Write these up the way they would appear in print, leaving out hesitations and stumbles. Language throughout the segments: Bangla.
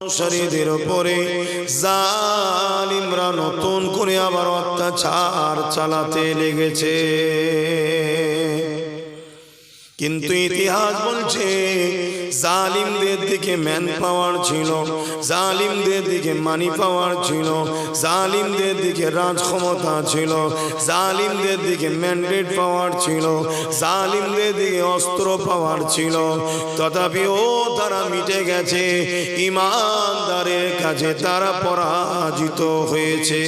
শরীরের উপরে জালিমরা নতুন করে আবার অত্যাচার চালাতে লেগেছে। কিন্তু ইতিহাস বলছে জালিমদের দিকে ম্যান পাওয়ার ছিল, জালিমদের দিকে মানি পাওয়ার ছিল, জালিমদের দিকে রাজ ক্ষমতা ছিল, জালিমদের দিকে ম্যান্ডেট পাওয়ার ছিল, জালিমদের দিকে অস্ত্র পাওয়ার ছিল। তথাপিও তারা মিটে গেছে, ইমানদারের কাছে তারা পরাজিত হয়েছে।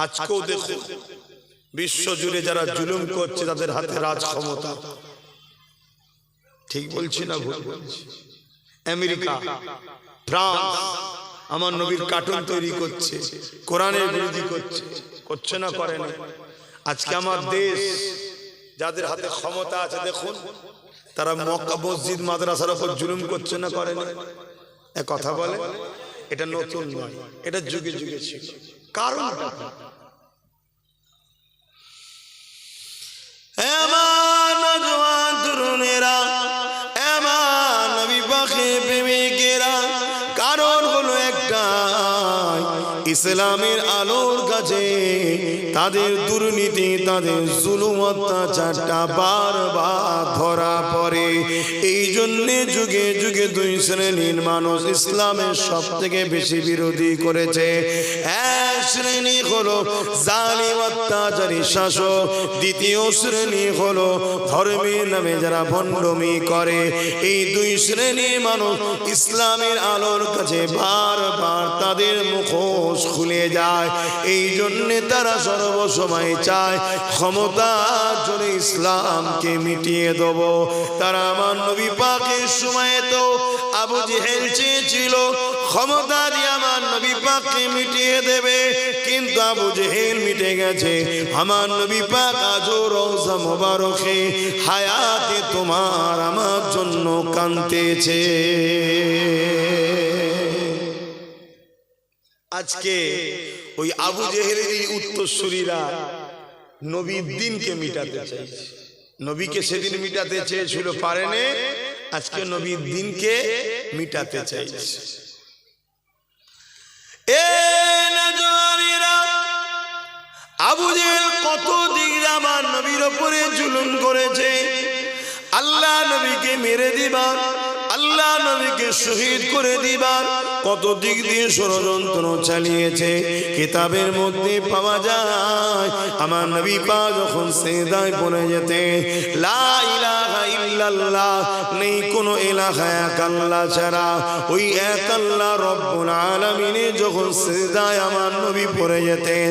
আজকেও দেখো বিশ্ব জুড়ে যারা জুলুম করছে তাদের হাতে রাজ ক্ষমতা। ঠিক বলছি না ভুল বলছি? আমেরিকা, ফ্রান্স আমার নবীর কার্টুন তৈরি করছে, কোরআনের বিরোধী করছে, করছে না করে না? আজকে আমার দেশ যাদের হাতে ক্ষমতা আছে দেখুন, তারা মক্কা মসজিদ মাদ্রাসার উপর জুলুম করছে না করে না? এক কথা বলে এটা নতুন নয়, এটা যুগে যুগে ছিল। কারণ কারণ হলো একটা, ইসলামের আলোর কাছে তাদের দুর্নীতি, তাদের জুলুম অত্যাচারটা বারবার ধরা পড়ে। এই জন্যে যুগে যুগে দুই শ্রেণীর মানুষ ইসলামের সব থেকে বেশি বিরোধী করেছে। এক শ্রেণী হলো জালিম অত্যাচারী শাসক, দ্বিতীয় শ্রেণী হলো ধর্মের নামে যারা ভণ্ডামি করে। এই দুই শ্রেণীর মানুষ ইসলামের আলোর কাছে বারবার তাদের মুখোশ খুলে যায়। এই জন্যে তারা সর্বসময় চায় ক্ষমতার জন্য ইসলামকে মিটিয়ে দেব। তারা আমার নবী পাকের সময়ে তো আবু জেহেল চেয়েছিল ক্ষমতা দিয়ে আমার নবী পাককে মিটিয়ে দেবে, কিন্তু আবু জেহেল মিটে গেছে। আমার নবী পাক আজও রওজা মোবারকে হায়াতে তোমার আমার জন্য কাঁদতেছে। আজকে ওই আবু জেহেলের উত্তরসূরিরা নবীর দিনকে মিটাতে চাইছে। নবীকে সেদিন মিটাতে চেয়েছিল, পারেনি, আজকে নবীর দিনকে মিটাতে চাইছে। আবু জেহেল কত দিন আমার নবীর উপরে জুলুম করেছে। আল্লাহ নবীকে মেরে দিবার, আল্লাহ নবীকে শহীদ করে দিবার কত দিক দিয়ে ষড়যন্ত্র চালিয়েছে। কিতাবের মধ্যে পাওয়া যায় আমার নবী পাক যখন সিজদায় পড়ে যেতেন, লা ইলাহা ইল্লাল্লাহ, নেই কোনো ইলাহা এক আল্লাহ ছাড়া, ওই এক আল্লাহ রব্বুল আলামিনে যখন সিজদায় আমার নবী পড়ে যেতেন,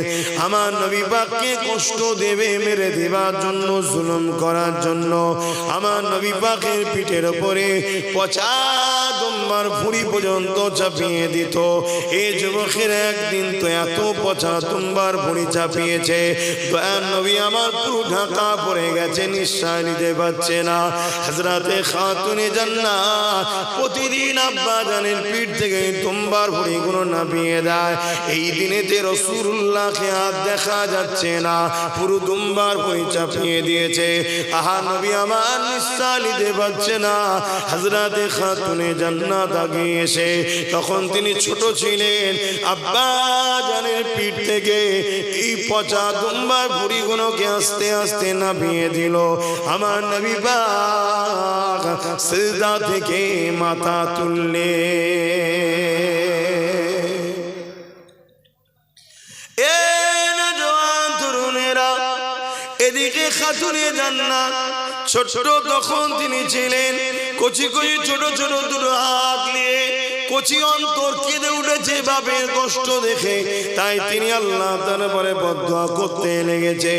আমার নবী পাককে কষ্ট দেবে, মেরে দেবার জন্য, জুলুম করার জন্য আমার নবী পাকের পিঠের উপরে পচা দুম্বার ভুঁড়ি পর্যন্ত চাপিয়ে দিত। এই যুবকের একদিন তো এত পচা দুম্বার ভুঁড়ি চাপিয়েছে, দয়ার নবী আমার পুরো ঢাকা পড়ে গেছে, নিঃশ্বাস নিতে পারছে না। হযরতে খাতুনে জান্নাত প্রতিদিন আব্বা জানের পিঠ থেকে দুম্বার ভুঁড়িগুলো নামিয়ে দেয়। এই দিনেতে রাসূলুল্লাহকে আর দেখা যাচ্ছে না, পুরো দুম্বার ভুঁড়ি চাপিয়ে দিয়েছে। আহা নবী আমার নিঃশ্বাস নিতে পারছে না। হযরতে খাতুনে জান্নাত আগে এসে, তখন তিনি ছোট ছিলেন, আব্বা জানের পিঠ থেকে এই পচা দুম্বার ভুঁড়িগুলোকে আস্তে আস্তে নামিয়ে দিল। আমার নবী পাক সিজদা থেকে মাথা তুললে, এদিকে খাতুনে জান্নাত ছোট তখন তিনি ছিলেন, কচি কচি ছোট ছোট দুটো হাত নিয়ে কচি অন্তর কেঁদে উঠেছে বাপের কষ্ট দেখে। তাই তিনি আল্লাহ তাআলার পরে বদদোয়া করতে লেগেছে,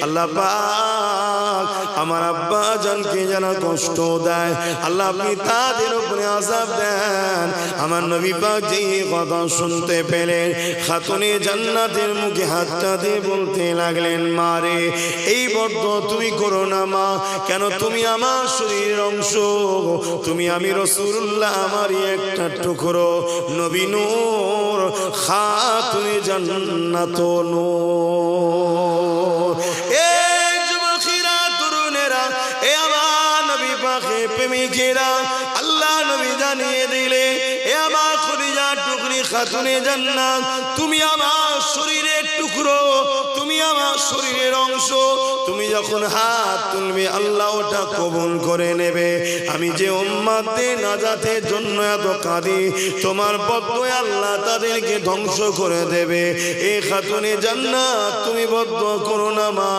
আল্লাহ পাক আমার আব্বা জানকে যারা কষ্ট দেয়, আল্লাহ আপনি তাদের উপরে আযাব দেন। আমার নবী পাক যে কথা শুনতে পেলেন, খাতুনে জান্নাতের মুখে হাতটা দিয়ে বলতে লাগলেন, মা রে, এই বদদোয়া তুমি করো না মা, কেন তুমি আমার শরীরের অংশ, তুমি আমি রাসূলুল্লাহ আমারই একটা টুকরো, নবী নূর, খাতুনে জান্নাত নূর। এই যুবকেরা, তরুণেরা, এ আমার নবী পাকের প্রেমিকেরা, আল্লাহ জানিয়ে দিলে, এ আমার খলিজার টুকরি খাতুনে জান্নাত, তুমি আমার শরীরের টুকরো, তুমি আমার শরীরের অংশ, তুমি যখন হাত তুলবে আল্লাহ ওটা কবুল করে নেবে। আমি যে উম্মতের নাজাতের জন্য এত কাঁদি, তোমার বদদোয়া আল্লাহ তাদেরকে ধ্বংস করে দেবে। এই খাতুনে জান্নাত তুমি বদদোয়া করো না মা।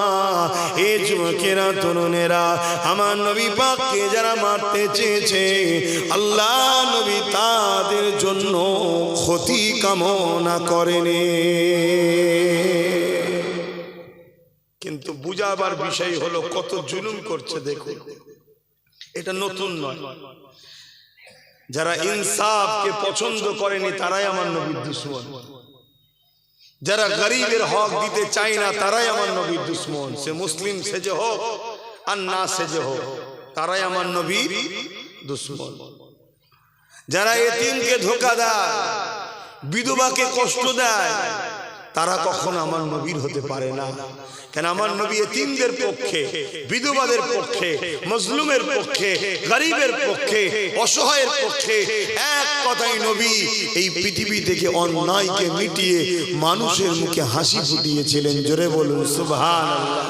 এই যুবকেরা তরুণেরা আমার নবী পাককে যারা মারতে চেয়েছে, আল্লাহ নবী তাদের জন্য ক্ষতি কামনা করেনি। কিন্তু বুঝাবার বিষয় হলো কত জুলুম করছে দেখো, এটা নতুন নয়। যারা ইনসাফকে পছন্দ করেনি তারাই আমার নবীর দুশমন, যারা গরিবের হক দিতে চায় না তারাই আমার নবীর দুশমন। সে মুসলিম সেজে হোক আর না সেজে হোক, তারাই আমার নবীর দুশমন। যারা এতিমকে ধোঁকা দেয়, বিধবাকে কষ্ট দেয়, তারা কখনো আমার নবীর হতে পারে না। কেন আমার নবী এতিমদের পক্ষে, বিধবাদের পক্ষে, মজলুমের পক্ষে, গরিবের পক্ষে, অসহায়ের পক্ষে। এক কথাই নবী এই পৃথিবী থেকে অন্যায়কে মিটিয়ে মানুষের মুখে হাসি ফুটিয়েছিলেন। জোরে বলুন সুবহানাল্লাহ।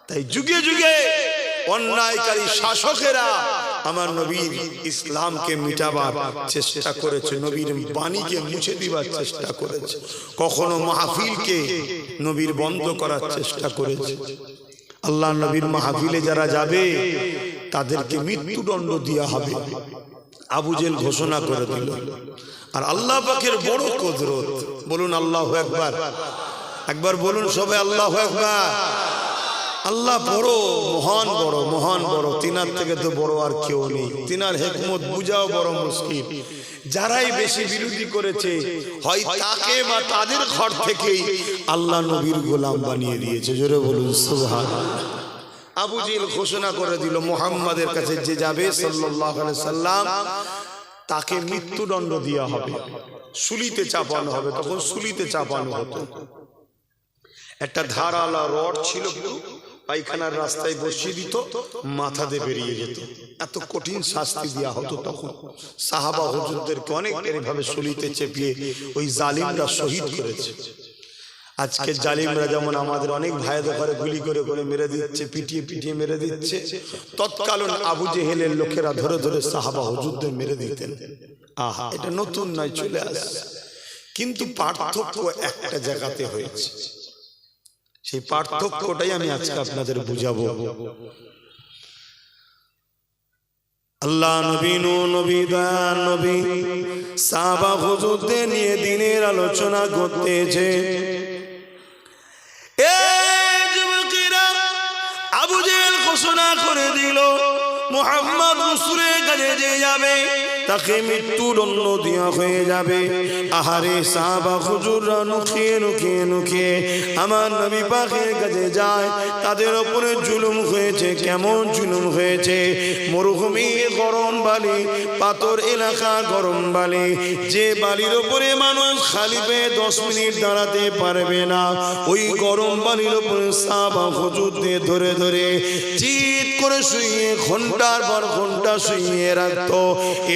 তাই যুগে যুগে অন্যায়কারী শাসকেরা আমার নবীর ইসলামকে মিটাবার চেষ্টা করেছে, নবীর বাণীকে মুছে দিবার চেষ্টা করেছে, কখনো মাহফিলকে নবীর বন্ধ করার চেষ্টা করেছে। আল্লাহ নবীর মাহফিলে যারা যাবে তাদেরকে মৃত্যুদণ্ড দেওয়া হবে, আবু জেল ঘোষণা করে দিল। আর আল্লাহ পাকের বড় কুদরত, বলুন আল্লাহু আকবার, একবার বলুন সবাই আল্লাহু আকবার। আল্লাহ বড়, মহান বড়, মহান বড়, তিনার থেকে তো বড় আর কেউ নেই। তিনার হিকমত বুঝাও বড় মুশকিল। যারাই বেশি বিরোধী করেছে, হয় তাকে বা তাদের ঘর থেকেই আল্লাহ নবীর গোলাম বানিয়ে দিয়েছে। জোরে বলুন সুবহানাল্লাহ। আবু জেল ঘোষণা করে দিল, মুহাম্মাদের কাছে যে যাবে সাল্লাল্লাহু আলাইহি সাল্লাম, তাকে মৃত্যুদণ্ড দেওয়া হবে, সুলিতে চাপানো হবে। তখন সুলিতে চাপানো হতো, একটা ধারালা রড ছিল, পায়খানার রাস্তায় বসিয়ে দিত, মাথাতে বেরিয়ে যেত। এত কঠিন শাস্তি দেওয়া হতো তখন। সাহাবা হুজুরদেরকে অনেক এভাবে সুলিতে চেপিয়ে ওই জালিমরা শহীদ করেছে। আজকে জালিমরা যেমন আমাদের অনেক ভাইদের ঘরে গুলি করে করে মেরে দিচ্ছে, পিটিয়ে পিটিয়ে মেরে দিচ্ছে, তৎকালীন আবু জেহেলের লোকেরা ধরে ধরে সাহাবা হুজুরদের মেরে দিতেন। আহা, এটা নতুন নয়, চলে আসছে। কিন্তু পার্থক্য একটা জায়গাতে হয়েছে, সেই পার্থক্যটাই আমি আজকে আপনাদের বুঝাবো। আল্লাহ নবী, নবী দয়ার নবী সাহাবা হুজুরদের নিয়ে দিনের আলোচনা করতেছে। এই যুবকেরা আবু জেহেল ঘোষণা করে দিল, মুহাম্মদ রাসূলের কাছে যে যাবে তাকে মৃত্যুদণ্ড দেওয়া হয়ে যাবে। আহারে সাহাবা হুজুররা লুকিয়ে লুকিয়ে লুকিয়ে আমার নবী পাকের কাছে যায়। তাদের উপরে জুলুম হয়েছে। কেমন জুলুম হয়েছে? মরুভূমি গরম বালি, পাথর এলাকা গরম বালি, যে বালির উপরে মানুষ খালি পেয়ে 10 মিনিট দাঁড়াতে পারবে না, ওই গরম বালির উপরে সাহাবা হুজুরদের ধরে ধরে চিৎ করে শুইয়ে ঘন্টার পর ঘন্টা শুইয়ে রাখতো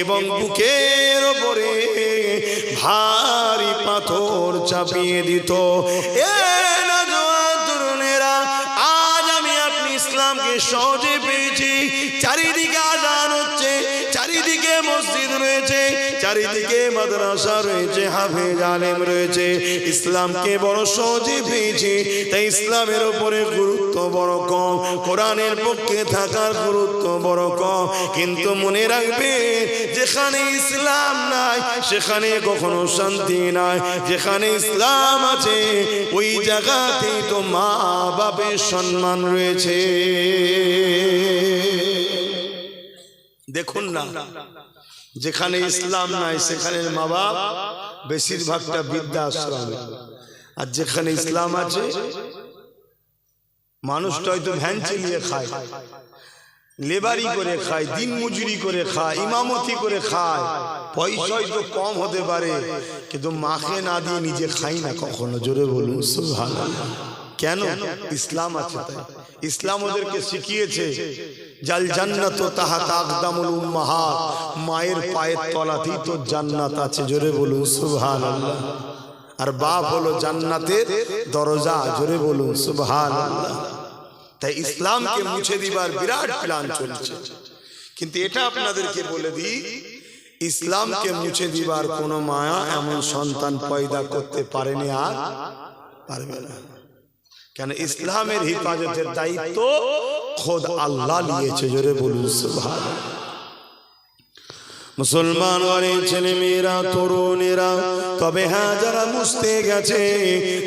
এবং বুকের উপরে ভারী পাথর চাপিয়ে দিত। এ নওজোয়ান তরুণেরা, আজ আমি আপনি ইসলামকে সহজে পেয়েছি। চারিদিকে আযান হচ্ছে, চারিদিকে মসজিদ রয়েছে, চারিদিকে মাদ্রাসা রয়েছে, হাফেজ আলেম রয়েছে। ইসলামকে বড় সহজে পেয়েছি, তাই ইসলামের উপরে গুরুত্ব বড় কম, কোরআনের পক্ষে থাকার গুরুত্ব বড় কম। কিন্তু মনে রাখবে, যেখানে ইসলাম নাই সেখানে কখনো শান্তি নাই। যেখানে ইসলাম আছে ওই জায়গাতেই তো মা বাপের সম্মান রয়েছে। দেখুন না, যেখানে ইসলাম নাই সেখানে মা বাপ বেশিরভাগটা বৃদ্ধাশ্রমে, আর যেখানে ইসলাম আছে মানুষটা হয়তো ভ্যান চালিয়ে খায়, লেবারি করে খায়, দিন মজুরি করে খায়, ইমামতি করে খায়, পয়সা হয়তো কম হতে পারে, কিন্তু মাকে না দিয়ে নিজে খাই না কখনো। জোরে বলুন সুবহানাল্লাহ। কেন? ইসলাম আছে তাই। ইসলাম ওদেরকে শিখিয়েছে জাল জান্নাতু তাহতা আকদামুল উম্মাহাত, মায়ের পায়ের তলাতেই তো জান্নাত আছে, জোরে বলুন সুবহানাল্লাহ। আর বাপ হলো জান্নাতের দরজা, জোরে বলুন সুবহানাল্লাহ। তাই ইসলামকে মুছে দিবার বিরাট প্ল্যান চলছে, কিন্তু এটা আপনাদেরকে বলে দিই, ইসলামকে মুছে দিবার কোনো মায়া এমন সন্তান পয়দা করতে পারেনি আর পারবে না। কেন ইসলামের হিফাজতের দায়িত্ব খোদ আল্লাহ নিয়েছে, জোরে বলুন সুবহানাল্লাহ। মুসলমান ঘরের ছেলে মেয়েরা, তরুণেরা, তবে হ্যাঁ যারা মুছতে গেছে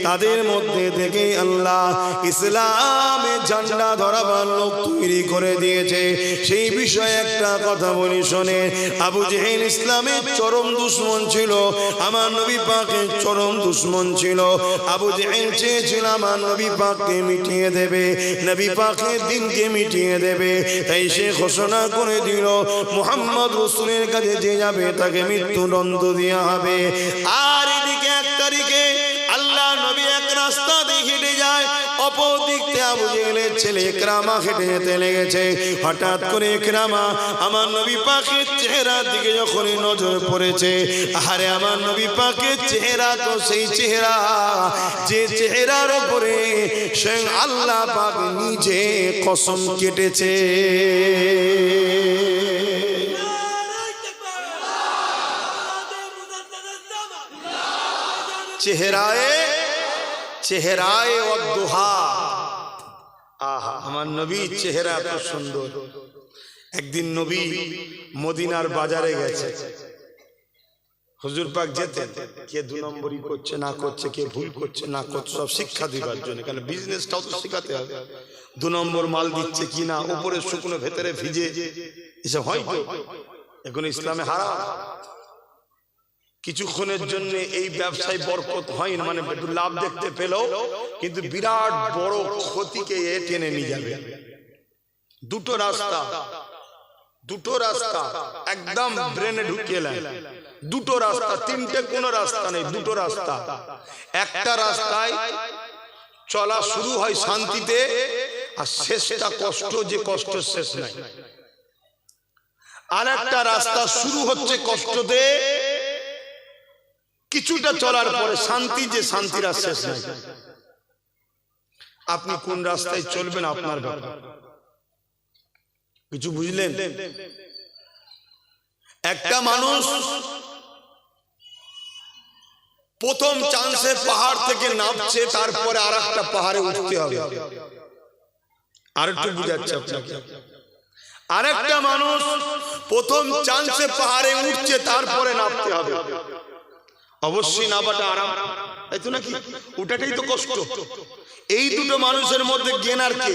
তাদের মধ্যে থেকে আল্লাহ ইসলামের ঝান্ডা ধরাবার লোক তৈরি করে দিয়েছে। সেই বিষয়ে একটা কথা বলি শোনে। আবু জেহেল ইসলামের চরম দুশমন ছিল, আমার নবী পাকের চরম দুশমন ছিল। আবু জেহেল চেয়েছিল আমার নবী পাককে মিটিয়ে দেবে, নবী পাকের দিনকে মিটিয়ে দেবে। তাই সে ঘোষণা করে দিল মুহাম্মদ রাসূলের কাছে যে যাবে তাকে মৃত্যুদণ্ড দেওয়া হবে। আর এদিকে 1 তারিখে আল্লাহ নবী এক রাস্তা দিয়ে হেঁটে যায়, অপর দিক থেকে আবু জেহেলের ছেলে ইকরামা হেঁটে যেতে লেগেছে। হঠাৎ করে ইকরামা আমার নবী পাকের চেহারার দিকে যখনই নজর পড়েছে, আরে আমার নবী পাকের চেহারা তো সেই চেহারা যে চেহারার উপরে স্বয়ং আল্লাহ পাক নিজে কসম কেটেছে। চেহারায় ওয়াদুহা, আহা আমার নবীর চেহারা এত সুন্দর। একদিন নবী মদিনার বাজারে গেছে, হুজুর পাক যেতেন, কে 2 নম্বরই করছে না করছে, কে ভুল করছে না করছে, সব শিক্ষা দিবার জন্য। কারণ বিজনেসটাও তো শেখাতে হবে, 2 নম্বর মাল দিচ্ছে কিনা, উপরে শুকনো ভেতরে ভিজে, এসব হয় তো এখন ইসলামে হারাম। কিছুক্ষণের জন্য এই ব্যবসায় বরকত হয় না, মানে একটু লাভ দেখতে পেলেও কিন্তু বিরাট বড় ক্ষতিকে টেনে নিয়ে যাবে। দুটো রাস্তা একদম ব্রেনে ঢুকিয়ে নেয়, দুটো রাস্তা, 3টে কোনো রাস্তা নেই, দুটো রাস্তা। একটা রাস্তায় চলা শুরু হয় শান্তিতে, আর শেষটা কষ্ট, যে কষ্ট শেষ নাই। আর একটা রাস্তা শুরু হচ্ছে কষ্টতে, কিছুটা চলার পরে শান্তি, যে শান্তির আর শেষ নাই। আপনি কোন রাস্তায় চলবেন আপনার ব্যাপার। কিছু বুঝলেন? একটা মানুষ প্রথম চান্সে পাহাড় থেকে নামছে, তারপরে আর একটা পাহাড়ে উঠতে হবে। আর একটু বুঝাচ্ছে আপনাকে। আরেকটা মানুষ প্রথম চান্সে পাহাড়ে উঠছে, তারপরে নামতে হবে। অবশ্যই নামাটা আরাম, তাই তো নাকি? ওটাটাই তো কষ্ট। এই দুটো মানুষের মধ্যে জ্ঞান কে?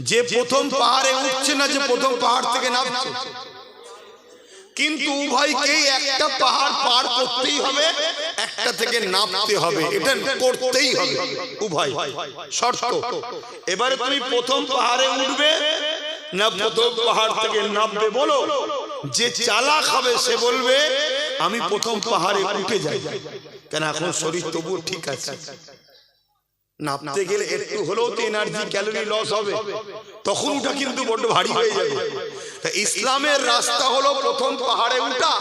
যে প্রথম পাহাড়ে উঠছে না, যে প্রথম পাহাড় থেকে নামছে। কিন্তু উভয়কেই একটা পাহাড় পার করতেই হবে, একটা থেকে নামতে হবে, এটা করতেই হবে উভয় শর্ত। এবারে তুমি প্রথম পাহাড়ে উঠবে না প্রথম পাহাড় থেকে নামবে? বলো। যে চালাক হবে সে বলবে আমি প্রথম পাহাড়ে উঠে যাই, কেন এখন শরীর তবু ঠিক আছে। নামতে গেলে একটু হলেও তো এনার্জি, ক্যালোরি লস হবে, তখন ওটা কিন্তু বড্ড ভারী হয়ে যাবে। তা ইসলামের রাস্তা হলো প্রথম পাহাড়ে উঠা,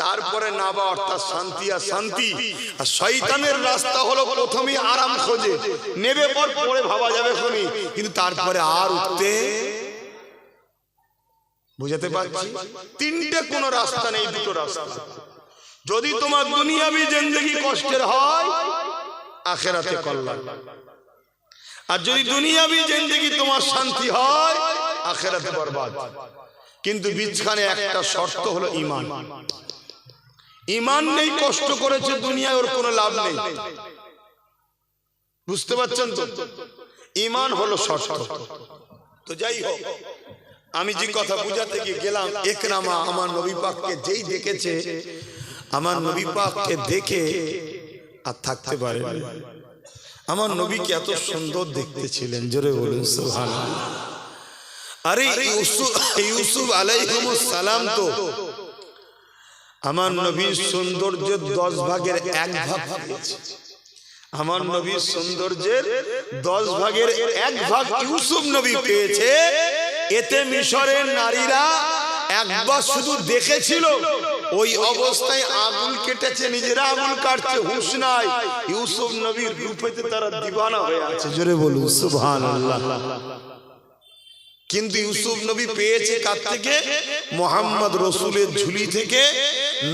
তারপরে নাবা, অর্থাৎ শান্তি আর শান্তি। আর শয়তানের রাস্তা হলো প্রথমেই আরাম খোঁজে, নেবে পর পরে ভাবা যাবে খুনি, কিন্তু তারপরে আর উঠতে। বুঝাতে পারছি? 3টে কোনো রাস্তা নেই, দুটো রাস্তা। যদি তোমার দুনিয়াবি জিন্দেগি কষ্টের হয়, আখিরাতে কল্যাণ। আর যদি দুনিয়াবি জিন্দেগি তোমার শান্তি হয়, আখিরাতে বরবাদ। কিন্তু বিছখানে একটা শর্ত হলো ঈমান। ঈমান নেই, কষ্ট করেছে দুনিয়ায়, ওর কোনো লাভ নেই। বুঝতে পারছেন তো? ঈমান হলো শর্ত। তো যাই হোক, আমি যে কথা বুঝাতে গিয়ে গেলাম, ইকরামা আমার নবী পাককে যেই দেখেছে, আমার নবী পাককে দেখে আর থাকতে পারে। আমার নবীকে এত সুন্দর দেখতে ছিলেন, জোরে বলুন সুবহানাল্লাহ। আরে ইউসুফ আলাইহিস সালাম তো আমার নবীর সৌন্দর্যের 10 ভাগের 1 ভাগ পেয়েছে। আমার নবীর সৌন্দর্যের 10 ভাগের 1 ভাগ ইউসুফ নবী পেয়েছে। এতে মিশরের নারীরা একবার শুধু দেখেছিল, ওই অবস্থায় আঙুল কেটেছে, নিজেরা আঙুল কাটছে, হুঁশ নাই। ইউসুফ নবীর রূপেতে তারা দিওয়ানা হয়ে আছে। জোরে বলুন সুবহানাল্লাহ। কিন্তু ইউসুফ নবী পেয়েছে কার থেকে? মুহাম্মদ রাসূলের ঝুলি থেকে।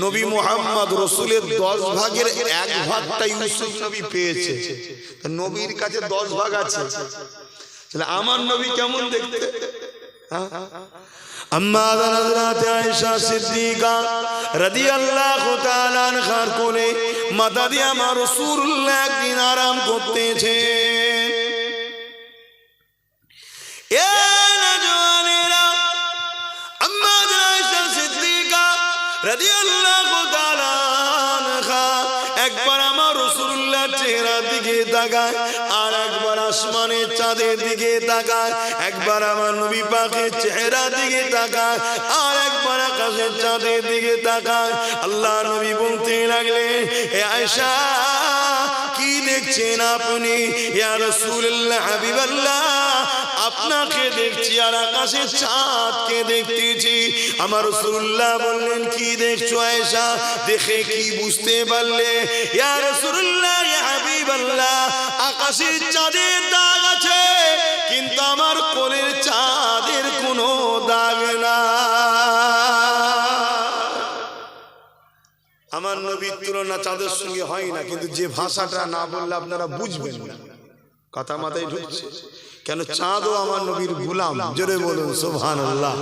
নবী মুহাম্মদ রাসূলের 10 ভাগের 1 ভাগটা ইউসুফ নবী পেয়েছে। নবীর কাছে 10 ভাগ আছে। তাহলে আমার নবী কেমন দেখতে? আম্মা হযরত আয়েশা সিদ্দিকা রাদিয়াল্লাহু তাআলা আনহার কোলে মাথা দিয়ে আমার রাসূলুল্লাহ একদিন আরাম করতেছে। এ নওজওয়ানেরা, আম্মা আয়েশা সিদ্দিকা রাদিয়াল্লাহু তাআলা আনহা একবার আমার রাসূলুল্লাহ চেহারার দিকে তাকায়, আর একবার আসমানের চাঁদের দিকে তাকায়, একবার আমার নবী পাকের চেহারার দিকে তাকায়, আর একবার আকাশের চাঁদের দিকে তাকায়। আল্লাহ নবী বলতে লাগলেন, এ আয়েশা কি দেখছেন আপনি? ইয়া রাসূলুল্লাহ হাবিবাল্লাহ, আপনাকে দেখছি আর আকাশের চাঁদকে দেখতেছি। আমার রাসূলুল্লাহ বললেন, কি দেখছো আয়েশা? দেখে কি বুঝতে পারলে? ইয়া রাসূলুল্লাহ ইয়া হাবিবাল্লাহ, আকাশের চাঁদের দাগ আছে, কিন্তু আমার কোলের চাঁদের কোনো দাগ না। আমার নবীর তুলনা চাঁদের সঙ্গে হয় না, কিন্তু যে ভাষাটা না বললে আপনারা বুঝবেন না। কথা মাথায় ঢুকছে? কেন? চাঁদও আমার নবীর গোলাম। জোরে বলুন সুবহানাল্লাহ।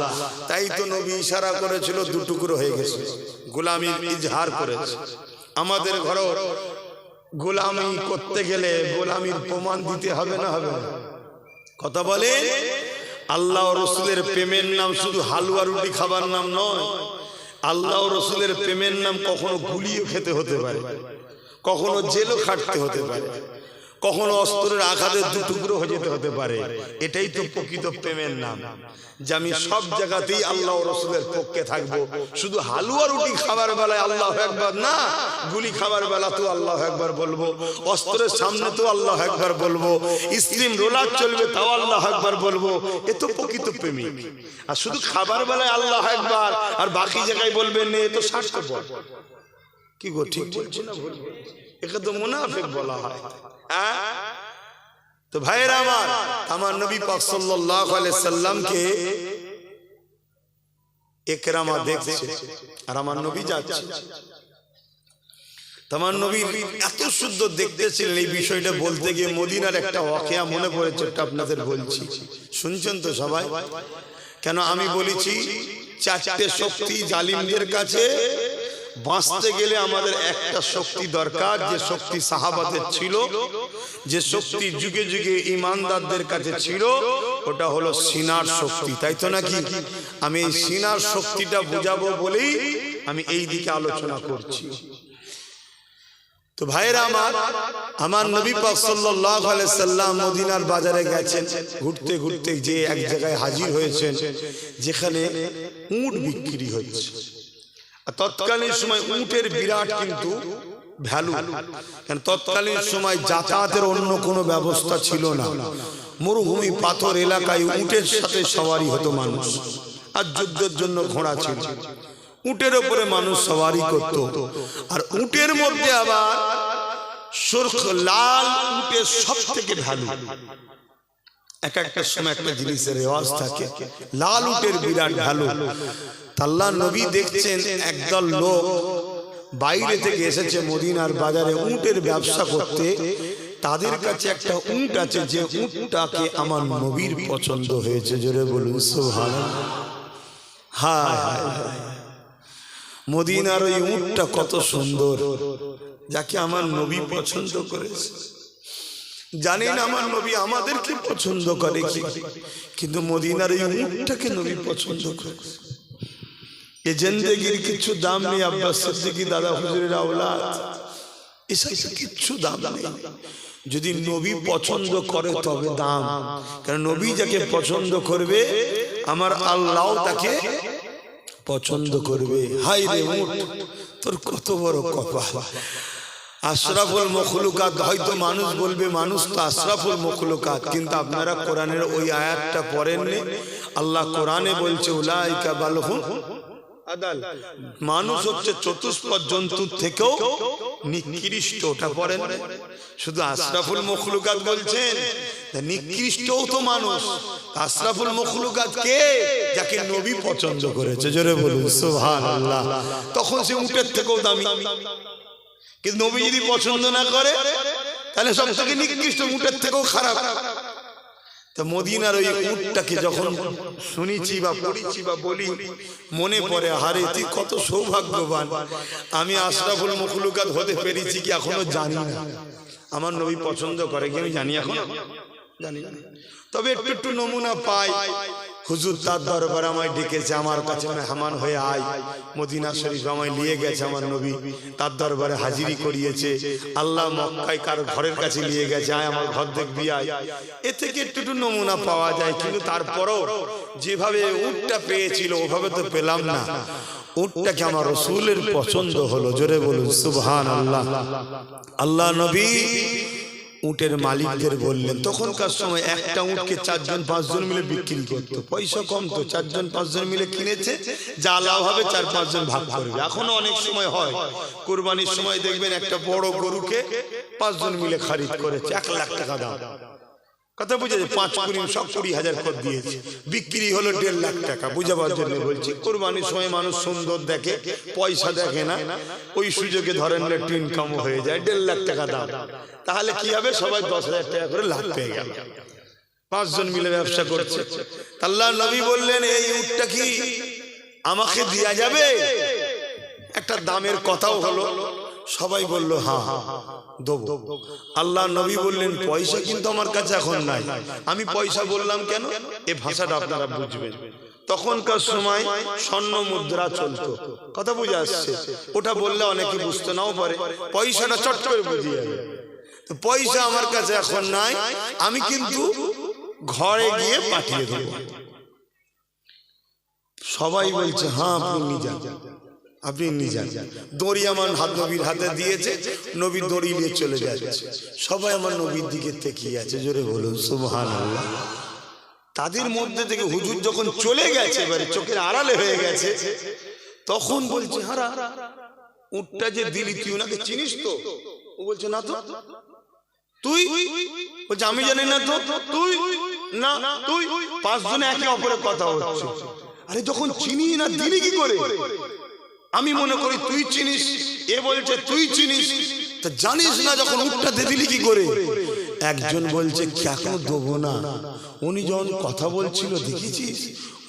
তাই তো নবী ইশারা করেছিল, 2 টুকরো হয়ে গেছে, গোলামির ইজহার করেছে। আমাদের ঘরে গোলামি করতে গেলে গোলামির প্রমাণ দিতে হবে না? হবে না? কথা বলে। আল্লাহ ও রাসূলের প্রেমের নাম শুধু হালুয়া রুটি খাবার নাম নয়। আল্লাহ ও রাসূলের প্রেমের নাম কখনো গুলিও খেতে হতে পারে, কখনো জেলও খাটতে হতে পারে, কখনো অস্ত্রের আঘাতে 2 টুকরো হয়ে যেতে হতে পারে। এটাই তো প্রকৃত প্রেমের নাম, যে আমি সব জায়গাতেই আল্লাহ ও রাসূলের পক্ষে থাকবো। শুধু হালুয়া রুটি খাবার বেলায় আল্লাহু আকবার না, গুলি খাবার বেলা তো আল্লাহু আকবার বলবো, অস্ত্রের সামনে তো আল্লাহু আকবার বলবো, স্টিম রোলার চলবে তাও আল্লাহু আকবার বলবো। এ তো প্রকৃত প্রেমিক। আর শুধু খাবার বেলায় আল্লাহু আকবার আর বাকি জায়গায় বলবেন না, এ তো স্বার্থপর। কি গো, ঠিক বলছি না? একে তো মুনাফিক বলা হয়। তো ভাইরা আমার নবী পাক সাল্লাল্লাহু আলাইহি সাল্লামকে ইকরামা দেখছে আর আমার নবী যাচ্ছে। আমার নবী এত সুন্দর দেখতেছিলেন, এই বিষয়টা বলতে গিয়ে মদিনার একটা ওয়াকিয়া মনে পড়েছে, এটা আপনাদের বলছি, শুনছেন তো সবাই? কেন আমি বলেছি 4টে শক্তি জালিমদের কাছে বাঁচতে গেলে আমাদের একটা শক্তি দরকার, যে শক্তি সাহাবাদের ছিল, যে শক্তি যুগে যুগে ঈমানদারদের কাছে ছিল, ওটা হলো সিনার শক্তি। তাই তো নাকি? আমি এই সিনার শক্তিটা বুঝাবো বলেই আমি এই দিকে আলোচনা করছি। তো ভাইরা আমার নবী পাক সাল্লাল্লাহু আলাইহি সাল্লাম মদিনার বাজারে গেছেন, ঘুরতে ঘুরতে যে এক জায়গায় হাজির হয়েছেন যেখানে উট বিক্রি হচ্ছে। তৎকালীন সময় উটের বিরাট কিন্তু ভ্যালু, কারণ তৎকালীন সময় যাতায়াতের অন্য কোনো ব্যবস্থা ছিল না। মরুভূমি পাথর এলাকায় উটের সাথে সওয়ারি হতো মানুষ, আর যুদ্ধের জন্য ঘোড়া ছিল। উটের উপরে মানুষ সওয়ারি করত, আর উটের মধ্যে আবার সুরখ লাল উটের সব থেকে ভ্যালু। এক একটা সময় একটা জিনিসের রেওয়াজ থাকে, লাল উটের বিরাট ভ্যালু। আল্লাহ নবী দেখছেন একদল লোক বাইরে থেকে এসেছে মদিনার বাজারে উটের ব্যবসা করতে। তাদের কাছে একটা উট আছে, যে উটটাকে আমার নবীর পছন্দ হয়েছে। জোরে বলুন সুবহানাল্লাহ। হায় হায় হায়, মদিনার ওই উটটা কত সুন্দর, যাকে আমার নবী পছন্দ করেছে। জানেন আমার নবী আমাদেরকে পছন্দ করে কি, কিন্তু মদিনার এই উটটাকে নবী পছন্দ করেছে। এ জিন্দেগির কিছু দাম নেই। আব্বাস সিদ্দিকী দাদা হুজুরের আওলাদ, এসব কিছু দাম নেই। যদি নবী পছন্দ করে তবে দাম, কারণ নবী যাকে পছন্দ করবে আমার আল্লাহ তাকে পছন্দ করবে। হায় রে উট, তোর কত বড় কপাল। আশরাফুল মখলুকাত, হয়তো মানুষ বলবে মানুষ তো আশরাফুল মখলুকাত, কিন্তু আপনারা কোরআনের ওই আয়াতটা পড়েননি? আল্লাহ কোরআনে বলছে উলাইকা বালহুম আদাল, মানুষ হচ্ছে চতুষ্পদ জন্তুর থেকেও নিকৃষ্ট। ওটা পড়েন, শুধু আশরাফুল মখলুকাত বলছেন, নিকৃষ্টও তো মানুষ। আশরাফুল মখলুকাত কে? যাকে নবী পছন্দ করেছে, জোরে বলুন সুবহানাল্লাহ। তখন সে উটের থেকেও দামি, কিন্তু নবী যদি পছন্দ না করে তাহলে সব থেকে নিকৃষ্ট, উটের থেকেও খারাপ। তা মদিনার ওই উটটাকে যখন শুনেছি বা পড়েছি বা বলি, মনে পড়ে হারে তুই কত সৌভাগ্যবান, আমি আশরাফুল মখলুকাত হতে পেরেছি কি এখনো জানি না। আমার নবী পছন্দ করে কি আমি জানি এখনো জানি না, তবে একটু একটু নমুনা পাই। হুজুর তার দরবারে আমায় ডেকেছে, আমার কাছে মেহমান হয়ে আয়। মদিনা শরীফ আমায় নিয়ে গেছে আমার নবী, তার দরবারে হাজিরি করিয়েছে। আল্লাহ মক্কায় কার ঘরের কাছে নিয়ে গেছে, আয় আমার ঘর দেখবি আয়। এ থেকে একটু একটু নমুনা পাওয়া যায়, কিন্তু তারপরও যেভাবে উটটা পেয়েছিল ওভাবে তো পেলাম না। উটটাকে আমার রাসূলের পছন্দ হলো, জোরে বলুন সুবহানাল্লাহ। আল্লাহ নবী উটের মালিকদের বললেন, তখনকার সময় একটা উটকে 4 জন 5 জন মিলে বিক্রি করত, পয়সা কম তো 4 জন 5 জন মিলে কিনেছে, যা লাভ হবে 4-5 জন ভাগ করবে। এখনো অনেক সময় হয়, কুরবানির সময় দেখবেন একটা বড় গরুকে 5 জন মিলে খরিদ করেছে, 1 লাখ টাকা দাম। কথা বুঝেছে? 5 কুড়ি সব 20,000 করে দিয়েছে, বিক্রি হলো 1.5 লাখ টাকা। বুঝাবার জন্য বলছি, কুরবানির সময় মানুষ সুন্দর দেখে, পয়সা দেখে না, ওই সুযোগে ধরেন একটু ইনকাম হয়ে যায়, 1.5 লাখ টাকা দাম। তাহলে কি হবে? সবাই 10,000 টাকা করে লাভ পেয়ে গেল, 5 জন মিলে ব্যবসা করছে। আল্লাহ নবী বললেন, এই উটটা কি আমাকে দেয়া যাবে? একটা দামের কথাও হলো, সবাই বলল হ্যাঁ দেব। আল্লাহ নবী বললেন, পয়সা কিন্তু আমার কাছে এখন নাই। আমি পয়সা বললাম কেন? এই ভাষাটা আপনারা বুঝবেন। তখনকার সময় স্বর্ণ মুদ্রা চলতো, কথা বুঝে আসছে? ওটা বললে অনেকে বুঝতে নাও পারে, পয়সাটা চট করে বুঝিয়ে যাবে। তো পয়সা আমার কাছে এখন নাই, আমি কিন্তু ঘরে গিয়ে পাঠিয়ে দেব। সবাই বলছে হ্যাঁ আপনি নিয়ে যান, আপনি নিয়ে যান। দড়ি আমার নবীর হাতে দিয়েছে, নবী দড়ি নিয়ে চলে যাচ্ছে। সবাই আমার নবীর দিকে তাকিয়ে আছে, জোরে বলুন সুবহানাল্লাহ। তাদের মধ্যে থেকে হুজুর যখন চলে গেছে, এবারে চোখের আড়ালে হয়ে গেছে, তখন বলছে হারা উটটা যে দিলি তুই ওনাকে চিনিস তো? ও বলছে না তো। তুই? বলছে আমি জানি না তো। তুই? না তুই। 5 জনে একে অপরের কথা হচ্ছে। আরে যখন চিনি না দিলি কি করে? আমি মনে করি তুই চিনিস, এ বলছে তুই চিনিস, তা জানিস না যখন উটটা দিলি কি করে? একজন বলছে কেন দেবো না, উনি যখন কথা বলছিল দেখেছিস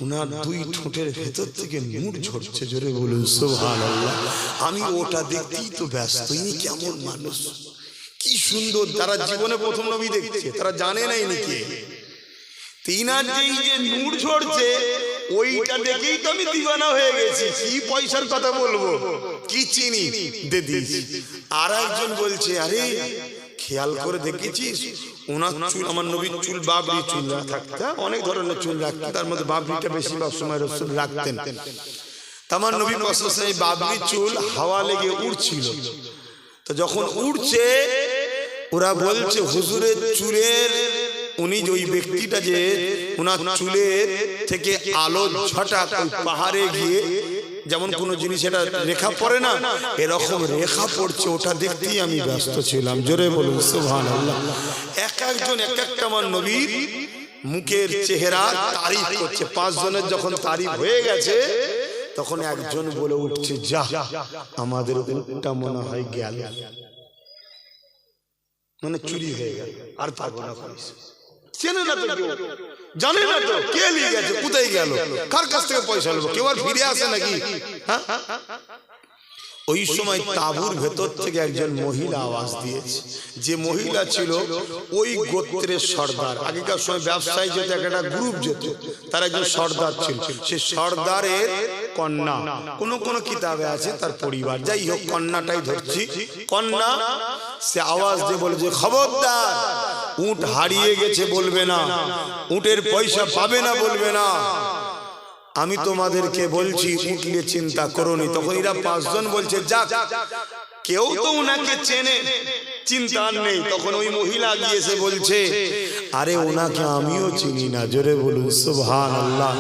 উনার 2 ঠোঁটের ভেতর থেকে মুড় ঝরছে, জোরে বলুন সুবহানাল্লাহ। আমি ওটা দেখতেই তো ব্যস্ত, ইনি কেমন মানুষ, কি সুন্দর। তারা জীবনে প্রথম নবী দেখছে, তারা জানে না ইনি কে। তিনার যেই যে নূর ঝরছে ওইটা দেখেই তো আমি দিওয়ানা হয়ে গেছি। কি পয়সার কথা বলবো, কি চিনি দে দিয়েছি। আর একজন বলছে আরে খেয়াল করে দেখেছিস ওনার চুল, আমার নবীর চুল বাবরি চুল থাকতে, অনেক ধরনের চুল রাখতেন, তার মধ্যে বাবরিটা বেশিরভাগ সময় রাসূল রাখতেন। আমার নবী এই বাবরি চুল হাওয়া লেগে উড়ছিল, তো যখন উড়ছে ওরা বলছে হুজুরের চুলের, উনি ওই ব্যক্তিটা যে ওনার চুলের থেকে আলো ছটা পাহাড়ে গিয়ে যেমন কোনো জিনিস এটা রেখা পড়ে না, এরকম রেখা পড়ছে, ওটা দেখতেই আমি ব্যস্ত ছিলাম, জোরে বলুন সুবহানাল্লাহ। এক একজন এক একটা আমার নবীর মুখের চেহারা তারিফ করছে। 5 জনের যখন তারিফ হয়ে গেছে তখন একজন বলে উঠছে যা আমাদের উটটা মনে হয় গেল, মানে চুরি হয়ে গেল, আর পাবো না। চেনে না তো কেউ, জানে না তো কে নিয়ে গেছে, কোথায় গেল, কার কাছ থেকে পয়সা নেবো, কেউ আর ফিরে আসে নাকি? হ্যাঁ, ওই সময় তাঁবুর ভেতর থেকে একজন মহিলা আওয়াজ দিয়েছে। যে মহিলা ছিল ওই গোত্রের সর্দার। আগেকার সময় ব্যবসায়ী যেত, একটা গ্রুপ যেত, তার একজন সর্দার ছিল। সে সর্দারের কন্যা, কোন কোন কিতাবে আছে তার পরিবার, যাই হোক কন্যাটাই ধরছি। কন্যা সে আওয়াজ দিয়ে বলে যে খবরদার, উট হারিয়ে গেছে বলবে না, উটের পয়সা পাবে না বলবে না, আমি তোমাদেরকে বলছি উট নিয়ে চিন্তা করোনি। তখন এরা 5 জন বলছে যাক কেউ তো উনাকে চেনে, চিন্তা নেই। তখন ওই মহিলা গিয়েছে বলছে, আরে ওনাকে আমিও চিনি না। জোরে বলুন সুবহানাল্লাহ।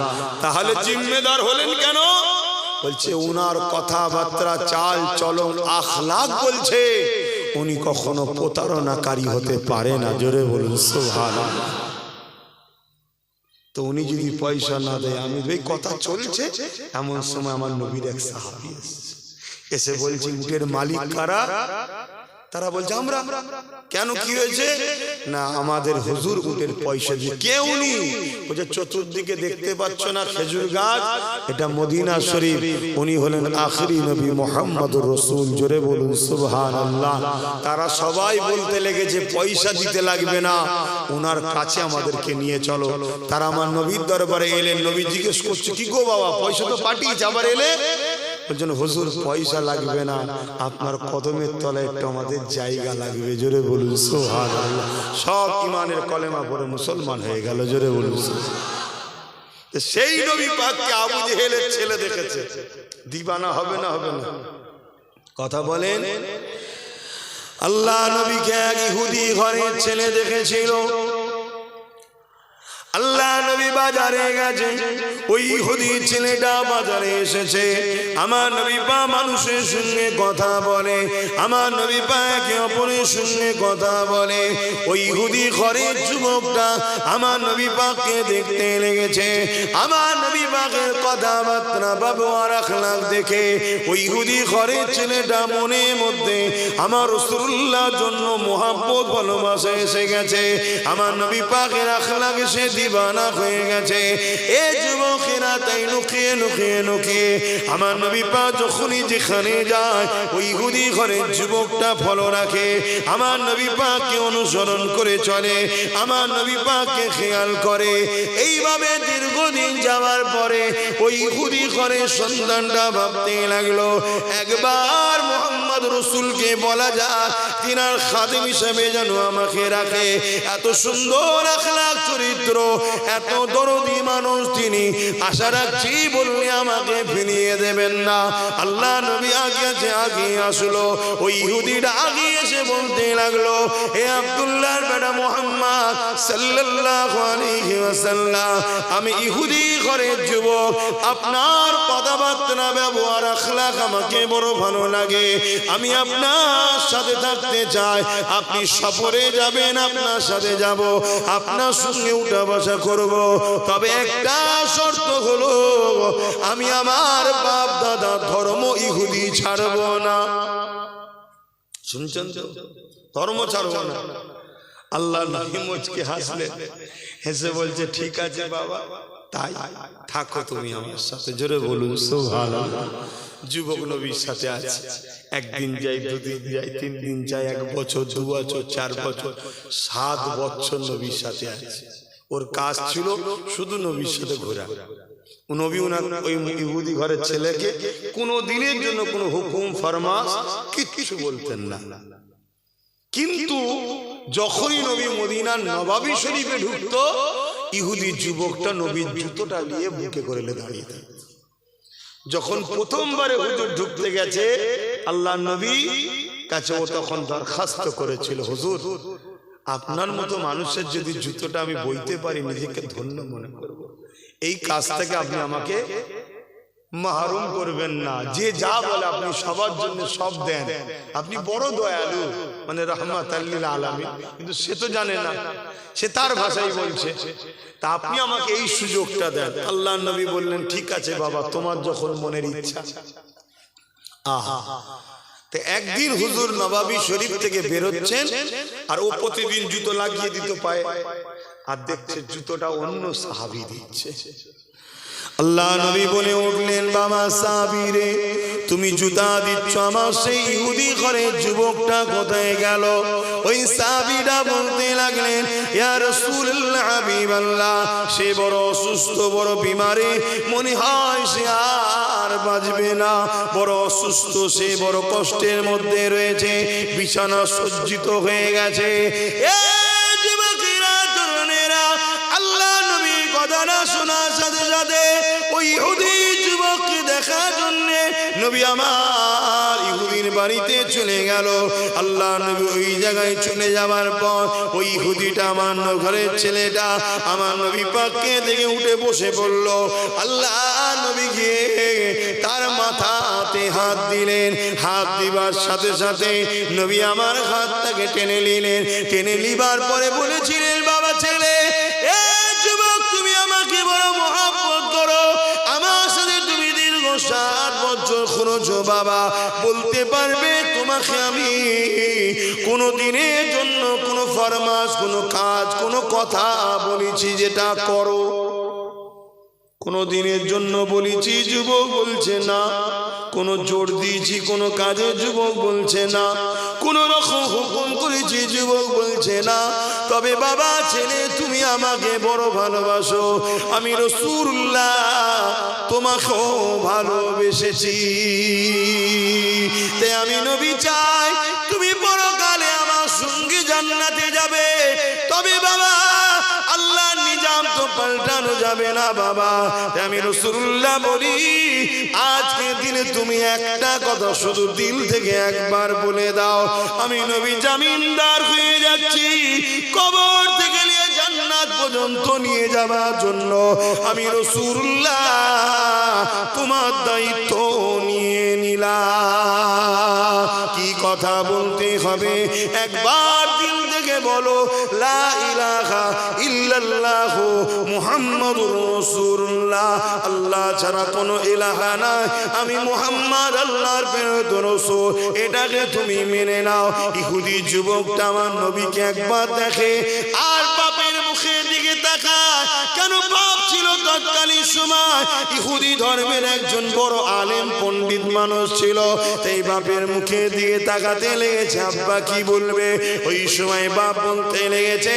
তাহলে জিম্মেদার হলেন কেন? বলছে উনার কথাবার্তা, চাল চলন, আখলাক বলছে উনি কখনো প্রতারণাকারী হতে পারে না। জোরে বলুন সুবহানাল্লাহ। তো উনি যদি পয়সা না দেয়, আমি এই কথা চলছে, এমন সময় আমার নবীর এক সাহাবী এসে বলছে, উটের মালিক কারা? তারা বলছে আমরা। কেন, কি হয়েছে? না, আমাদের হুজুর উটের পয়সা দিয়ে। কে উনি? বলছে চতুর্দিকে দেখতে পাচ্ছ না খেজুর গাছ, এটা মদিনা শরীফ। উনি হলেন আখেরি নবী মুহাম্মদুর রাসূল। জোরে বলুন সুবহানাল্লাহ। তারা সবাই বলতে লেগেছে পয়সা দিতে লাগবে না, ওনার কাছে আমাদেরকে নিয়ে চলো। তারা আমার নবীর দরবারে এলেন। নবী জিজ্ঞেস করছে, কি গো বাবা, পয়সা তো পাঠিয়েছে, আবার এলে? বলছেন হুজুর পয়সা লাগবে না, আপনার কদমের তলায় একটু আমাদের জায়গা লাগবে। জোরে বলুন সুবহানাল্লাহ। সব ইমানের কলেমা পড়ে মুসলমান হয়ে গেল। জোরে বলুন। সেই নবী পাককে আবু জেহেলের ছেলে দেখেছে, দিবানা হবে না? হবে না? কথা বলেন। আল্লাহ নবীকে এক ইহুদি ঘরের ছেলে দেখেছিল। আল্লাহ নবী বাজারে গেছে, ওই ইহুদি ছেলেটা বাজারে এসেছে। আমার নবী পাক মানুষের সঙ্গে কথা বলে, আমার নবী পাক একে অপরের সঙ্গে কথা বলে। ওই ইহুদি ঘরের যুবকটা আমার নবী পাককে দেখতে লেগেছে। আমার নবী পাকের কথাবার্তা, ব্যবহার, আখলাক দেখে ওই ইহুদি ঘরের ছেলেটা মনের মধ্যে আমার রাসূলুল্লাহর জন্য মোহাব্বত, ভালোবাসা এসে গেছে। আমার নবী পাকের আখলাক এসে দিবানা হয়ে গেছে। এ যুবকেরা তাই লুকিয়ে লুকিয়ে লুকিয়ে আমার নবী পাক যখনই যেখানে যায়, ওই ইহুদি ঘরের যুবকটা ফলো রাখে, আমার নবী পাককে অনুসরণ করে চলে, আমার নবী পাককে খেয়াল করে। এইভাবে দীর্ঘদিন যাওয়ার পরে ওই ইহুদি ঘরের সন্তানটা ভাবতে লাগলো, একবার মুহাম্মদ রাসূলকে বলা যায় তিনার খাদেম হিসেবে যেন আমাকে রাখে। এত সুন্দর আখলাক চরিত্র, এত দরদি মানুষ তিনি, আশা রাখছি বললে আমাকে ফিরিয়ে দেবেন না। আল্লাহ নবী আগে আসলো। ওই ইহুদিটা আগে এসে বলতে লাগলো, হে আব্দুল্লাহর বেটা মুহাম্মদ সাল্লাল্লাহু আলাইহি ওয়াসাল্লাম, আমি ইহুদি ঘরের যুবক, আপনার কথাবার্তা, ব্যবহার, আখলাক আমাকে বড় ভালো লাগে। আমি আপনার সাথে থাকতে চাই। আপনি সফরে যাবেন, আপনার সাথে যাব, আপনার সঙ্গে উঠা বসা করব। তবে একটা শর্ত হলো, আমি আমার বাপ দাদা ধর্ম ইহুদি ছাড়ব না। শুনছেন তো? ধর্ম ছাড়ব না। আল্লাহ নবী মুচকি হাসলেন, হেসে বলছে, ঠিক আছে বাবা, তাই থাকো তুমি আমার সাথে। জোরে বলুন সুবহানাল্লাহ। যুবক নবীর সাথে আছে, একদিন যাই, দুদিন যাই, 3 দিন যাই, 1 বছর, 2 বছর, 4 বছর, 7 বছর নবীর সাথে আছে। ওর কাজ ছিল শুধু নবীর সাথে ঘোরা। নবী উনার ওই ইহুদি ঘরের ছেলেকে কোনো দিনের জন্য কোনো হুকুম ফরমাস কিচ্ছু বলতেন না। কিন্তু যখনই নবী মদিনার নবাবী শরীফে ঢুকতো, ইহুদি যুবকটা নবীর জুতোটা নিয়ে বুকে করে দাঁড়িয়ে থাকতো। যখন প্রথমবারে হুজুর ঢুকতে গেছে আল্লাহ নবী কাছে, ও তখন দরখাস্ত করেছিল, হুজুর আপনার মতো মানুষের যদি জুতোটা আমি বইতে পারি, নিজেকে ধন্য মনে করব। এই কাজ থেকে আপনি আমাকে মাহরুম করবেন না। যে যা বলে আপনি সবার জন্য সব দেন, আপনি বড় দয়ালু, মানে রাহমাতাল লিল আলামিন। কিন্তু সে তো জানে না, সে তার ভাষাই বলছে, তা আপনি আমাকে এই সুযোগটা দেন। আল্লাহ নবী বললেন, ঠিক আছে বাবা, তোমার যখন মনের ইচ্ছা। আহা, তো একদিন হুজুর নবাবী শরীফ থেকে বেরোচ্ছেন, আর ও প্রতিদিন জুতো লাগিয়ে দিত পায়ে, আর দেখছে জুতোটা অন্য সাহাবী দিচ্ছে। আল্লাহ নবী বলে উঠলেন, বাবা সাহাবী রে, তুমি জুতা দিচ্ছ, আমার সেই ইহুদি ঘরের যুবকটা কোথায় গেল? ওই সাহাবীরা বলতে লাগলেন, ইয়া রাসূলুল্লাহ, হাবিবাল্লাহ, সে বড় অসুস্থ, বড় বিমারে, মনে হয় সে আর বাঁচবে না, বড় অসুস্থ, সে বড় কষ্টের মধ্যে রয়েছে, বিছানা সজ্জিত হয়ে গেছে। এই যুবকেরা, তরুণেরা, আল্লাহ নবীর কথাটা শোনার সাথে সাথে ওই ইহুদি যুবককে দেখার জন্য নবী আমার ইহুদির বাড়িতে চলে গেল। আল্লাহ নবী ওই জায়গায় চলে যাওয়ার পর ওই ইহুদিটা আমার ঘরের ছেলেটা আমার নবী পাককে দেখে উঠে বসে পড়ল। আল্লাহ নবী গিয়ে তার মাথাতে হাত দিলেন। হাত দিবার সাথে সাথে নবী আমার হাতটাকে টেনে নিলেন। টেনে নিবার পরে বলেছিলেন, বাবা ছেলে, এ যুবক, তুমি আমাকে বড় মহব্বত করো, আমার সাথে তুমি দীর্ঘ 7 বছর করেছো বাবা, বলতে পারবে তোমাকে আমি কোনো দিনের জন্য কোনো ফরমাস, কোনো কাজ, কোনো কথা বলেছি যেটা করো? কোনো দিনের জন্য বলেছি? যুবক বলছে না। কোনো জোর দিয়েছি কোনো কাজে? যুবক বলছে না। কোনো রকম হুকুম করেছি? যুবক বলছে না। তবে বাবা ছেলে, তুমি আমাকে বড় ভালোবাসো, আমি রাসূলুল্লাহ তোমাকেও ভালোবেসেছি। তাই আমি নবী চাই তুমি পরকালে আমার সঙ্গে জান্নাতে যাবে। তবে বাবা আল্লাহর নিজাম তো পাল্টানো যাবে না বাবা। আমি রাসূলুল্লাহ বলি, আজকে দিনে তুমি একটা কথা শুধু দিল থেকে একবার বলে দাও, আমি নবী জামিনদার হয়ে যাচ্ছি, কবর থেকে নিয়ে জান্নাত পর্যন্ত নিয়ে যাওয়ার জন্য আমি রাসূলুল্লাহ তোমার দায়িত্ব নিয়ে নিলাম। কি কথা বলতে হবে? একবার দিল থেকে বলো, লা ইলাহা ইল্লাল্লাহ মুহাম্মাদুর রাসূলুল্লাহ, আল্লাহ ছাড়া কোনো ইলাহা নাই, আমি মুহাম্মদ আল্লাহর প্রেরিত রাসূল। এটাকে তুমি মেনে নাও। ইহুদি যুবকটা আমার নবীকে একবার দেখে আর বাপের মুখের দিকে তাকায়। কেন? বাপ ছিল তৎকালীন সময় ইহুদি ধর্মের একজন বড় আলেম পণ্ডিত মানুষ ছিল। তাই বাপের মুখের দিকে তাকাতে লেগেছে, আব্বা কি বলবে? ওই সময় বাপ বলতে লেগেছে,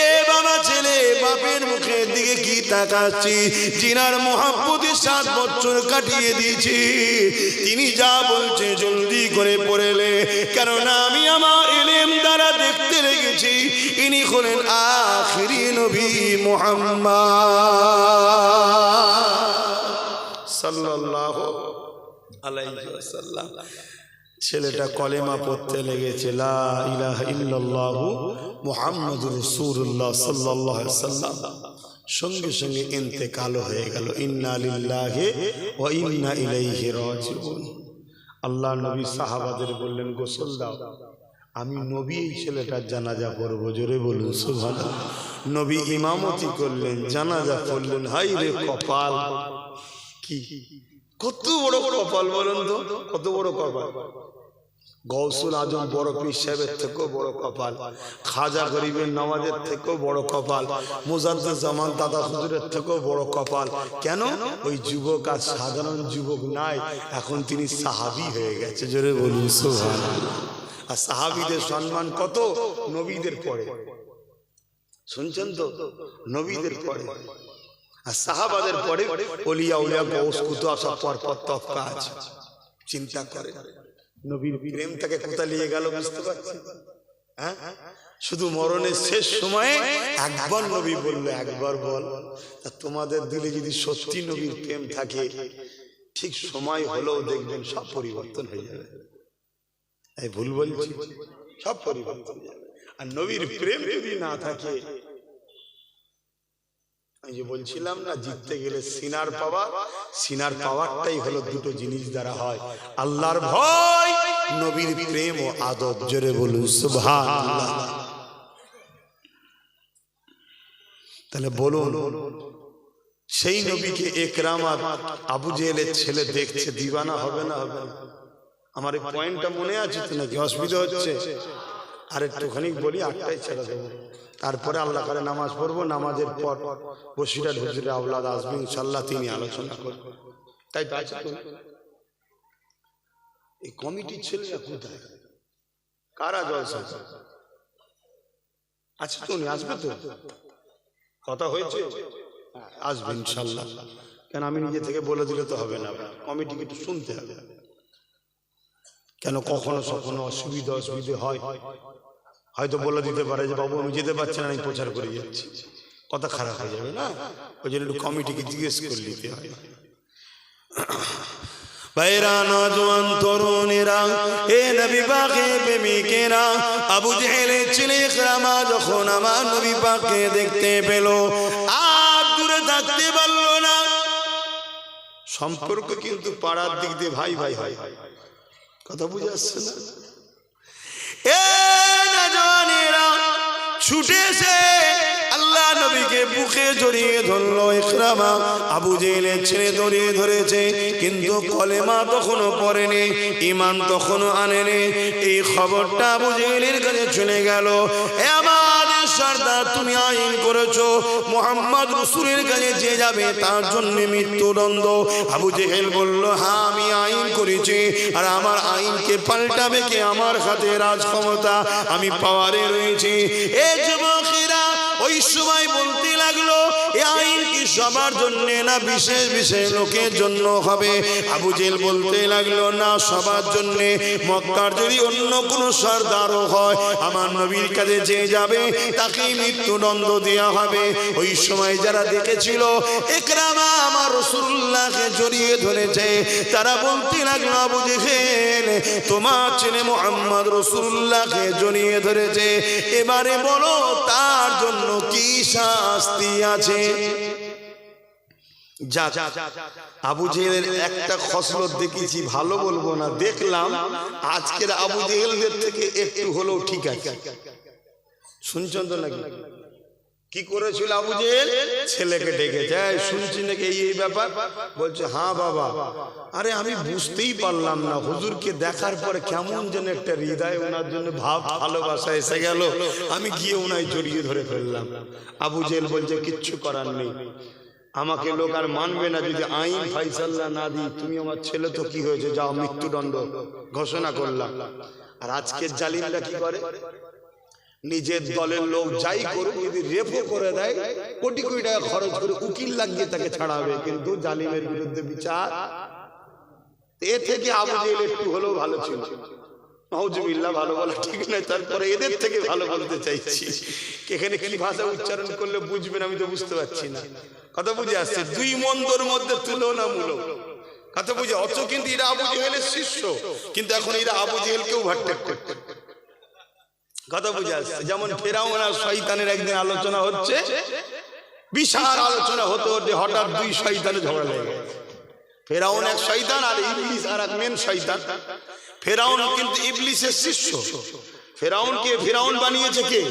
এ বাবা ছেলে, বাপের মুখের দিকে কি তাকাচ্ছি? জিনার মহব্বতে 7 বছর কাটিয়ে দিয়েছি, তিনি যা বলছে জলদি করে পড়েলে, কেননা আমি আমার ইলম দ্বারা দেখতে লেগেছি ইনি হলেন আখিরি নবী মুহাম্মদ সাল্লাল্লাহু আলাইহি ওয়াসাল্লাম। ছেলেটা কলেমা পড়তে লেগেছে, লা ইলাহা ইল্লাল্লাহু মুহাম্মাদুর রাসূলুল্লাহ সাল্লাল্লাহু আলাইহি ওয়াসাল্লাম। সঙ্গে সঙ্গে ইন্তেকাল হয়ে গেল। ইন্না লিল্লাহি ওয়া ইন্না ইলাইহি রাজিউন। আল্লাহ নবী সাহাবাদের বললেন, গোসল দাও, আমি নবী এই ছেলেটার জানাজা পড়ব। জোরে বলুন সুবহানাল্লাহ। নবী ইমামতি করলেন, জানাজা পড়লেন। হাই রে কপাল! কি কত বড় কপাল বলুন তো, কত বড় কপাল! গৌসুল আজম বড় পীর সাহেবের থেকেও বড় কপাল, খাজা গরিবের নওয়াজের থেকেও বড় কপাল, মুজাদ্দিদ জামান দাদা হুজুরের থেকেও বড় কপাল। কেন? ওই যুবক আর সাধারণ যুবক নাই, এখন তিনি সাহাবী হয়ে গেছে। জোরে বলুন সুবহানাল্লাহ। আর সাহাবীদের সম্মান কত? নবীদের পরে। শুনছেন তো? নবীদের পরে আর সাহাবাদের পরে ওলিয়া উলিয়া গৌস কুতুব সব পরপর তফকা আছে। চিন্তা করে নবীর প্রেম তাকে কোথায় নিয়ে গেল বুঝতে পারছেন? হ্যাঁ, শুধু মরণের শেষ সময়ে একবার নবী বললো, একবার বল। তা তোমাদের দিলে যদি সত্যি নবীর প্রেম থাকে, ঠিক সময় হলেও দেখবেন সব পরিবর্তন হয়ে যাবে। এই ভুল বলছি? সব পরিবর্তন হয়ে যাবে। আর নবীর প্রেম যদি না থাকে, আমি যে বলছিলাম না, জিততে গেলে সিনার পাওয়ার, সিনার পাওয়ারটাই হলো দুটো জিনিস দ্বারা হয়, আল্লাহর ভয়, নবীর প্রেম ও আদব। জোরে বলুন সুবহানাল্লাহ। তাহলে বলুন, সেই নবীকে একরামাত আবু জেহেলের ছেলে দেখছে, দিওয়ানা হবে না? হবে না? আমার এই পয়েন্টটা মনে আছে তো নাকি? অসুবিধা হচ্ছে? আর একটুখানি বলি, 8টায় ছেড়ে দেবো। তারপরে আল্লাহ করে নামাজ পড়বো। নামাজের পর বসিরা হুজুরের আওলাদ আসবে ইনশাআল্লাহ, তিনি আলোচনা করবেন। তাই তো আছে তো? এই কমিটির ছেলেরা কোথায়? কারা জলসা আছে তো? আসবে তো? কথা হয়েছে? আসবে ইনশাআল্লাহ। কেন আমি নিজে থেকে বলে দিলে তো হবে না, কমিটিকে একটু শুনতে হবে। কেন কখনো কখনো অসুবিধে হয়, হয়তো বলে দিতে পারে যে বাবু আমি যেতে পারছি না, আমি প্রচার করে যাচ্ছি, কথা খারাপ হয়ে যাবে না? ওই জন্য একটু কমিটিকে জিজ্ঞেস করে নিতে হয়। ভাইরা, নওজোয়ান তরুণেরা, এ নবী পাকের প্রেমিকেরা, আবু জেহেলের ছেলে ইকরামা যখন আমার নবী পাককে দেখতে পেল, আর দূরে থাকতে পারল না। সম্পর্ক কিন্তু পাড়ার দিক দিয়ে ভাই ভাই হয়, কথা বুঝে আসছে না? এ নওজোয়ানেরা ছুটে এসে আল্লাহ নবীকে বুকে জড়িয়ে ধরলো। ইকরামা আবু জেহেলের ছেলে জড়িয়ে ধরেছে, কিন্তু কলেমা তখনও পড়েনি, ঈমান তখনও আনেনি। এই খবরটা আবু জেহেলের কাছে চলে গেল। এ আমাদের সর্দার, তুমি আইন করেছো মুহাম্মদ রাসূলের কাছে যে যাবে তার জন্য মৃত্যুদণ্ড। আবু জেহেল বলল, হ্যাঁ আমি আইন করেছি, আর আমার আইনকে পাল্টাবে কে? আমার হাতে রাজ ক্ষমতা, আমি পাওয়ারে রয়েছি। এ যুবকেরা ওই সময় বলতে লাগলো, এই আইন কি সবার জন্য না বিশেষ বিশেষ লোকের জন্য হবে? আবু জেহেল বলতে লাগলো, না সবার জন্য। মক্কার যদি অন্য কোনো সর্দারও হয়, আমার নবীর কাছে যে যাবে তাকে মৃত্যুদণ্ড দেওয়া হবে। ওই সময় যারা দেখেছিল ইকরামা আমার রাসূলুল্লাহকে জড়িয়ে ধরেছে, তারা বলতে লাগলো, আবু জেহেল তোমার ছেলে মুহাম্মদ রাসূলুল্লাহকে জড়িয়ে ধরেছে, এবারে বলো তার জন্য কি শাস্তি আছে? আবু জেহেলের একটা খসলত দেখেছি, ভালো বলবো না, দেখলাম আজকের আবু জেহেলদের থেকে একটু হলেও ঠিক আছে। শুনছেন তো নাকি? কি করেছিল আবু জেহেল? ছেলেকে ডেকেছে, শুনছি নাকি এই ব্যাপার? বলছে হ্যাঁ বাবা। আরে আমি বুঝতেই পারলাম না, হুজুরকে দেখার পরে কেমন যেন একটা হৃদয় ওনার জন্য ভাব ভালোবাসা এসে গেল, আমি গিয়ে ওনায় জড়িয়ে ধরে ফেললাম। আবু জেহেল বলছে কিচ্ছু করার নেই, আমাকে লোক আর মানবে না যদি আইন ফাইসাল্লা না দিই। তুমি আমার ছেলে তো কি হয়েছে, যাও মৃত্যুদণ্ড ঘোষণা করলাম। আর আজকের জালিমরা কি করে? নিজের দলের লোক যাই করুক, যদি রেপও করে দেয় কোটি কোটি টাকা খরচ করে উকিল লাগিয়ে তাকে ছাড়াবে, কিন্তু জালিমের বিরুদ্ধে বিচার। এ থেকে আবু জেহেল একটু হলেও ভালো ছিল। নাউজুবিল্লাহ, ভালো বলা ঠিক নয়, তারপরে এদের থেকে ভালো বলতে চাইছি। এখানে কি ভাষা উচ্চারণ করলে বুঝবেন আমি তো বুঝতে পারছি না। কথা বুঝে আসছে? দুই মন্দর মধ্যে তুলনামূলক কথা বুঝে। অথচ কিন্তু এরা আবু জেহেলের শিষ্য, কিন্তু এখন এরা আবু জেহেলকেও ভাট্টাক করতে। কথা বুঝে আসছে? যেমন ফেরাউন আর শয়তানের একদিন আলোচনা হচ্ছে, বিশাল আলোচনা হতে হতে হঠাৎ দুই শয়তানে ঝগড়া লেগে গেছে। ফেরাউন এক শয়তান আর ইবলিস আর এক মেন শয়তান। ফেরাউন কিন্তু ইবলিসের শিষ্য। ফেরাউন বানিয়েছে কে?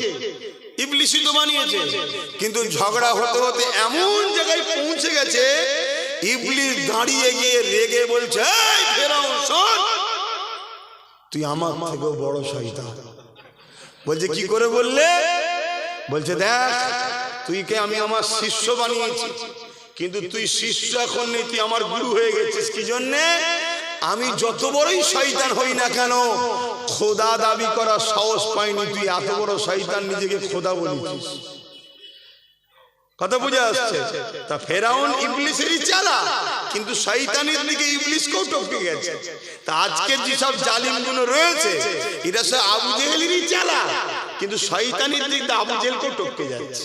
ইবলিসই তো বানিয়েছে। কিন্তু ঝগড়া হতে হতে এমন জায়গায় পৌঁছে গেছে, ইবলিস দাঁড়িয়ে গিয়ে রেগে বলছে, এই ফেরাউন শোন, তুই আমার থেকেও বড় শয়তান। বলছে কি করে বললে? বলছে দেখ, তুই কে আমি আমার শিষ্য বানিয়েছি, কিন্তু তুই শিষ্য এখন নেই, তুই আমার গুরু হয়ে গেছিস। কি জন্যে? আমি যত বড়ই শয়তান হই না কেন, খোদা দাবি করার সাহস পাইনি, তুই এত বড় শয়তান নিজেকে খোদা বলেছিস। কথা বুঝে আসছে? তা ফেরাউন ইবলিসেরই চালা, কিন্তু শয়তানের দিকে ইবলিসকেও টপকে গেছে। তা আজকে যেসব জালিমগুলো রয়েছে এরা সব আবু জেহেলেরই চালা, কিন্তু শয়তানের দিক দিয়ে আবু জেহেলকেও টপকে যাচ্ছে।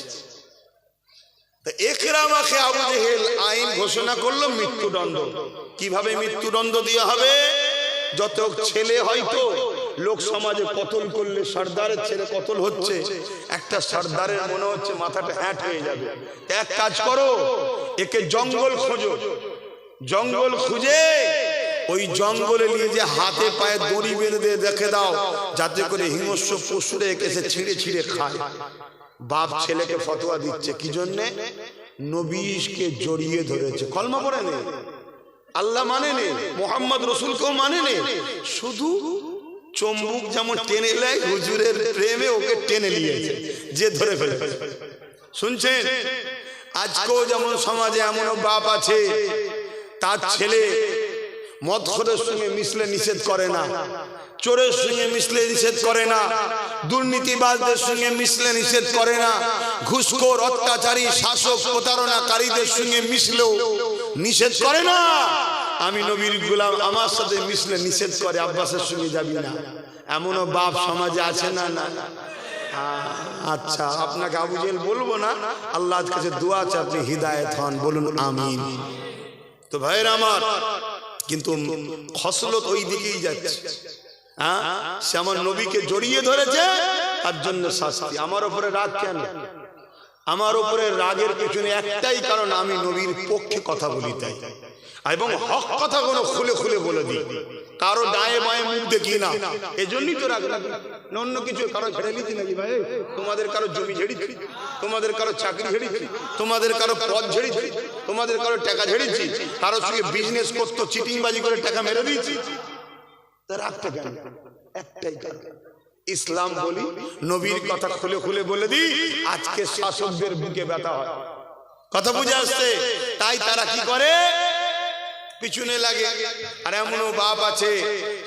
ইকরামাকে আবু জেহেল আইন ঘোষণা করলো মৃত্যুদণ্ড। কিভাবে মৃত্যুদণ্ড দেওয়া হবে? যত ছেলে হয়তো লোক সমাজে কতল করলে, সর্দারের ছেলে কতল হচ্ছে, একটা সর্দারের মনে হচ্ছে মাথাটা হ্যাট হয়ে যাবে। এক কাজ করো, একে জঙ্গল খোঁজো, জঙ্গল খুঁজে ওই জঙ্গলে নিয়ে যে হাতে পায়ে দড়ি বেঁধে দেখে দাও, যাতে করে হিংস্র পশুরে একে ছিঁড়ে ছিঁড়ে খায়। বাপ ছেলেকে ফতোয়া দিচ্ছে, কি জন্যে? নবীকে জড়িয়ে ধরেছে, কলমা পড়ে নেই, আল্লাহ মানে নেই, মুহাম্মদ রাসূলকেও মানে নেই, শুধু চম্বুক যেমন টেনে নেয় হুজুরের প্রেমে ওকে টেনে নিয়েছে, যে ধরে ফেলেছে। শুনছেন? আজকেও যেমন সমাজে এমন বাপ আছে, তার ছেলে মদখোরের সঙ্গে মিশলে নিষেধ করে না, চোরের সঙ্গে মিশলে নিষেধ করে না, দুর্নীতিবাজদের সঙ্গে মিশলে নিষেধ করে না, ঘুষখোর অত্যাচারী শাসক প্রতারণাকারীদের সঙ্গে মিশলেও নিষেধ করে না। আমি নবীর গোলাম, আমার সাথে মিশলে নিষেধ করে, আব্বাসের সঙ্গে যাবি না। এমনও বাপ সমাজে আছে না? না। আচ্ছা, আপনাকে আবু জেহেল বলবো না, আল্লাহর কাছে দোয়া আছে আপনি হিদায়েত হন, বলুন আমিন। তো ভাইরা আমার, কিন্তু খসলত ওই দিকেই যাচ্ছে। হ্যাঁ, সে আমার নবীকে জড়িয়ে ধরেছে, তার জন্য শাস্তি। আমার উপরে রাগ কেন? আমার উপরে রাগের পেছনে একটাই কারণ, আমি নবীর পক্ষে কথা বলি তাই, এবং হক কথা কোনো খুলে খুলে বলে দিই, কারো ডায়ে বায়ে মুখ দেখি না, এজন্যই তো রাগ লাগে, অন্য কিছু। কারো ছেড়ে দিচ্ছি নাকি ভাই? তোমাদের কারো জমি ঝেড়েছি, তোমাদের কারো চাকরি ঝেড়েছি, তোমাদের কারো পদ ঝেড়েছি, তোমাদের কারো টাকা ঝেড়েছি, কারো সঙ্গে বিজনেস করতো চিটিংবাজি করে টাকা মেরে দিয়েছি, তার রাগটা কেন? একটাই কারণ, ইসলাম বলি, নবীর কথা খুলে খুলে বলে দিই, আজকে শাসকদের বুকে ব্যথা হয়। কথা বুঝে আসছে? তাই তারা কি করে? পিছনে লাগে। আর এমনও বাপ আছে,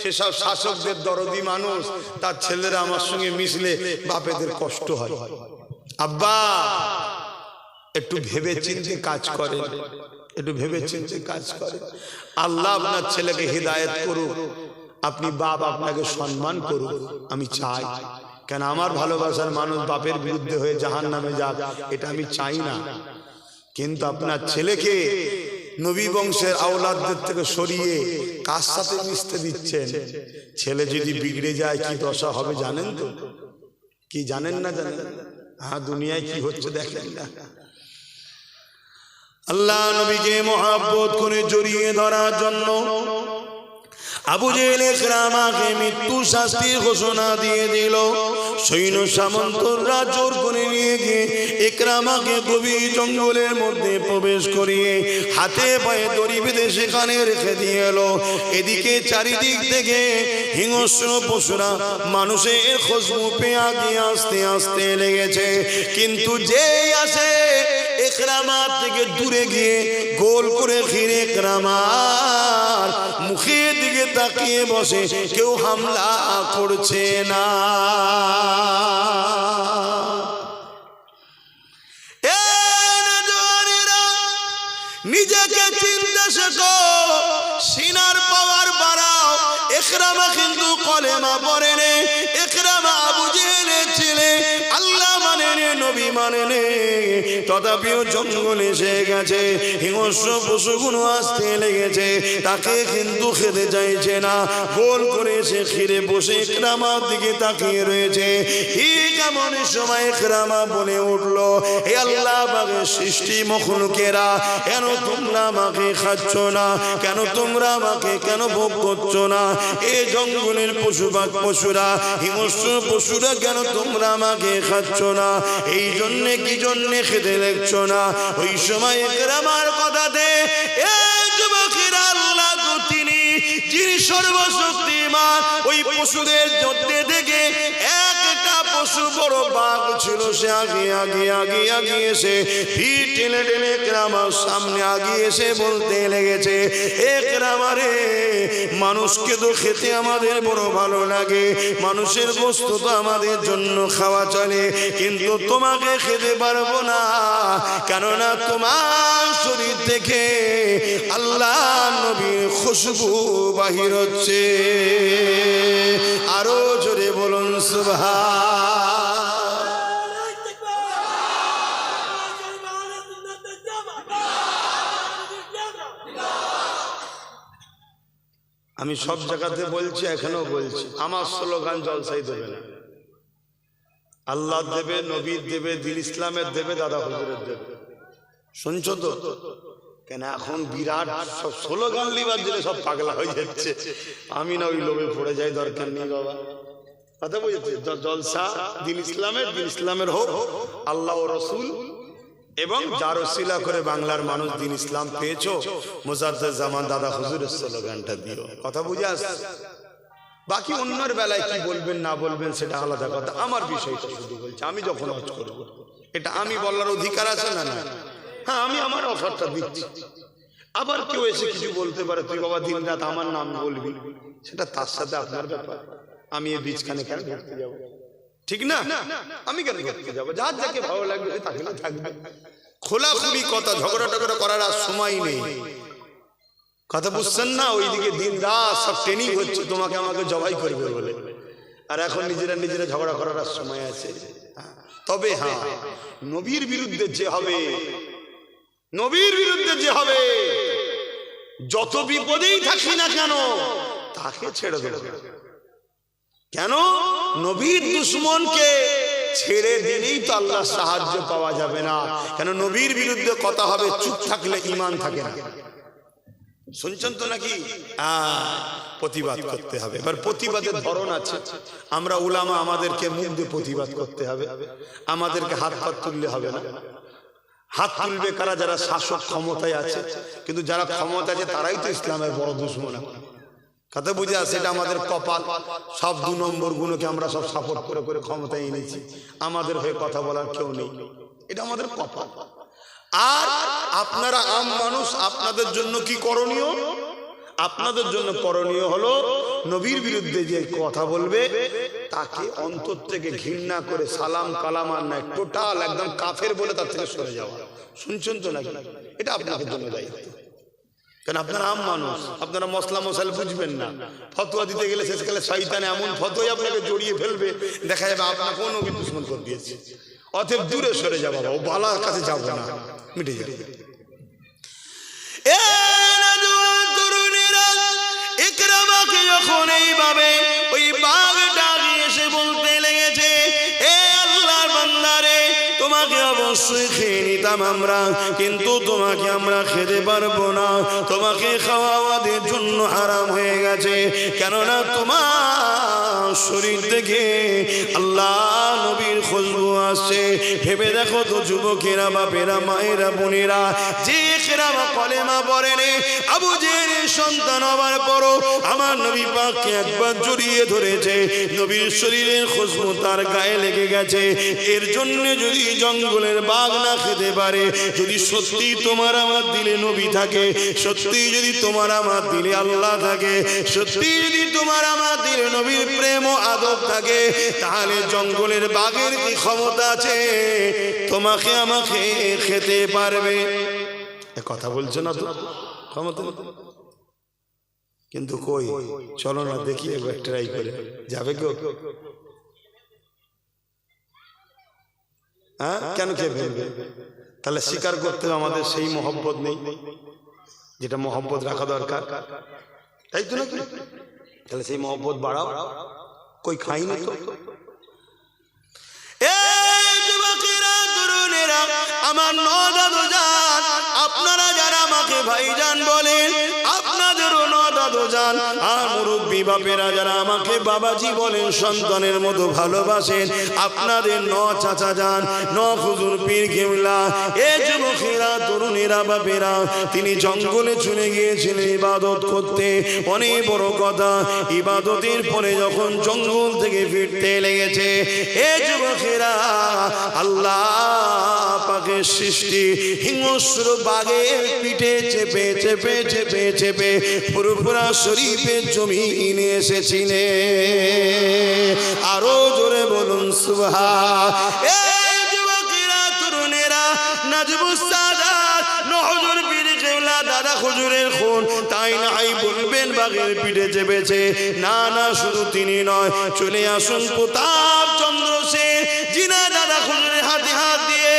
সেসব শাসকদের দরদি মানুষ, তার ছেলেরা আমার সঙ্গে মিশলে বাপেদের কষ্ট হয়। আব্বা একটু ভেবে চিন্তে কাজ করে, একটু ভেবে চিন্তে কাজ করে। আল্লাহ আপনার ছেলেকে হিদায়েত করুক, আপনি বাপ আপনাকে সম্মান করুক, আমি চাই। কেন আমার ভালোবাসার মানুষ বাপের বিরুদ্ধে হয়ে জাহান্নামে যাক, এটা আমি চাই না। কিন্তু আপনার ছেলেকে নবী বংশের আওলাদদের থেকে সরিয়ে কার সাথে মিশতে দিচ্ছেন? ছেলে যদি বিগড়ে যায় কি দশা হবে জানেন তো? কি জানেন না? জানেন? হ্যাঁ, দুনিয়ায় কি হচ্ছে দেখেন না? আল্লাহ নবীকে মহব্বত করে জড়িয়ে ধরার জন্য আবু জেহেল ইকরামাকে মৃত্যু শাস্তির ঘোষণা দিয়ে দিল। সৈন্য সামন্তরা জোর করে নিয়ে গিয়ে ইকরামাকে গভীর জঙ্গলের মধ্যে প্রবেশ করিয়ে হাতে পায়ে দড়ি বেঁধে সেখানে রেখে দিয়ে এলো। এদিকে চারিদিক থেকে হিংস্র পশুরা মানুষের খুশবু পেয়ে আগিয়ে আসতে আসতে লেগেছে। কিন্তু যেই আসে ইকরামার থেকে দূরে গিয়ে গোল করে ঘিরে ইকরামার মুখের দিকে তাকিয়ে বসে, কেউ হামলা করছে না। নিজেকে চিনতে শেখো, সিনার পাওয়ার বাড়াও। ইকরামা কিন্তু কলেমা পড়ে নে, ইকরামা আবু জেহেলের ছেলে, আল্লাহ মানে নে, নবী মানে নে, তথাপিও জঙ্গল এসে গেছে, হিংস্র পশুগুলো আসতে লেগেছে, তাকে কিন্তু খেতে চাইছে না। গোল করে সে ঘিরে বসে ইকরামার দিকে তাকিয়ে রয়েছে। ঠিক এমন সময় ইকরামা বলে উঠলো, হে আল্লাহ পাকের সৃষ্টি মখলুকেরা, কেন তোমরা আমাকে খাচ্ছ না? কেন তোমরা আমাকে কেন ভোগ করছো না? এই জঙ্গলের পশুরা হিংস্র পশুরা কেন তোমরা আমাকে খাচ্ছ না? এই জন্যে কি জন্যে খেতে লাগছো না? ওই সময় ইকরামার কথাতে এই যুবকেরা, আল্লাহ তো তিনি যিনি সর্বশক্তিমান, ওই পশুদের মধ্যে থেকে একটা পশু বড় বাঘ ছিল, সে আগে এসে ভিড় টেনে টেনে ইকরামার সামনে আগে এসে বলতে লেগেছে, ইকরামা রে, মানুষকে তো খেতে আমাদের বড় ভালো লাগে, মানুষের গোশত তো আমাদের জন্য খাওয়া চলে, কিন্তু তোমাকে খেতে পারবো না, কেননা তোমার শরীর থেকে আল্লাহ নবীর খুশবু বাহির হচ্ছে। আরো জোরে বলুন সুবহান। আমি সব জায়গাতে বলছি, এখানেও বলছি, আমার স্লোগান জলসাই দেবে না, আল্লাহ দেবে, নবীর দেবে, দিন ইসলামের দেবে, দাদা হুজুরের দেবে। শুনছো তো? কেন এখন বিরাট সব স্লোগান লিবার জন্য সব পাগলা হয়ে যাচ্ছে। আমি না ওই লোভে পড়ে যাই, দরকার নেই বাবা। কথা বুঝেছে? জলসা দিন ইসলামের হোক, আল্লাহ ও রসুল এবং যার ওসিলা করে বাংলার মানুষ দিন ইসলাম পেয়েছো, মুজাদ্দেদ জামান দাদা হুজুরের স্লোগানটা দিও। কথা বুঝে আসছে? বাকি অন্যের বেলায় কি বলবেন না বলবেন সেটা আলাদা কথা, আমার বিষয়টা শুধু বলছি। আমি যখন হজ করবো, এটা আমি বলার অধিকার আছে না? না, হ্যাঁ, আমি আমার অফারটা দিচ্ছি। আবার কেউ এসে কিছু বলতে পারে, তুই বাবা দিন রাত আমার নাম বলবি, সেটা তার সাথে আপনার ব্যাপার। আমি এই বীজখানে কেন ঘুরতে যাবো? ঠিক না? আমি কেন ঘুরতে যাবো? যার যাকে ভালো লাগবে তাকে না থাকবে। খোলাখুলি কথা, ঝগড়া টগড়া করার আর সময় নেই। কথা বুঝছেন না? ওইদিকে দিন রাত সব ট্রেনিং হচ্ছে তোমাকে আমাকে জবাই করবে বলে, আর এখন নিজেরা ঝগড়া করার আর সময় আছে? তবে হ্যাঁ, নবীর বিরুদ্ধে যে হবে যত বিপদেই থাকি না কেন তাকে ছেড়ে দেব কেন? নবীর দুশমনকে ছেড়ে দিলেই তো আল্লাহর সাহায্য পাওয়া যাবে না। কেন? নবীর বিরুদ্ধে কথা হবে, চুপ থাকলে ঈমান থাকে না। শুনছেন তো নাকি? প্রতিবাদ করতে হবে। এবার প্রতিবাদের ধরন আছে। আমরা উলামা, আমাদেরকে মুখ দিয়ে প্রতিবাদ করতে হবে, আমাদেরকে হাত হাত তুললে হবে না। হাত তুলবে কারা? যারা শাসক ক্ষমতায় আছে। কিন্তু যারা ক্ষমতা আছে তারাই তো ইসলামের বড় দুশমন। কথা বুঝে আসে? এটা আমাদের কপাল। সব 2 নম্বর গুণকে আমরা সব সাপোর্ট করে করে ক্ষমতায় এনেছি, আমাদের হয়ে কথা বলার কেউ নেই। এটা আমাদের কপাল। আর আপনারা আম মানুষ, আপনাদের জন্য কি করণীয়? আপনাদের জন্য করণীয় হলো নবীর বিরুদ্ধে যে কথা বলবে তাকে অন্তর থেকে ঘৃণা করে সালাম কালাম আর নাই, টোটাল একদম কাফের বলে তার থেকে সরে যাওয়া। শুনছেন তো নাকি? এটা আপনাদের জন্য দায়িত্ব। কারণ আপনারা আম মানুষ, আপনারা মশলা মশাল বুঝবেন না। ফতোয়া দিতে গেলে শেষকালে শয়তানে এমন ফতোয়াই আপনাকে জড়িয়ে ফেলবে, দেখা যাবে আপনাকে কোনো দুশমন করে দিয়েছে। অতএব দূরে সরে যাবো, ও বালার কাছে যাবো না, মিটে যাবে। ইকরামাকে যখন এইভাবে ওই বাঘ ডাকি এসে বলতে লেগেছে, এ আল্লাহর বান্দারে, তোমাকে অবশ্যই খেয়ে নিতাম আমরা, কিন্তু তোমাকে আমরা খেতে পারবো না। তোমাকে খাওয়া আমাদের জন্য হারাম হয়ে গেছে। কেননা তোমার শরীর থেকে আল্লাহ নবীর খুশবু আসছে। ভেবে দেখো তো যুবকেরা, বাপেরা, মায়েরা, বোনেরা, যে ইকরামা কলেমা পড়েনি, আবু জেহেলের সন্তান হবার পরও আমার নবী পাককে একবার জড়িয়ে ধরেছে। নবীর শরীরের খুশবু তার গায়ে লেগে গেছে। এর জন্য যদি জঙ্গলের বাঘ না খেতে পারে, যদি সত্যি তোমার আমার দিলে নবী থাকে, সত্যি যদি তোমার আমার দিলে আল্লাহ থাকে, সত্যি যদি তোমার আমার দিলে নবীর প্রেম ও আদব থাকে, তাহলে জঙ্গলের বাঘের কি ক্ষমতা আছে তোমাকে আমাকে খেতে পারবে? কথা বলছো না তো? ক্ষমতা কিন্তু কই, চলো না দেখি একবার ট্রাই করে, যাবে কেউ? হ্যাঁ, কেন কে ফেলবে? তাহলে স্বীকার করতে আমাদের সেই মহব্বত নেই যেটা মহব্বত রাখা দরকার, তাই তো নাকি? তাহলে সেই মহব্বত বাড়াও। কই খাইনি তো। আমার নদাদু জান, আপনারা যারা আমাকে ভাইজান বলেন, আপনাদেরও নদাদু জান আর মুরব্বী বাপেরা যারা আমাকে বাবাজি বলেন, সন্তানের মতো ভালোবাসেন, আপনাদের চাচা যান, হুজুর পীর কেবলা, এ যুবকেরা, তরুণেরা, বাপেরা, তিনি জঙ্গলে চলে গিয়েছিলেন ইবাদত করতে। অনেক বড় কথা, ইবাদতের পরে যখন জঙ্গল থেকে ফিরতে লেগেছে, এ যুবকেরা, আল্লাহ পাকের সৃষ্টি হিংস্র বাঘের পিঠে চেপে চেপে চেপে চেপে পুরোপুরা শরীফের জমিনে এসেছিলে। আরো জোরে বলুন সুবহান। এই যুবকেরা, তরুণেরা, নাজবুস সাদাত, হুজুর পীর কেবলা, দাদা হুজুরের খুন, তাই নাই বলবেন বাঘের পিঠে চেপেছে? না না, শুধু তিনি নয়, চলে আসুন প্রতাপ চন্দ্র সেন, জিনা দাদা হুজুরের হাতে হাত দিয়ে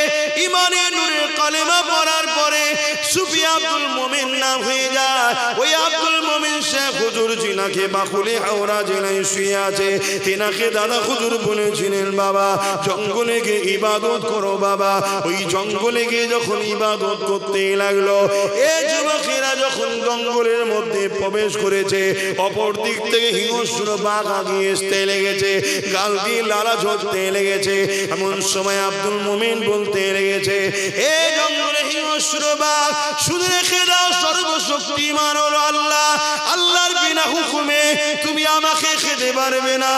ইমানের নূরের কালেমা পড়ার পরে সুফি আব্দুল মোমিন নাম হয়ে যায়। ওই আব্দুল মোমিন শেখ হুজুর জিনাকে বাকুলে হাওড়া জেলায় শুয়ে আছে, তেনাকে দাদা হুজুর বলেছিলেন, বাবা জঙ্গলে গিয়ে ইবাদত করো বাবা। ওই জঙ্গলে গিয়ে যখন ইবাদত করতে লাগলো, এই যুবকেরা যখন জঙ্গলের মধ্যে প্রবেশ করেছে, অপর দিক থেকে হিংস্র বাঘ আগিয়ে আসতে লেগেছে, গাল দিয়ে লালা ঝরতে লেগেছে। এমন সময় আব্দুল মোমিন বলতে লেগেছে, এই জঙ্গলে হিংস্র বাঘ, শুধু রেখে দাও, সর্বশক্তিমান হলো আল্লাহ, আল্লাহর বিনা হুকুমে তুমি আমাকে খেতে পারবে না।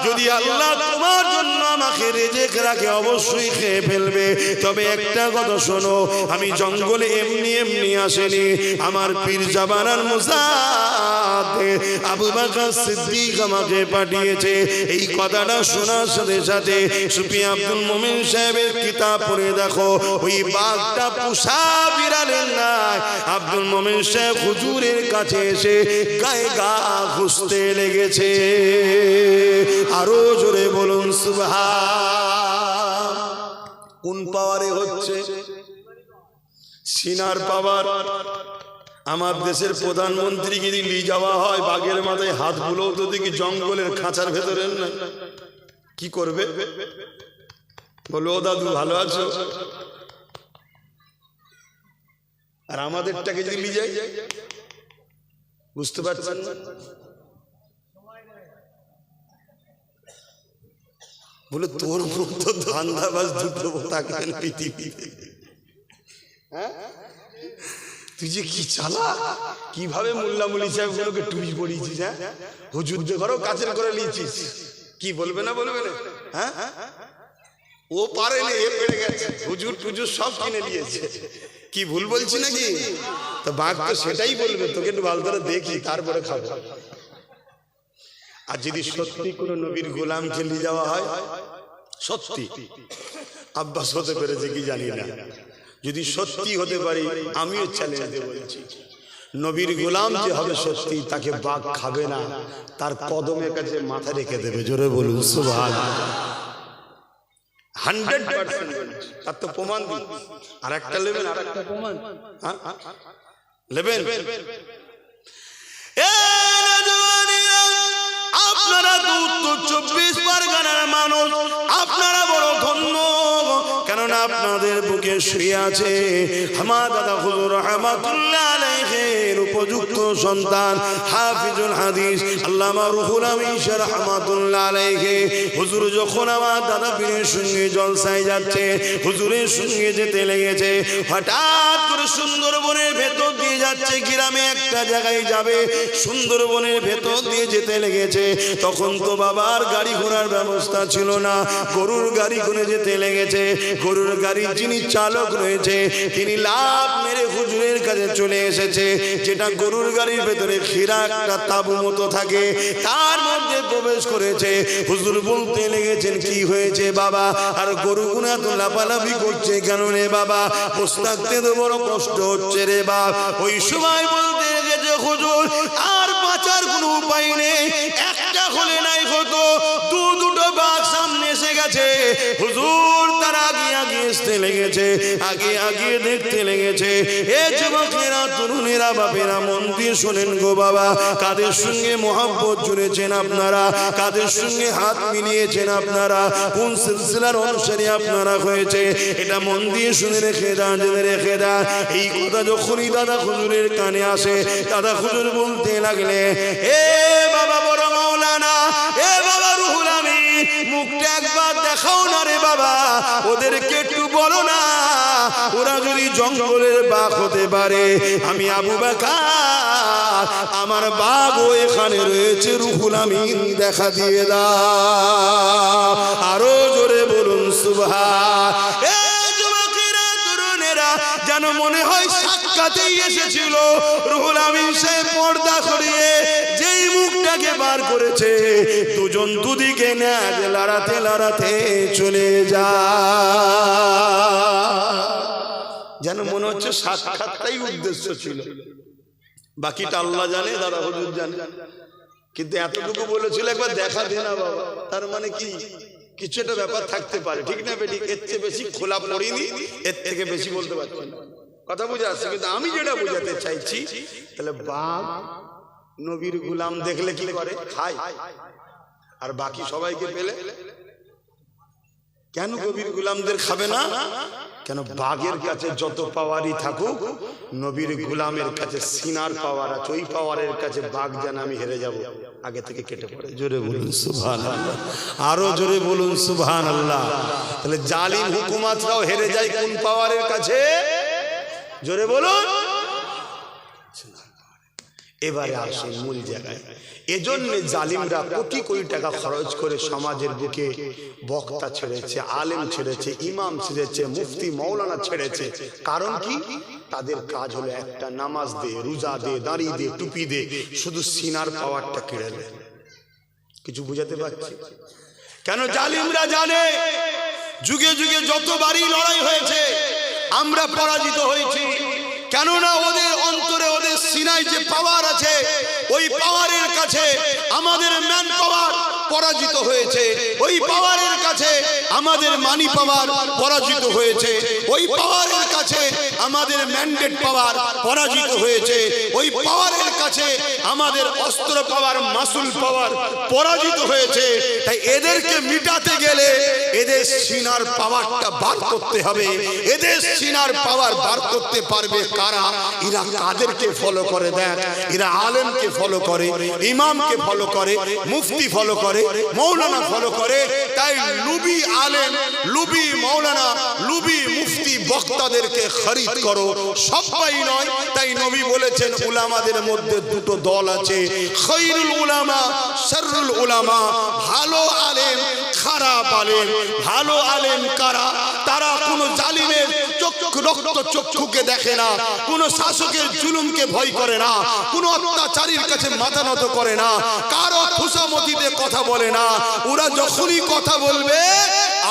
যদি আল্লাহ তোমার জন্য আমাকে রিজিক রাখে, অবশ্যই খেয়ে ফেলবে। তবে একটা কথা শোনো, আমি জঙ্গলে এমনি এমনি আসেনি, আমার পীর জামানার মুসাদে আবু বকর সিদ্দিক আমাকে পাঠিয়েছে। এই কথাটা শোনার সাথে সাথে সুফি আব্দুল মোমিন সাহেবের কিতাব পড়ে দেখো, ওই বাঘটা পোষা বিড়ালের নাই। আব্দুল মোমিন সাহেব হুজুরের কাছে এসে গায়ে গা ঘুষতে লেগেছে। আরো জোরে বলুন সুবহান। কোন পাওয়ারে হচ্ছে? সিনার পাওয়ার। আমার দেশের প্রধানমন্ত্রী যদি নিয়ে যাওয়া হয় বাঘের মাথায় হাত বুলোও তো দেখি জঙ্গলের খাঁচার ভেতরের না, কি করবে? বলো ও দাদু ভালো আছো? আর আমাদেরটাকে যদি নিয়ে যাই, বুঝতে পারছেন না? বলে তোর মতো ধান্দাবাজ দুটো থাকেন পৃথিবীতে, হ্যাঁ? তুই যে কি চালা, কিভাবে মোল্লা মুলি সাহেব গুলোকে টুপি পরিয়েছিস, হ্যাঁ? হুজুরদের ঘরেও কাচের করে নিয়েছিস, কি বলবে না বলবে না? হ্যাঁ, ও পারে না, এ পেরে গেছে, হুজুর টুজুর সব কিনে নিয়েছে, কি ভুল বলছি নাকি? তো বাঘ তো সেটাই বলবে, তোকে একটু ভালো করে দেখি তারপরে খাবো। আর যদি সত্যি কোনো নবীর গোলামকে নিয়ে যাওয়া হয়, সত্যি আব্বাস হতে পেরেছে কি জানি না, যদি সত্যি হতে পারি আমিও চ্যালেঞ্জ দিয়ে বলছি, নবীর গোলাম যে হবে সত্যি, তাকে বাঘ খাবে না, তার কদমের কাছে মাথা রেখে দেবে। জোরে বলুন সুবহানাল্লাহ। 100% তার তো প্রমাণ দিন। আর একটা নেবেন, আর একটা প্রমাণ নেবেন। আপনারা তো উত্তর 24 পরগনার মানুষ, আপনারা বড় ধন্য, কেননা আপনাদের বুকে শুয়ে আছে আমার দাদা হুজুর রহমাতুল্লাহ আলাইহির উপযুক্ত সন্তান হাফিজুল হাদিস আল্লামা রুহুল আমিন রহমাতুল্লাহ আলাইহি। হুজুর যখন আমার দাদা পীরের সঙ্গে জলসায় যাচ্ছে, হুজুরের সঙ্গে যেতে লেগেছে, হঠাৎ করে সুন্দরবনের ভেতর দিয়ে যাচ্ছে, গ্রামে একটা জায়গায় যাবে, সুন্দরবনের ভেতর দিয়ে যেতে লেগেছে। তখন তো বাবার গাড়ি ঘোড়ার ব্যবস্থা ছিল না, গরুর গাড়ি করে যেতে লেগেছে। গরুর গাড়ির যিনি চালক রয়েছে তিনি লাফ মেরে হুজুরের কাছে চলে এসেছে, যেটা গরুর গাড়ির ভেতরে খিরা একটা তাবু মতো থাকে, তার মধ্যে প্রবেশ করেছে। হুজুর বলতে লেগেছেন কি হয়েছে বাবা? আর গরুগুনা তো লাফালাফি করছে কেন রে বাবা? বসে থাকতে তো বড় কষ্ট হচ্ছে রে বাপ। ওই সময় বলতে লেগেছে হুজুর আর বাঁচার কোনো উপায় নেই, একটা হলে নাই হতো, দুটো বাঘ সামনে এসে গেছে। হুজুর তার আগে আসতে লেগেছে, আগে দেখতে লেগেছে। এ যুবকেরা, তরুণেরা, বাপেরা, মন দিয়ে শোনেন গো বাবা, কাদের সঙ্গে মহব্বত জুড়েছেন আপনারা, কাদের সঙ্গে হাত মিলিয়েছেন আপনারা, কোন সিলসিলার অনুসারী আপনারা হয়েছে, এটা মন দিয়ে শুনে রেখে দেন, জেনে রেখে দেন। এই কথা যখনই দাদা হুজুরের কানে আসে, দাদা হুজুর বলতে লাগলে, এ বাবা বড় মাওলানা, এ বাবা রুহুল আমিন, মুখটা একবার দেখাও না রে বাবা, ওদেরকে একটু বলো না, ওরা যদি জঙ্গলের বাঘ হতে পারে, আমি আবু বকর, আমার বাঘও এখানে রয়েছে, রুহুল আমিন দেখা দিয়ে দাও। আরো জোরে বলুন সুবহান। যেন মনে হয় সাক্ষাতেই এসেছিল রুহুল আমিন সাহেব পর্দা সরিয়ে যেই মুখটাকে বার করেছে, দুজন দুদিকে নেজ লড়াতে লড়াতে চলে যায়, যেন মনে হচ্ছে সাক্ষাৎটাই উদ্দেশ্য ছিল। বাকিটা আল্লাহ জানে, দাদা হুজুর জানে, কিন্তু এতটুকু বলেছিল একবার দেখা দে না বাবা, তার মানে কি কিছু একটা ব্যাপার থাকতে পারে, ঠিক না বেটি? এর চেয়ে বেশি খোলা পড়িনি, এর থেকে বেশি বলতে পারছি না, কথা বুঝে আসছে। কিন্তু আমি যেটা বোঝাতে চাইছি, তাহলে বাঘ নবীর গোলাম দেখলে কি করে? খায়। আর বাকি সবাইকে পেলে কেন নবীর গোলামদের খাবে না? কেন? বাঘের কাছে যত পাওয়ারই থাকুক, নবীর গোলামের কাছে সিনার পাওয়ার আছে, ওই পাওয়ারের কাছে বাঘ যেন আমি হেরে যাব, আগে থেকে কেটে পড়ে। জোরে বলুন সুবহানাল্লাহ, আরো জোরে বলুন সুবহানাল্লাহ। তাহলে জালিম হুকুমাতরাও হেরে যায় কোন পাওয়ারের কাছে? জোরে বলুন। এবারে আসুন মূল জায়গায়। এজন্য জালিমরা কোটি কোটি টাকা খরচ করে সমাজের বুকে বক্তা ছেড়েছে, আলেম ছেড়েছে, ইমাম ছেড়েছে, মুফতি মৌলানা ছেড়েছে। কারণ কি? তাদের কাজ হলো একটা, নামাজ দে, রোজা দে, দাঁড়িয়ে দে, টুপি দে, শুধু সিনার পাওয়ারটা কেড়ে নেয়। কিছু বুঝাতে পারছি? কেন? জালিমরা জানে যুগে যুগে যতবারই লড়াই হয়েছে আমরা পরাজিত হয়েছি, কেননা ওদের অন্তরে, ওদের সিনায় যে পাওয়ার আছে, ওই পাওয়ারের কাছে আমাদের ম্যান পাওয়ার পরাজিত হয়েছে। ওই পাওয়ারের কাছে আমাদের মানি পাওয়ার পরাজিত হয়েছে। ওই পাওয়ারের কাছে আমাদের ম্যান্ডেট পাওয়ার পরাজিত হয়েছে। ওই পাওয়ারের কাছে আমাদের অস্ত্র পাওয়ার, মাসুল পাওয়ার পরাজিত হয়েছে। তাই এদেরকে মিটাতে গেলে এদের সিনার পাওয়ারটা বার করতে হবে। এদের সিনার পাওয়ার বার করতে পারবে কারা? এরা কাদেরকে ফলো করে? দেখ, এরা আলেমকে ফলো করে, ইমামকে ফলো করে, মুফতি ফলো করে, মৌলানা ফলো করে। তাই লুবি আলেম, লুবি মৌলানা, লুবি মুফতি বক্তাদেরকে খরিদ করো, সবাই নয়। তাই নবী বলেছেন উলামাদের মধ্যে দুটো দল আছে, খৈরুল উলামা, শাররুল উলামা। ভালো আলেম, খারাপ আলেম। ভালো আলেম কারা? তারা কোন জালিমের রক্ত চক্ষুকে দেখে না, কোন শাসকের জুলুমকে ভয় করে না, কোন অত্যাচারীর কাছে মাথা নত করে না, কারো খুশামতিতে কথা বলে না। ওরা যখনই কথা বলবে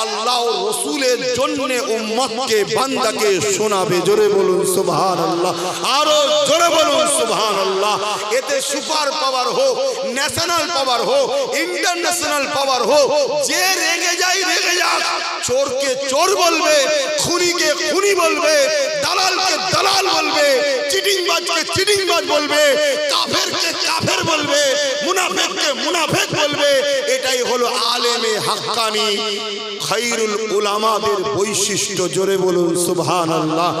আল্লাহ ও রাসূলের জন্য উম্মতকে, বান্দাকে শোনাবে। জোরে বলুন সুবহানাল্লাহ, আরো জোরে বলুন সুবহানাল্লাহ। এতে সুপার পাওয়ার হোক, ন্যাশনাল পাওয়ার হোক, ইন্টারন্যাশনাল পাওয়ার হোক, যে রেগে যায় রেগে যাক। চোরকে চোর বলবে, খুনিকে খুনি বলবে, দালালকে দালাল বলবে, চিটিংবাজকে চিটিংবাজ বলবে, কাফেরকে কাফের বলবে, মুনাফিককে মুনাফিক বলবে। এটাই হলো আলেমে হাক্কানি, খায়রুল উলামাদের বৈশিষ্ট্য। জোরে বলুন সুবহানাল্লাহ,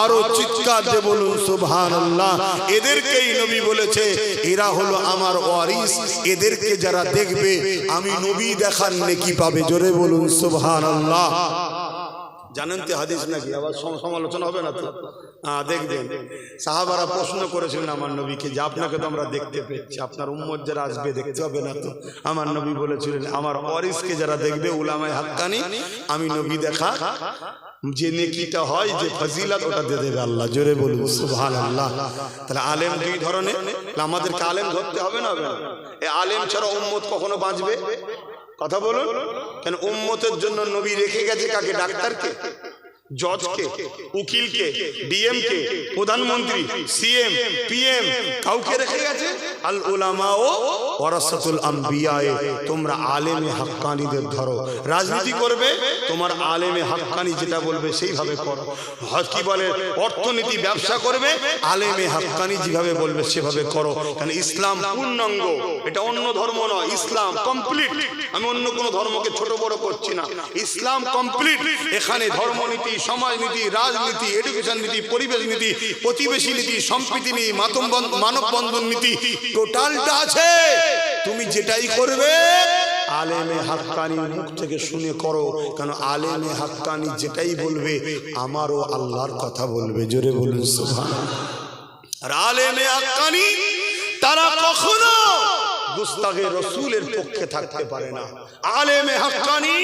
আরো চিৎকার দিয়ে বলুন সুবহানাল্লাহ। এদেরকেই নবী বলেছে এরা হলো আমার ওয়ারিস। এদেরকে যারা দেখবে আমি নবী দেখার নেকি পাবে। জোরে বলুন সুবহানাল্লাহ। জানেন তো হাদিস নাকি? আবার সমালোচনা হবে না তো? দেখবেন সাহাবারা প্রশ্ন করেছিলেন আমার নবীকে যে আপনাকে তো আমরা দেখতে পেয়েছি, আপনার উম্মত যারা আসবে দেখতে হবে না তো? আমার নবী বলেছিলেন আমার ওয়ারিসকে যারা দেখবে উলামায়ে হাক্কানি, আমি নবী দেখা যে নেকিটা হয়, যে ফজিলত, ওটা দিয়ে দেবে আল্লাহ। জোরে বলুন সুবহানাল্লাহ। তাহলে আলেম দুই ধরনের। আমাদেরকে আলেম ধরতে হবে না? হবে না? এই আলেম ছাড়া উম্মত কখনো বাঁচবে? কথা বলুন। কেন? উম্মতের জন্য নবী রেখে গেছে কাকে? ডাক্তারকে, জজকে, উকিলকে, ডিএমকে, প্রধানমন্ত্রী, সিএম, পিএম, কাউকে রেখে গেছে? আল উলামা ও ওয়ারাসাতুল আম্বিয়া। তোমরা আলেমে হাক্কানিদের ধরো। রাজনীতি করবে, তোমার আলেমে হাক্কানি যেটা বলবে সেইভাবে করো। কি বলে অর্থনীতি, ব্যবসা করবে, আলেমে হাক্কানি যেভাবে বলবে সেভাবে করো। কারণ ইসলাম পূর্ণাঙ্গ, এটা অন্য ধর্ম নয়। ইসলাম কমপ্লিট। আমি অন্য কোনো ধর্মকে ছোট বড় করছি না। ইসলাম কমপ্লিট। এখানে ধর্মনীতি, সমাজনীতি, রাজনীতি, এডুকেশন নীতি, পরিবেশ নীতি, প্রতিবেশী নীতি, সম্প্রীতি নীতি, মানববন্ধন নীতি, টোটালটা আছে। তুমি যেটাই করবে আলেমে হাক্কানি মুখ থেকে শুনে করো। কারণ আলেমে হাক্কানি যেটাই বলবে আমারও আল্লাহর কথা বলবে। জোরে বলুন সুবহানাল্লাহ। আর আলেমে হাক্কানি তারা কখনো গুস্তাখে রাসূলের পক্ষে থাকতে পারে না। আলেমে হাক্কানি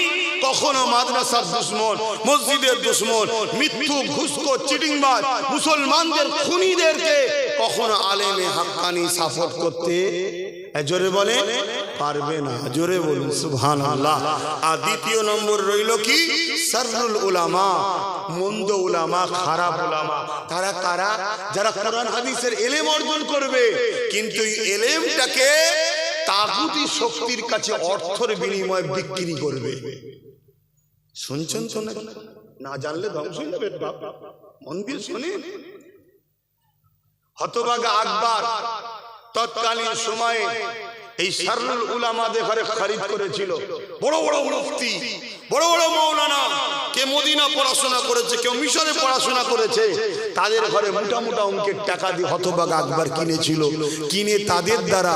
কখনো মাদ্রাসার দুশমন, মসজিদের দুশমন, মিথ্যু, ঘুষখোর, চিটিংবাজ, মুসলমানদের খুনিদেরকে কখনো আলেমে হাক্কানি সাপোর্ট করতে জোরে বলে পারবে না। জোরে বলুন সুবহানাল্লাহ। আর দ্বিতীয় নম্বর রইল কি? শাররুল উলামা, মন্দ উলামা, খারাপ উলামা। তারা কারা? যারা কোরআন হাদিসের ইলম অর্জন করবে কিন্তু এই ইলমটাকে তাগুতি শক্তির কাছে অর্থের বিনিময়ে বিক্রি করবে। শুনছেন তো? না জানলে ধ্বংস হয়ে যাবে। মন দিয়ে শুনেন। হতভাগা আকবর তৎকালীন সময়ে এই শাররুল উলামাদের ঘরে খরিদ করেছিল। বড় বড় মুফতি, বড় বড় মৌলানা, কে মদিনা পড়াশোনা করেছে, কেউ মিশরে পড়াশোনা করেছে, তাদের ঘরে মোটা মোটা অঙ্কের টাকা দিয়ে হতভাগা আকবর কিনেছিল। কিনে তাদের দ্বারা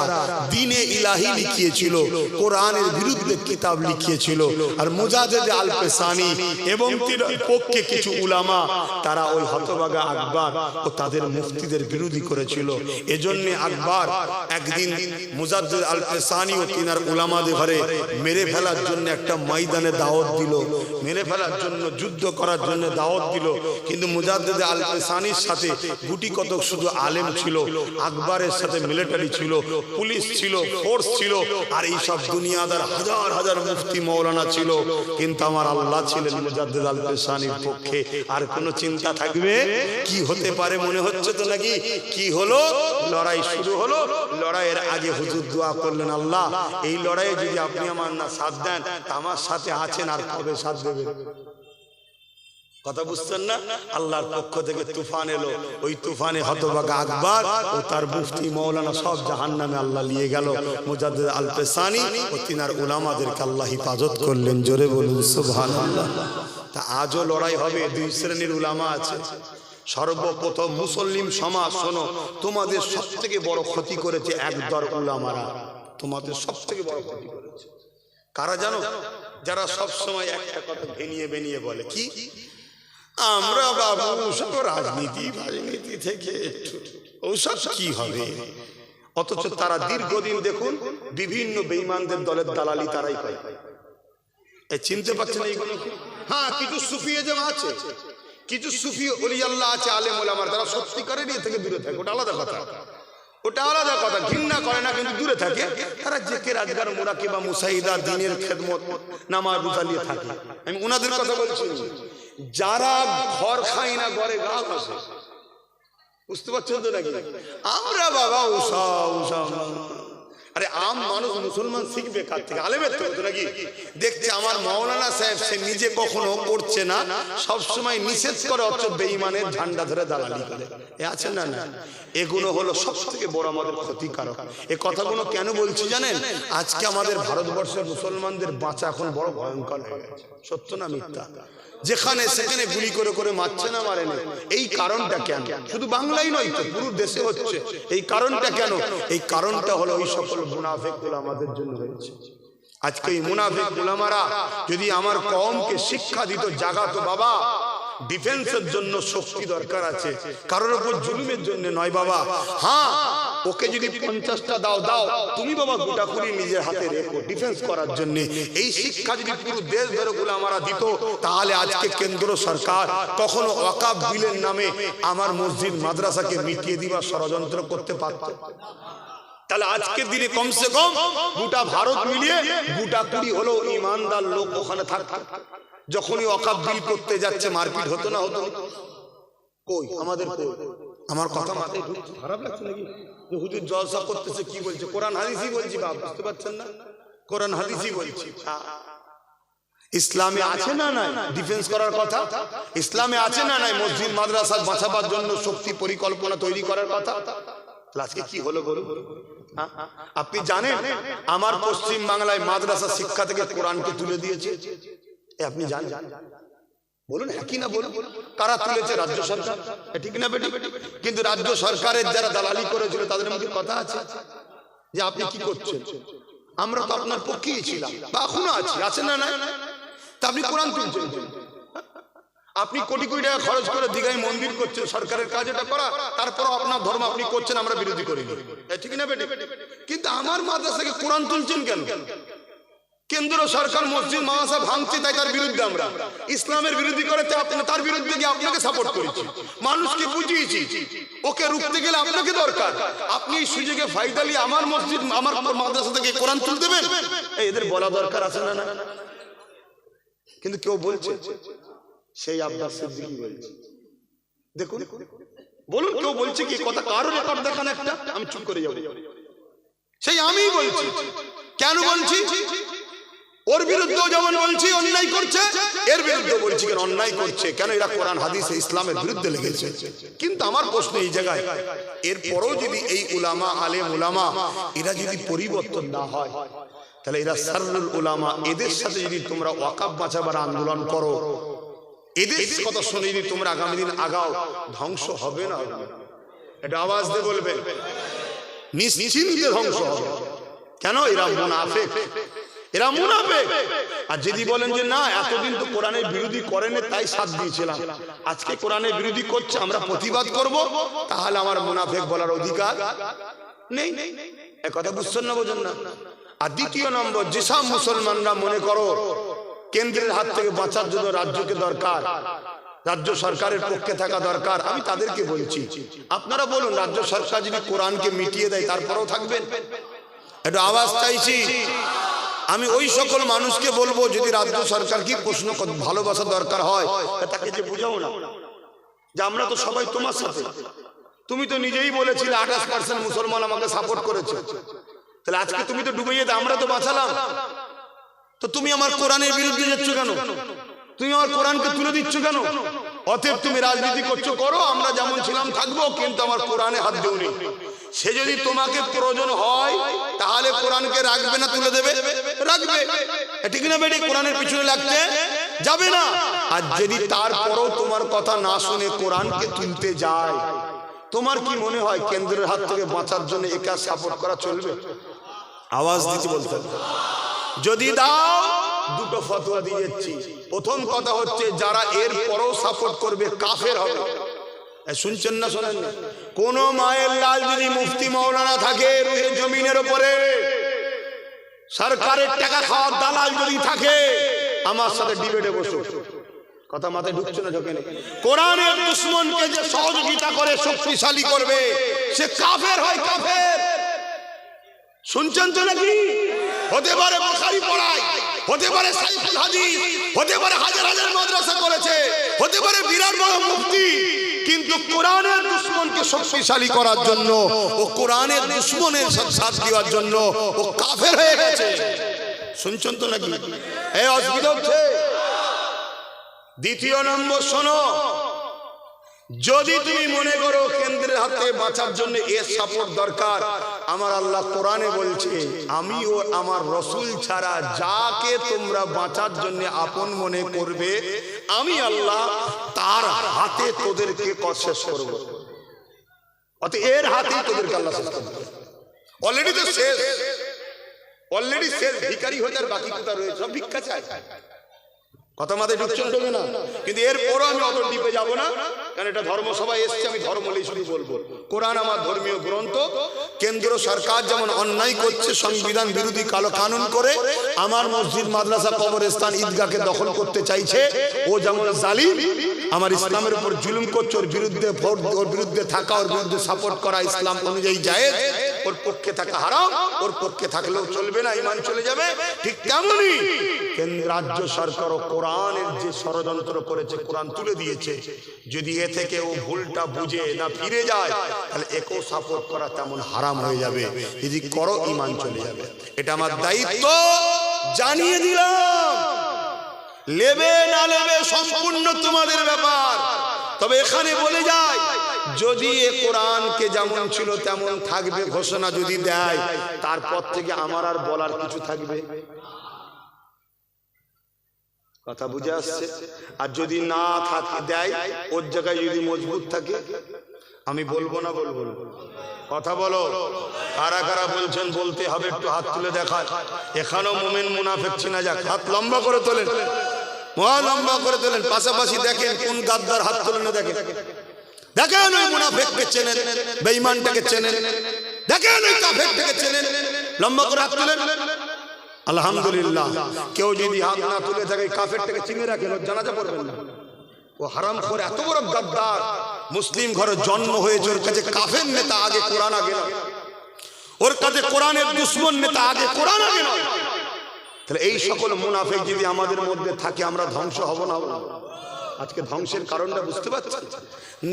দ্বীনে ইলাহি লিখিয়েছিল, কোরআনের বিরুদ্ধে কিতাব লিখিয়েছিল। আর মুজাদ্দিদ আল পেসানি এবং পক্ষে কিছু উলামা তারা ওই হতভাগা আকবর ও তাদের মুফতিদের বিরোধী করেছিল। এজন্য আকবর একদিন মুজাদ্দিদ আল পেসানি ও তিনার উলামাদের ঘরে মেরে ফেলার ফেলার জন্য একটা ময়দানে দাওয়াত দিল, মেরে ফেলার জন্য যুদ্ধ করার জন্য দাওয়াত দিল, কিন্তু মুজাদ্দিদ আল পেশানির সাথে গুটি কতক শুধু আলেম ছিল, আকবরের সাথে মিলিটারি ছিল, পুলিশ ছিল, ফোর্স ছিল, আর এই সব দুনিয়াদার হাজার হাজার মুফতি মৌলানা ছিল, কিন্তু আমার আল্লাহ ছিলেন মুজাদ্দিদ আল পেশানির পক্ষে। আর কোনো চিন্তা থাকবে কি হতে পারে মনে হচ্ছে তো নাকি? কি হলো? লড়াই শুরু হলো। লড়াইয়ের আগে হুজুর দোয়া করলেন, আল্লাহ এই লড়াইয়ে যদি আপনি আমার না সাথ দেন, আমার সাথে আছেন, আর কবে সাথ দেবেন? কথা বুঝছেন না? আল্লাহর পক্ষ থেকে তুফান এলো, ওই তুফানে হতভাগা আকবর ও তার মুফতি মৌলানা সব জাহান্নামে আল্লাহ নিয়ে গেল। মুজাদ্দিদ আল পেশানি ও তিনার উলামাদেরকে আল্লাহ হিফাজত করলেন। জোরে বলুন সুবহানাল্লাহ। তা আজও লড়াই হবে। দুই শ্রেণীর উলামা আছে। সর্বপ্রথম মুসলিম সমাজ, শোনো, তোমাদের সব থেকে বড় ক্ষতি করেছে একদল উলামারা। তোমাদের সব থেকে বড় ক্ষতি করেছে কারা জানো? যারা সব সময় একটা কথা ভেনিয়ে বলে, কি আমরা বাবু সব রাজনীতি থেকে ওসব কি হবে, অথচ তারা দীর্ঘদিন দেখুন বিভিন্ন বেঈমানদের দলের দালালি তারাই পায়। চিনতে পারছেন এইগুলো? হ্যাঁ, কিছু সুফিজম আছে, কিছু সুফি ওলি আল্লাহ আছে, আলেম ওলামার, তারা সত্যিকারের এ থেকে দূরে থাকে। ওটা আলাদা কথা, ওটা আলাদা কথা। ঘৃণা করে না, কিন্তু দূরে থাকে। তারা জেকের আজগার মুরাকিবা মুসাইদা দিনের খেদমত নামাজ রোজা নিয়ে থাকে। আমি ওনাদের কথা বলছি। যারা ঘর খাই না ঘরে গা বসে, বুঝতে পারছেন তো নাকি? আমরা বাবা উষা উষা, আরে আম মানুষ মুসলমান শিখবে কার থেকে? আলেমের থেকে নাকি? দেখছে আমার মাওলানা সাহেব সে নিজে কখনো করছে না, সব সময় নিষেধ করে, অথচ বেঈমানের ঝান্ডা ধরে দালালি করে। এ আছে না? না, এগুলো হলো সব থেকে বড় আমাদের ক্ষতিকারক। এ কথাগুলো কেন বলছি জানেন? আজকে আমাদের ভারতবর্ষের মুসলমানদের বাঁচা এখন বড় ভয়ঙ্কর হয়ে গেছে। সত্য না মিথ্যা? যেখানে সেখানে গুলি করে করে মারছে না, মারে না। এই কারণটা কেন? শুধু বাংলায় নয় তো, পুরো দেশে হচ্ছে। এই কারণটা কেন? এই কারণটা হলো ওই সকল মুনাফিকগুলো আমাদের জন্য হয়েছে। আজকে এই মুনাফিক উলামারা যদি আমার কওমকে শিক্ষা দিত, জাগাতো, বাবা ডিফেন্সের জন্য শক্তি দরকার আছে, কারোর উপর জুলুমের জন্য নয় বাবা। হ্যাঁ, ওকে যদি 50টা দাও, তুমি বাবা গোটা কুড়ি নিজের হাতে রেখো ডিফেন্স করার জন্য। এই শিক্ষা যদি পুরো দেশ ধরে উলামারা দিত, তাহলে আজকে কেন্দ্র সরকার কখনো ওয়াকফ বিলের নামে আমার মসজিদ মাদ্রাসাকে মিটিয়ে দিবার ষড়যন্ত্র করতে পারত। তাহলে আজকের দিনে কমসে কম গোটা ভারত মিলিয়ে গোটা কুড়ি হলো ইমানদার লোক ওখানে থাকতো। যখনই ওয়াকফ বিল করতে যাচ্ছে মারপিট হতো না? হতো। কই আমাদের? আমার কথা মাথায় খারাপ লাগছে নাকি? যে হুজুর জলসা করতেছে, কি বলছে? কোরআন হাদিসই বলছি বাপ, বুঝতে পারছেন না? কোরআন হাদিসই বলছি। ইসলামে আছে না নাই ডিফেন্স করার কথা? ইসলামে আছে না নাই মসজিদ মাদ্রাসা বাঁচাবার জন্য শক্তি পরিকল্পনা তৈরি করার কথা? আজকে কি হলো বলুন? আপনি জানেন আমার পশ্চিম বাংলায় মাদ্রাসা শিক্ষা থেকে কোরআনকে তুলে দিয়েছে? আপনি জানেন? বলুন হ্যাঁ কি না বলুন। কারা তুলেছে? রাজ্য সরকার, ঠিক না বেটি? কিন্তু রাজ্য সরকারের যারা দালালি করেছিল তাদের মুখে কথা আছে যে আপনি কি করছেন? আমরা তো আপনার পক্ষেই ছিলাম, বা এখনো আছি, আছে না? না, তা আপনি কোরআন তুলছেন। আপনি কোটি কোটি টাকা খরচ করে দীঘায় মন্দির করছেন, সরকারের কাজ এটা করা, তারপরও আপনার ধর্ম আপনি করছেন, আমরা বিরোধী করিনি, ঠিক না বেটি? কিন্তু আমার মাদ্রাসাকে কোরআন তুলছেন কেন? কেন্দ্র সরকার মসজিদ মাদ্রাসা ভাঙছে, তাই তার বিরুদ্ধে আমরা। ইসলামের বিরোধী করে তার বিরুদ্ধে গিয়ে আপনাকে সাপোর্ট করেছি, মানুষকে বুঝিয়েছি। ওকে রুখতে গেলে আপনাকে দরকার। আপনি এই সুযোগে ফায়দা নিয়ে আমার মসজিদ আমার মাদ্রাসা থেকে কোরআন তুলতে দেবেন? এদের বলা দরকার আছে না? কিন্তু কেউ বলছে, সেই আব্বাস সিদ্দিকী বলছে। দেখুন, বলুন কেউ বলছে কি কথা? কারো রেকর্ড দেখান একটা, আমি চুপ করে যাবো। সেই আমি বলছি। কেন বলছি? ওর বিরুদ্ধেও যেমন বলছি অন্যায় করছে, এর বিরুদ্ধে বলছি কেন অন্যায় করছে, কেন এরা কোরআন হাদিসে ইসলামের বিরুদ্ধে লেগেছে। কিন্তু আমার প্রশ্ন এই জায়গায়, এরপরও যদি এই উলামা, আলেম উলামা এরা যদি পরিবর্তন না হয়, তাহলে এরা সাররুল উলামা, এদের সাথে যদি তোমরা ওয়াকফ বাঁচাবার আন্দোলন করো, এদের কথা শুনে যদি তোমরা আগামী দিন আগাও, ধ্বংস হবে না? এটা আওয়াজ দিয়ে বলবেন, নিশ্চিন্তে ধ্বংস হবে। কেন? এরা মুনাফিক, এরা মুনাফিক। আর যদি বলেন যে না, এতদিন তো কোরআনের বিরোধী করেনি তাই সাথ দিয়েছিলাম, আজকে কোরআনের বিরোধী করছে আমরা প্রতিবাদ করব, তাহলে আমার মুনাফিক বলার অধিকার নেই। এ কথা বুঝছেন না? বোঝেন না? আর দ্বিতীয় নম্বর, যেসব মুসলমানরা মনে করো কেন্দ্রের হাত থেকে বাঁচার জন্য রাজ্যকে দরকার, রাজ্য সরকারের পক্ষে থাকা দরকার, আমি তাদেরকে বলছি আপনারা বলুন, রাজ্য সরকার যদি কোরআনকে মিটিয়ে দেয় তারপরেও থাকবেন? একটু আওয়াজ চাইছি। আমি ওই সকল মানুষকে বলবো, যদি রাজ্য সরকার কি প্রশ্ন ভালোবাসা দরকার হয়, তাকে যে বুঝাও না যে আমরা তো সবাই তোমার সাথে। তুমি তো নিজেই বলেছিলে 28% মুসলমান আমাকে সাপোর্ট করেছে, তাহলে আজকে তুমি তো ডুবিয়ে দাও, আমরা তো বাঁচালাম। তো তুমি আমার কোরআনের বিরুদ্ধে যাচ্ছ কেন? তুমি আমার কোরআনকে তুলে দিচ্ছ কেন? অতএব তুমি রাজনীতি করছো, করো, আমরা যেমন ছিলাম থাকবো, কিন্তু আমার কোরআনে হাত দিওনি। সে যদি তোমাকে প্রয়োজন হয় তাহলে কোরআনকে রাখবে না তুলে দেবে? রাখবে। ঠিক না বেটি? কোরআনের পিছনে লাগতে যাবে না। আর যদি তারপরও তোমার কথা না শুনে কোরআনকে তুলতে যায়, তোমার কি মনে হয় কেন্দ্রের হাত থেকে বাঁচার জন্য একা সাপোর্ট করা চলবে? আওয়াজ দিতে বলতে হবে। যদি দাও, দুটো ফতোয়া দিয়ে যাচ্ছি। প্রথম কথা হচ্ছে, যারা এর পরও সাপোর্ট করবে কাফের হবে। শুনছেন না শোনেন না? কোন মায়ের লাল যদি মুফতি মাওলানা থাকে রুহে জমিনের উপরে, সরকারের টাকা খাওয়ার দালাল যদি থাকে, আমার সাথে ডিবেটে বসো। কথা মাথায় ঢুকছে না? ঢোকে না? কোরআনের দুশমনকে যে সহযোগিতা করে, শক্তিশালী করবে, সে কাফের হয়, কাফের। শুনছেন তো নাকি? হতে পারে বুখারী পড়ায়, হতে পারে সাইফুল হাদিস, হতে পারে হাজার হাজার মাদ্রাসা করেছে, হতে পারে বিরাট বড় মুফতি, কিন্তু কোরআনের দুশমনকে শক্তিশালী করার জন্য ও কোরআনের দুশমনের সাথ দেওয়ার জন্য ও কাফের হয়ে গেছে। শুনছেন তো নাকি? এই অসুবিধা হচ্ছে। দ্বিতীয় নম্বর, শোনো, যদি তুমি মনে করো কেন্দ্রের হাতে বাঁচার জন্য এর সাপোর্ট দরকার, আমার আল্লাহ কোরআনে বলছে, আমি ও আমার রসুল ছাড়া যাকে তোমরা বাঁচার জন্য আপন মনে করবে, আমি আল্লাহ তার হাতে তোদেরকে শেষ করব। অতএব এর হাতেই তোদেরকে আল্লাহ শেষ করবে। অলরেডি তো শেষ, অলরেডি শেষ। ভিখারি হয়ে যার বাকি কোথা রয়েছে? সব ভিক্ষা চায়। কথা মাথায় ঢুকছে না? কিন্তু এরপরও আমি অত ডিপে যাবো না, কারণ এটা ধর্মসভায় এসছে, আমি ধর্ম নিয়ে শুধু বলবো। কোরআন আমার ধর্মীয় গ্রন্থ। কেন্দ্র সরকার যেমন অন্যায় করছে, সংবিধান বিরোধী কালো কানুন করে আমার মসজিদ, মাদ্রাসা, কবরস্থান, ঈদগাহকে দখল করতে চাইছে, ও যেমন জালিম, আমার ইসলামের উপর জুলুম করছে, ওর বিরুদ্ধে ভোট, ওর বিরুদ্ধে থাকা, ওর বিরুদ্ধে সাপোর্ট করা ইসলাম অনুযায়ী জায়েজ, ওর পক্ষে থাকা হারাম, ওর পক্ষে থাকলেও চলবে না, ঈমান চলে যাবে। ঠিক তেমনি রাজ্য সরকার ও কোরআনের যে ষড়যন্ত্র করেছে, কোরআন তুলে দিয়েছে, যদি এ থেকে ও ভুলটা বুঝে না ফিরে যায়, তাহলে একেও সাপোর্ট করা তেমন হারাম হয়ে যাবে। যদি করো, ঈমান চলে যাবে। এটা আমার দায়িত্ব, জানিয়ে দিলাম। লেবে না লেবে সম্পূর্ণ তোমাদের ব্যাপার। তবে এখানে বলে যায়, যদি এ কোরআনকে যেমন ছিল তেমন থাকবে ঘোষণা যদি দেয়, তারপর থেকে আমার আর বলার কিছু থাকবে? কথা বুঝে আসছে? আর যদি না থাকে দেয়, ওর জায়গায় যদি মজবুত থাকে, আমি বলবো না বলবো? কথা বলো। কারা কারা বলছেন বলতে হবে? একটু হাত তুলে দেখা। এখানেও মুমিন মুনাফিক চিনা যাক। হাত লম্বা করে তোলেন, লম্বা করে তোলেন। পাশাপাশি দেখেন কোন গাদ্দার হাত তোলেন, দেখেন দেখেন ওই মুনাফিককে চেনেন, বেঈমানটাকে চেনেন, দেখেন ওই কাফেরটাকে চেনেন। লম্বা করে হাত তোলেন। আলহামদুলিল্লাহ। কেউ যদি হাত না তুলে থাকে, কাফেরটাকে চিনে রাখেন, ওর জানাজা পড়বেন না। ও হারামখোর, এত বড় গাদ্দার। মুসলিম ঘরে জন্ম হয়েছে, ওর কাছে কাফের নেতা আগে, কোরআন আগে না। ওর কাছে কোরআনের দুশমন নেতা আগে, কোরআন আগে না। তাহলে এই সকল মুনাফিক যদি আমাদের মধ্যে থাকে, আমরা ধ্বংস হব না? আজকে ধ্বংসের কারণটা বুঝতে পারছি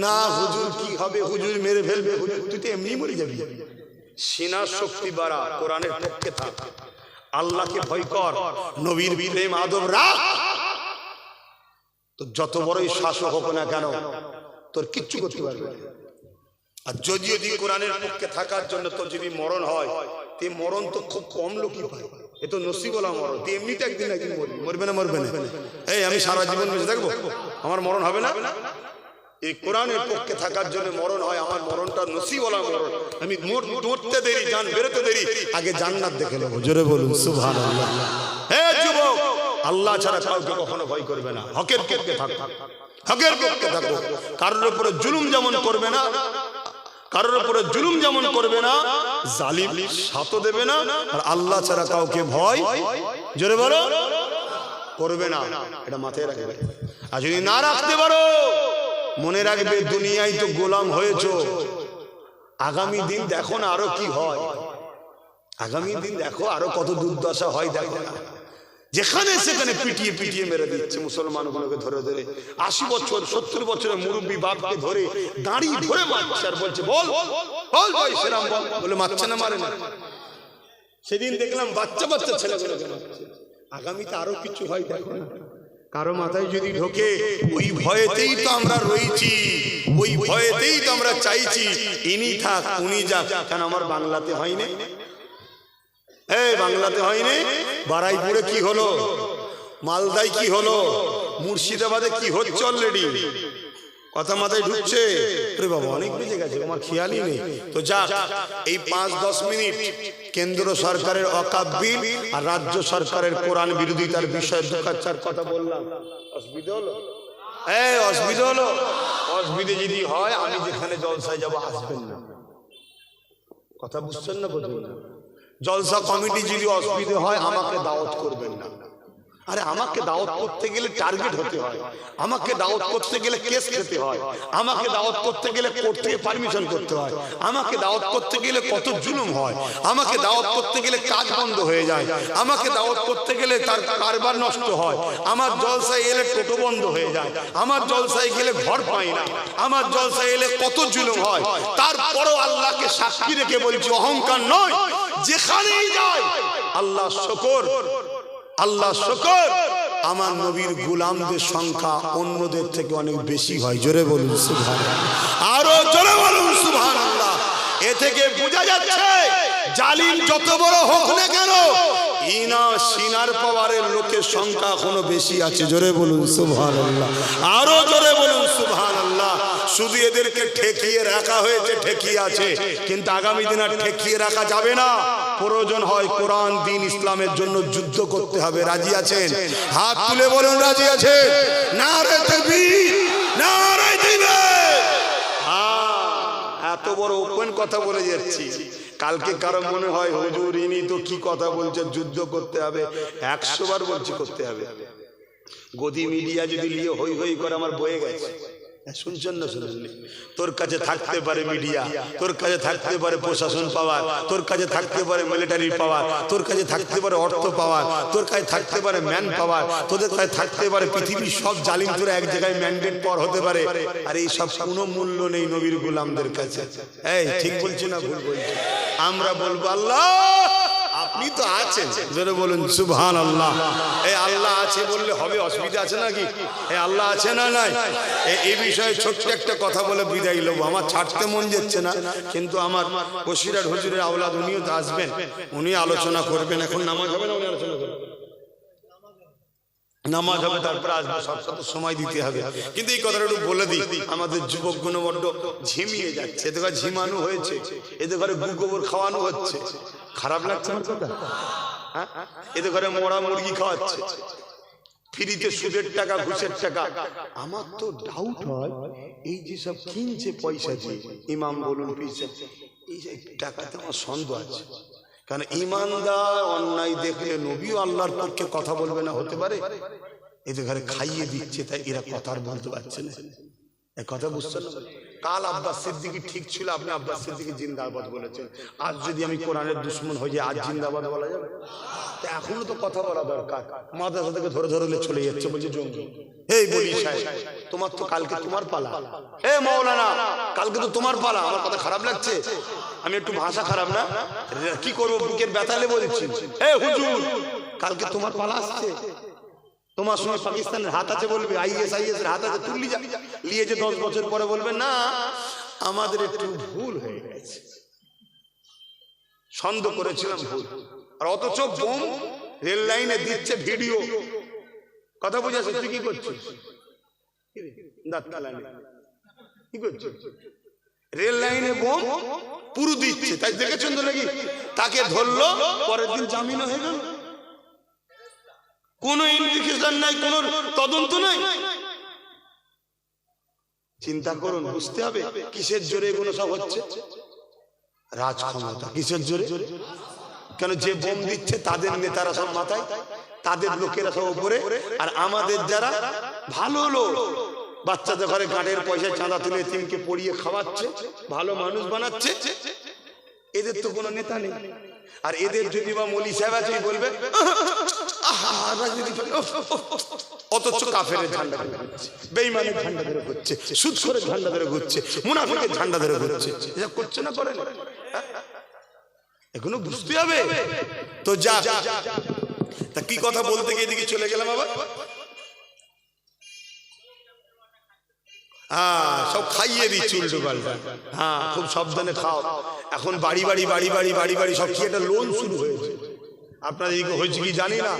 না। হুজুর কি হবে? হুজুর মেরে ফেলবে। হুজুর তুই তো এমনি মরে যাবি। সিনার শক্তি বাড়া, কোরআনের পক্ষে থাক, আল্লাহকে ভয় কর, নবীর প্রেম আদব রাখ। তো যত বড়ই শাসক হোক না কেন, তোর কিচ্ছু করতে পারবে না। আর যদি কোরআনের পক্ষে থাকার জন্য তোর যদি মরণ হয়, তে মরণ তো খুব কম লোকই পায়। এ তো নসিবওয়ালা মরণ। তুই এমনিতে একদিন একদিন মরবে না, মরবে না। এই আমি সারা জীবন বেঁচে থাকবো, আমার মরণ হবে না? এই কোরআনের পক্ষে থাকার জন্য মরণ হয়, আমার মরণটা নসিবওয়ালা মরণ। আমি মরতে দেরি, জান বেরোতে দেরি, আগে জান্নাত দেখে নেবো। জোরে বলুন সুবহানাল্লাহ। হে যুবক, আল্লাহ ছাড়া কাউকে কখনো ভয় করবে না। হকের পক্ষে থাকো, হকের পক্ষে থাকো। কারোর উপরে জুলুম যেমন করবে না, কারোর উপরে জুলুম যেমন করবে না, জালিম সাথও দেবে না, আর আল্লাহ ছাড়া কাউকে ভয়, জোরে বলো, করবে না। এটা মাথায় রাখবে। আর যদি না রাখতে পারো, মনে রাখবে দুনিয়ায় তো গোলাম হয়েছো, আগামী দিন দেখো না আরো কি হয়, আগামী দিন দেখো আরো কত দুর্দশা হয়, দেখো না। যেখানে সেখানে পিটিয়ে পিটিয়ে মেরে দিচ্ছে মুসলমানগুলোকে ধরে ধরে। 80 বছর 70 বছরের মুরব্বী বাপকে ধরে দাঁড়ি ধরে মারছে আর বলছে বল বল ভাই সেরাম বল, বলে মারছে না, মারে না। সেদিন দেখলাম বাচ্চা বাচ্চা ছেলেগুলোকে মারছে। আগামীতে আরো কিছু হয়, দেখো না। কারো মাথায় যদি ঢোকে, ওই ভয়েতেই তো আমরা রয়েছি, ওই ভয়েতেই তো আমরা চাইছি ইনি থাক উনি যাক। কেন আমার বাংলাতে হয়নি? এই বাংলাতে হয়নি? বারাইপুরে কি হলো, মালদায় কি হলো, মুর্শিদাবাদে কি হচ্ছে অলরেডি, কথা মাথায় ঢুকছে? আরে বাবা অনেক বেজে গেছে, আমার খেয়ালই নেই। তো যাক, এই 5-10 মিনিট কেন্দ্র সরকারের ওয়াকফ বিল আর রাজ্য সরকারের কোরআন বিরোধিতার বিষয়ে দুঃখাচার কথা বললাম। অসুবিধা হলো? এই অসুবিধা হলো? অসুবিধা যদি হয়, আমি যেখানে জলসায় যাব আসবেন না। কথা বুঝছেন না? বুঝবেন না? জলসা কমিটি যদি অসুবিধা হয়, আমাকে দাওয়াত করবেন না। আরে আমাকে দাওয়াত করতে গেলে টার্গেট হতে হয়, আমাকে দাওয়াত করতে গেলে কেস খেতে হয়, আমাকে দাওয়াত করতে গেলে কোর্ট থেকে পারমিশন করতে হয়, আমাকে দাওয়াত করতে গেলে কত জুলুম হয়, আমাকে দাওয়াত করতে গেলে কাজ বন্ধ হয়ে যায়, আমাকে দাওয়াত করতে গেলে তার কারবার নষ্ট হয়, আমার জলসায় এলে টোটো বন্ধ হয়ে যায়, আমার জলসায় গেলে ঘর পাই না, আমার জলসায় এলে কত জুলুম হয়। তারপরও আল্লাহকে সাক্ষী রেখে বলছি, অহংকার নয়, যেখানেই যায় আল্লাহ শুকর, আল্লাহ শুকর, আমার নবীর গোলামদের সংখ্যা অন্যদের থেকে অনেক বেশি হয়। জোরে বলুন সুবহানাল্লাহ, আরো জোরে বলুন সুবহানাল্লাহ। এ থেকে বোঝা যাচ্ছে জালিম যত বড় হোক না কেন, ইনা সিনার পাওয়ারের লোকের সংখ্যা এখনো বেশি আছে। জোরে বলুন সুবহানাল্লাহ, আরো জোরে বলুন সুবহানাল্লাহ। শুধু এদেরকে ঠেকিয়ে রাখা হয়েছে, ঠেকিয়ে আছে, কিন্তু আগামী দিন আর ঠেকিয়ে রাখা যাবে না। প্রয়োজন হয় কোরআন দিন ইসলামের জন্য যুদ্ধ করতে হবে। রাজি আছেন? হাত তুলে বলুন রাজি আছেন? নারে তাকবীর, নারে তাকবীর। এত বড় ওপেন কথা বলে যাচ্ছি, কালকে কারো মনে হয় হুজুর ইনি তো কি কথা বলছে, যুদ্ধ করতে হবে। 100 বার বলছি করতে হবে। গদি মিডিয়া যদি নিয়ে হই হই করে আমার বয়ে গেছে, শুনছেন না? শুনলেন? তোর কাছে থাকতে পারে মিডিয়া, তোর কাছে থাকতে পারে প্রশাসন পাওয়ার, তোর কাছে থাকতে পারে মিলিটারি পাওয়ার, তোর কাছে থাকতে পারে অর্থ পাওয়ার, তোর কাছে থাকতে পারে ম্যান পাওয়ার, তোদের কাছে থাকতে পারে পৃথিবীর সব জালিম তোরা এক জায়গায় ম্যান্ডেট পাওয়ার হতে পারে। আর এই সব কোনো মূল্য নেই নবীর গোলামদের কাছে। এই ঠিক বলছি না ভুল বলছি? আমরা বলবো আল্লাহ আপনি তো আছেন, জোরে বলুন সুবহানাল্লাহ। এই আল্লাহ আছে বললে হবে, অসুবিধা আছে নাকি? এই আল্লাহ আছে না নাই? এই বিষয়ে ছোট্ট একটা কথা বলে বিদায় নেব। আমার ছাড়তে মন যাচ্ছে না, কিন্তু আমার বসিরহাট হুজুরের আওলাদ উনিও তো আসবেন, উনি আলোচনা করবেন। এখন নামাজ হবে না, উনি আলোচনা করবেন, নামাজ হবে তারপরে আসবে, সব সময় দিতে হবে। কিন্তু এই কথাটা একটু বলে দিই, আমাদের যুবকগুলো বড্ড ঝিমিয়ে যাচ্ছে। এদের ঘরে ঝিমানো হয়েছে, এদের ঘরে গু গোবর খাওয়ানো হচ্ছে। খারাপ লাগছে আমার কথা? হ্যাঁ, এদের ঘরে মোড়া মুরগি খাওয়াচ্ছে, ফ্রিতে সুদের টাকা ঘুষের টাকা। আমার তো ডাউট হয় এই যে সব কিনছে পয়সা দিয়ে, ইমাম বলুন পয়সা, এই যে টাকাতে আমার সন্দেহ আছে। কারণ ইমানদার অন্যায় দেখলে নবীও আল্লাহর পক্ষে কথা বলবে না, হতে পারে? এদের ঘরে খাইয়ে দিচ্ছে, তাই এরা কথা আর বলতে পারছে না। এই কথা বুঝছেন না? কাল আব্বাস সিদ্দিকী ঠিক ছিল, আপনি আব্বাস সিদ্দিকী জিন্দাবাদ বলেছেন। আজ যদি আমি কোরআনের দুশমন হয়ে যাই, আজ জিন্দাবাদ বলা যাবে? এখনো তো কথা বলা দরকার। মাদ্রাসা থেকে ধরে ধরে চলে যাচ্ছে, বলছে জঙ্গি। এই বলি সাহেব, তোমার তো কালকে তোমার পালা। এ মাওলানা, কালকে তো তোমার পালা। আমার কথা খারাপ লাগছে? আমি একটু ভাষা খারাপ না, কি করবো, বুকের ব্যথালে বলছি। এ হুজুর, কালকে তোমার পালা আসছে, তোমার সঙ্গে পাকিস্তানের হাত আছে বলবে, IS এর হাত আছে, তুললি যা নিয়ে যে 10 বছর পরে বলবে না আমাদের একটু ভুল হয়ে গেছে, সন্দেহ করেছিলাম ভুল। আর অথচ বোম রেল লাইনে দিচ্ছে ভিডিও। কথা বুঝাচ্ছে? তুই কি করছিস? কি করছিস? রেল লাইনে বোম পুরো দিচ্ছে, তাই দেখেছেন তো নাকি? তাকে ধরলো, পরের দিন জামিন হয়ে গেল। কোন ইনভেস্টিগেশন নাই, কোন তদন্ত নাই। চিন্তা করুন, বুঝতে হবে কিসের জোরে এগুলো সব হচ্ছে। রাজ ক্ষমতা কিসের জোরে? কেন যে বোম দিচ্ছে তাদের নেতারা সব মাথায়, তাদের লোকেরা সব উপরে, আর আমাদের যারা ভালো লোক বাচ্চাদের ঘরে গাঁটের পয়সা চাঁদা তুলে এতিমকে পড়িয়ে খাওয়াচ্ছে, ভালো মানুষ বানাচ্ছে, এদের তো কোনো নেতা নেই। আর এদের যদি বা মৌলী সাহেব আছে বলবে অথচ কাফেরের ঝান্ডা ধরে ঘুরছে, বেঈমানের ঝান্ডা ধরে ঘুরছে, সুদখোরের ঝান্ডা ধরে ঘুরছে, মুনাফিকের ঝান্ডা ধরে ঘুরছে। এসব করছে না, করে না? এগুলো বুঝতে হবে তো। যা তা কি কথা বলতে গিয়ে এদিকে চলে গেলাম আবার। হ্যাঁ, সব খাইয়ে দিচ্ছি উল্টো পাল্টা। হ্যাঁ, খুব সাবধানে খাও। এখন বাড়ি বাড়ি বাড়ি বাড়ি বাড়ি বাড়ি সব কি একটা লোন শুরু হয়েছে। আপনাদের এদিকে হয়েছে কি জানি না,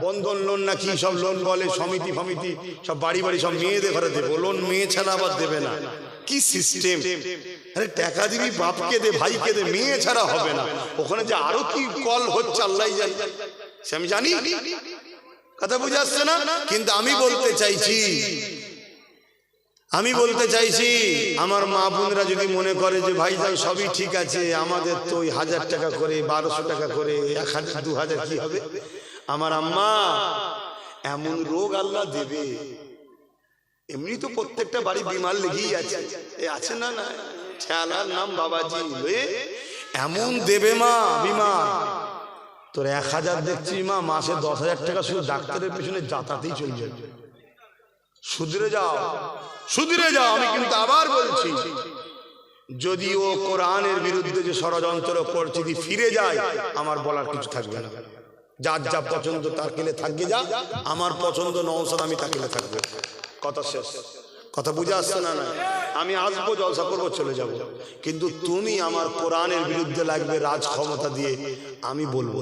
বন্ধন লোন না কি সব লোন বলে, সমিতি ফমিতি সব বাড়ি বাড়ি সব মেয়েদের ঘরে দেবো লোন, মেয়ে ছাড়া আবার দেবে না। কি সিস্টেম! আরে টাকা দিবি বাপকে দে, ভাইকে দে, মেয়ে ছাড়া হবে না। ওখানে যে আরো কি কল হচ্ছে আল্লাহ জানে, সে আমি জানি। কথা বুঝে আসছে না? কিন্তু আমি বলতে চাইছি আমার মা বোনরা যদি মনে করে যে ভাইজান সবই ঠিক আছে, আমাদের তো ওই 1000 টাকা করে 1200 টাকা করে 1000 2000 কি হবে? আমার আম্মা, এমন রোগ আল্লাহ দেবে, এমনি তো প্রত্যেকটা বাড়ি বিমার লেগেই আছে, আছে না? না, ঠেলার নাম বাবাজি, এমন দেবে মা বিমার, তোর 1000 দেখছি মা, মাসে 10,000 টাকা শুধু ডাক্তারের পিছনে যাতাতেই চলে যাবে। শুধরে যাও, শুধরে যাও। আমি কিন্তু আবার বলছি, যদি ও কোরআনের বিরুদ্ধে যে ষড়যন্ত্র করছে যদি ফিরে যায়, আমার বলার কিছু থাকবে না। যার যা পছন্দ তার কেলে থাকবে, যা আমার পছন্দ নওশাদ, আমি তাকেলে থাকবে। কথা শেষ। কথা বুঝে আসছে না? না, আমি আসবো, জলসা করবো, চলে যাব, কিন্তু তুমি আমার কোরআনের বিরুদ্ধে লাগবে রাজ ক্ষমতা দিয়ে, আমি বলবো।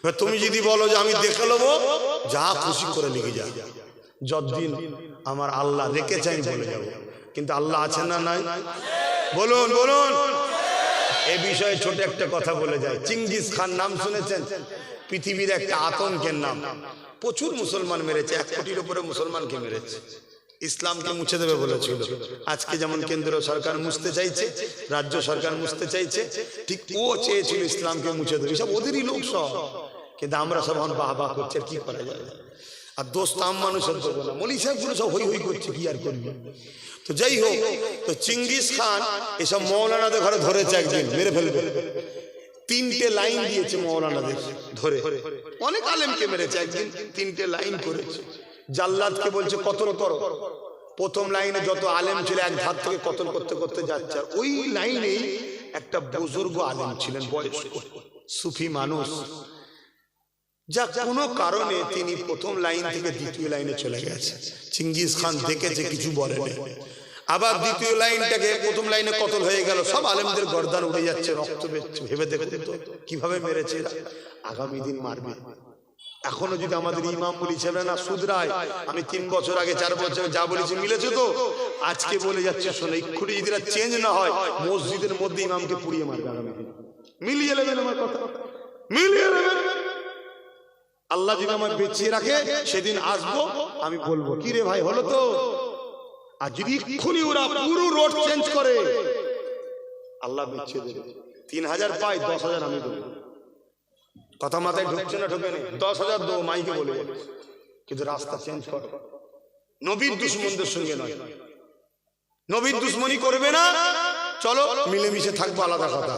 এবার তুমি যদি বলো যে আমি দেখে নেবো, যা খুশি করে লিখে যা, যতদিন আমার আল্লাহ রেখেছে আমি বলে যাবো। কিন্তু আল্লাহ আছেন না নাই? বলুন বলুন। এ বিষয়ে ছোট একটা কথা বলে যায়। চিঙ্গিস খান নাম শুনেছেন? পৃথিবীর একটা আতঙ্কের নাম। প্রচুর মুসলমান মেরেছে, 1 কোটির উপরে মুসলমানকে মেরেছে। ইসলামকে মুছে দেবে বলেছিল। আজকে যেমন কেন্দ্র সরকার মুছতে চাইছে, রাজ্য সরকার মুছতে চাইছে, ঠিক ও চেয়েছিল ইসলামকে মুছে দেবে। সব ওদেরই লোক সব, কিন্তু আমরা সব বাহ বাহ করছি, আর কি করা যায়? আর দোস্ত আম মানুষের দেবো না, মৌলী সাহেবগুলো সব হই হই করছে, কি আর করবি? তো যাই হোক, তো চিঙ্গিস খান এসব মৌলানাদের ঘরে ধরেছে, একদিন মেরে ফেলবে। 3টে লাইন দিয়েছে মৌলানাদের ধরে, অনেক আলেমকে মেরেছে, একদিন 3টে লাইন করেছে। জাল্লাদকে বলছে কতল করো। প্রথম লাইনে যত আলেম ছিল এক ধার থেকে কতল করতে করতে যাচ্ছে। ওই লাইনেই একটা বুজুর্গ আলেম ছিলেন, বয়স্ক সুফি মানুষ, যা কোনো কারণে তিনি প্রথম লাইন থেকে দ্বিতীয় লাইনে চলে গেছে। চিঙ্গিস খান দেখেছে, কিছু বলেনি। আবার দ্বিতীয় লাইনটাকে, প্রথম লাইনে কতল হয়ে গেল, সব আলেমদের গর্দান উড়ে যাচ্ছে, রক্ত বেরোচ্ছে। ভেবে দেখতে তো কিভাবে মেরেছে। আগামী দিন মারবে। এখনো যদি আমাদের ইমাম বলেছে না শুধরায়, আমি 3 বছর আগে 4 বছর যা বলেছি মিলেছে তো, আজকে বলে যাচ্ছে শোনো, এক্ষুনি যদি চেঞ্জ না হয়, মসজিদের মধ্যে ইমামকে পুড়িয়ে মারবে। আগামী দিন মিলিয়ে নেবেন আমার কথা, মিলিয়ে নেবেন। আল্লাহ যদি আমায় বেঁচিয়ে রাখে, সেদিন আসবো, আমি বলবো কি রে ভাই হলো তো। আর যদি এক্ষুনি ওরা পুরো রোড চেঞ্জ করে, আল্লাহ বেঁচিয়ে দেবে। 3000 পাই, 10,000 আমি দেবো। কথা মাথায় ঢুকছে না? ঢুকে নেই। 10,000 দেবো, মাইকে বলে, কিন্তু রাস্তা চেঞ্জ করো। নবীর দুশ্মনদের সঙ্গে নয়, নবীর দুশ্মনী করবে না। চলো মিলেমিশে থাকবো, আলাদা কথা,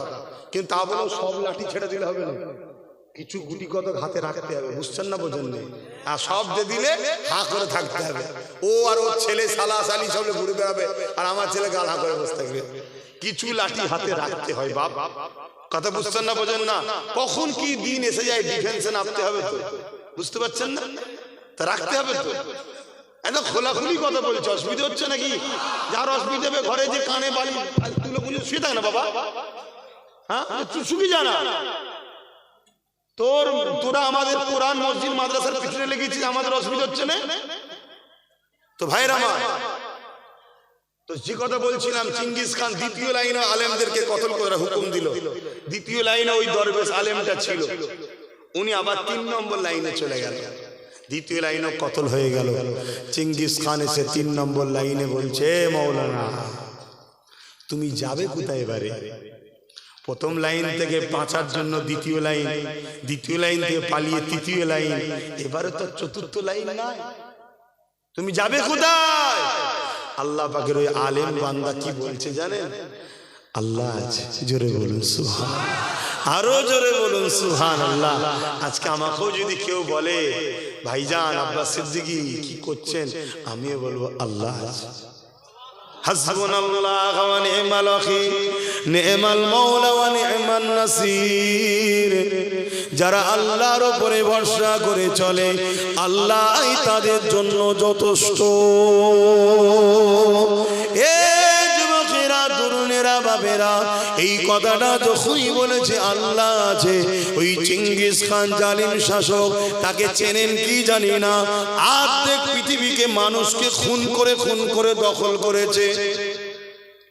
কিন্তু তা বলেও সব লাঠি ছেড়ে দিলে হবে না। কিছু গুটি কত হাতে রাখতে হবে, বুঝছেন না? বোঝেন নেই? আর সব দিয়ে দিলে হা করে থাকতে হবে। ও আর ওর ছেলে সালা সালি সব ঘুরে বেড়াবে, আর আমার ছেলে গাল হা করে বসে থাকবে। কিছু লাঠি হাতে রাখতে হয় বাপ। কথা বুঝছেন না? বোঝেন না? কখন কি দিন এসে যায়, ডিফেন্সে নামতে হবে তো, বুঝতে পারছেন না? তা রাখতে হবে তো। একদম খোলাখুলি কথা বলছে, অসুবিধা হচ্ছে নাকি? যার অসুবিধা হবে ঘরে যে কানে বালি তুলে বুঝে শুয়ে থাকে না বাবা, হ্যাঁ শুকি জানা। তোরা আমাদের কোরআন মসজিদ মাদ্রাসার পিছনে লেগেছিস, আমাদের অসুবিধা হচ্ছে না তো? ভাইরা আমার, তো যে কথা বলছিলাম, চিঙ্গিস খান দ্বিতীয় লাইনে আলেমদেরকে কতল করার হুকুম দিল। দ্বিতীয় লাইনে ওই দরবেশ আলেমটা ছিল, উনি আবার 3 নম্বর লাইনে চলে গেল। দ্বিতীয় লাইনও কতল হয়ে গেল। চেঙ্গিস খান এসে 3 নম্বর লাইনে বলছে, মৌলানা তুমি যাবে কোথায় এবারে? প্রথম লাইন থেকে বাঁচার জন্য দ্বিতীয় লাইন, দ্বিতীয় লাইন থেকে পালিয়ে তৃতীয় লাইন, এবারে তো চতুর্থ লাইন নাই, তুমি যাবে কোথায়? আল্লাহ পাকের ওই আলেম বান্দা কি বলছে জানেন? আল্লাহ আছে, জোরে বলুন সুবহানাল্লাহ, আরো জোরে বলুন সুবহানাল্লাহ। আজকে আমাকেও যদি কেউ বলে ভাইজান আব্বাস সিদ্দিকী কি করছেন, আমিও বলবো আল্লাহ আছে। হাসবুনাল্লাহ ওয়া নি'মাল ওয়াকিল, নি'মাল মাওলা ওয়া নি'মান নাসির। যারা আল্লাহর উপরে ভরসা করে চলে, আল্লাহই তাদের জন্য যথেষ্ট। এ যুবকেরা, তরুণেরা, বাবেরা, এই কথাটা যখনই বলেছে আল্লাহ আছে, ওই চেঙ্গিস খান জালিম শাসক, তাকে চেনেন কি জানি না, অর্ধেক পৃথিবীকে মানুষকে খুন করে দখল করেছে।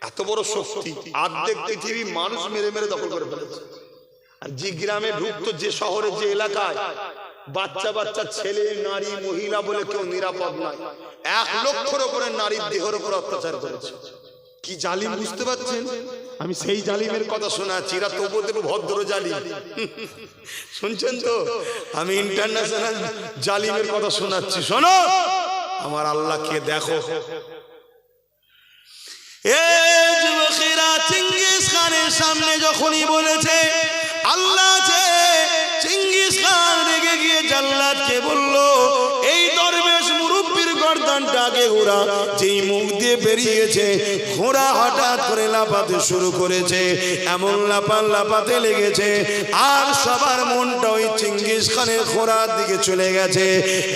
এত বড় শক্তি, অর্ধেক পৃথিবী মানুষ মেরে মেরে দখল করে ফেলেছে। আর যে গ্রামে ঢুকতো, যে শহরে, যে এলাকায় বাচ্চা বাচ্চা ছেলে, নারী, মহিলা বলে কেউ নিরাপদ নয়, 1 লক্ষের উপরে নারীর দেহের উপর অত্যাচার করেছে। কি জালিম বুঝতে পারছেন? আমি সেই জালিমের কথা শোনাচ্ছি, এরা তবু ভদ্র জালিম। শুনছেন তো? আমি ইন্টারন্যাশনাল জালিমের কথা শোনাচ্ছি, শোনো। আমার আল্লাহকে দেখো। এ যুবকেরা, চেঙ্গিস খানের সামনে যখনই বলেছে আল্লাহ আছে, চেঙ্গিস খান রেগে গিয়ে জাল্লাদকে বলল, এই দরবেশ মুরব্বির গর্দানটাকে ঘোড়া যেই মুখ দিয়ে বেরিয়েছে, ঘোড়া হঠাৎ করে লাফাতে শুরু করেছে। এমন লাফাতে লেগেছে, আর সবার মনটা ওই চেঙ্গিস খানের ঘোড়ার দিকে চলে গেছে।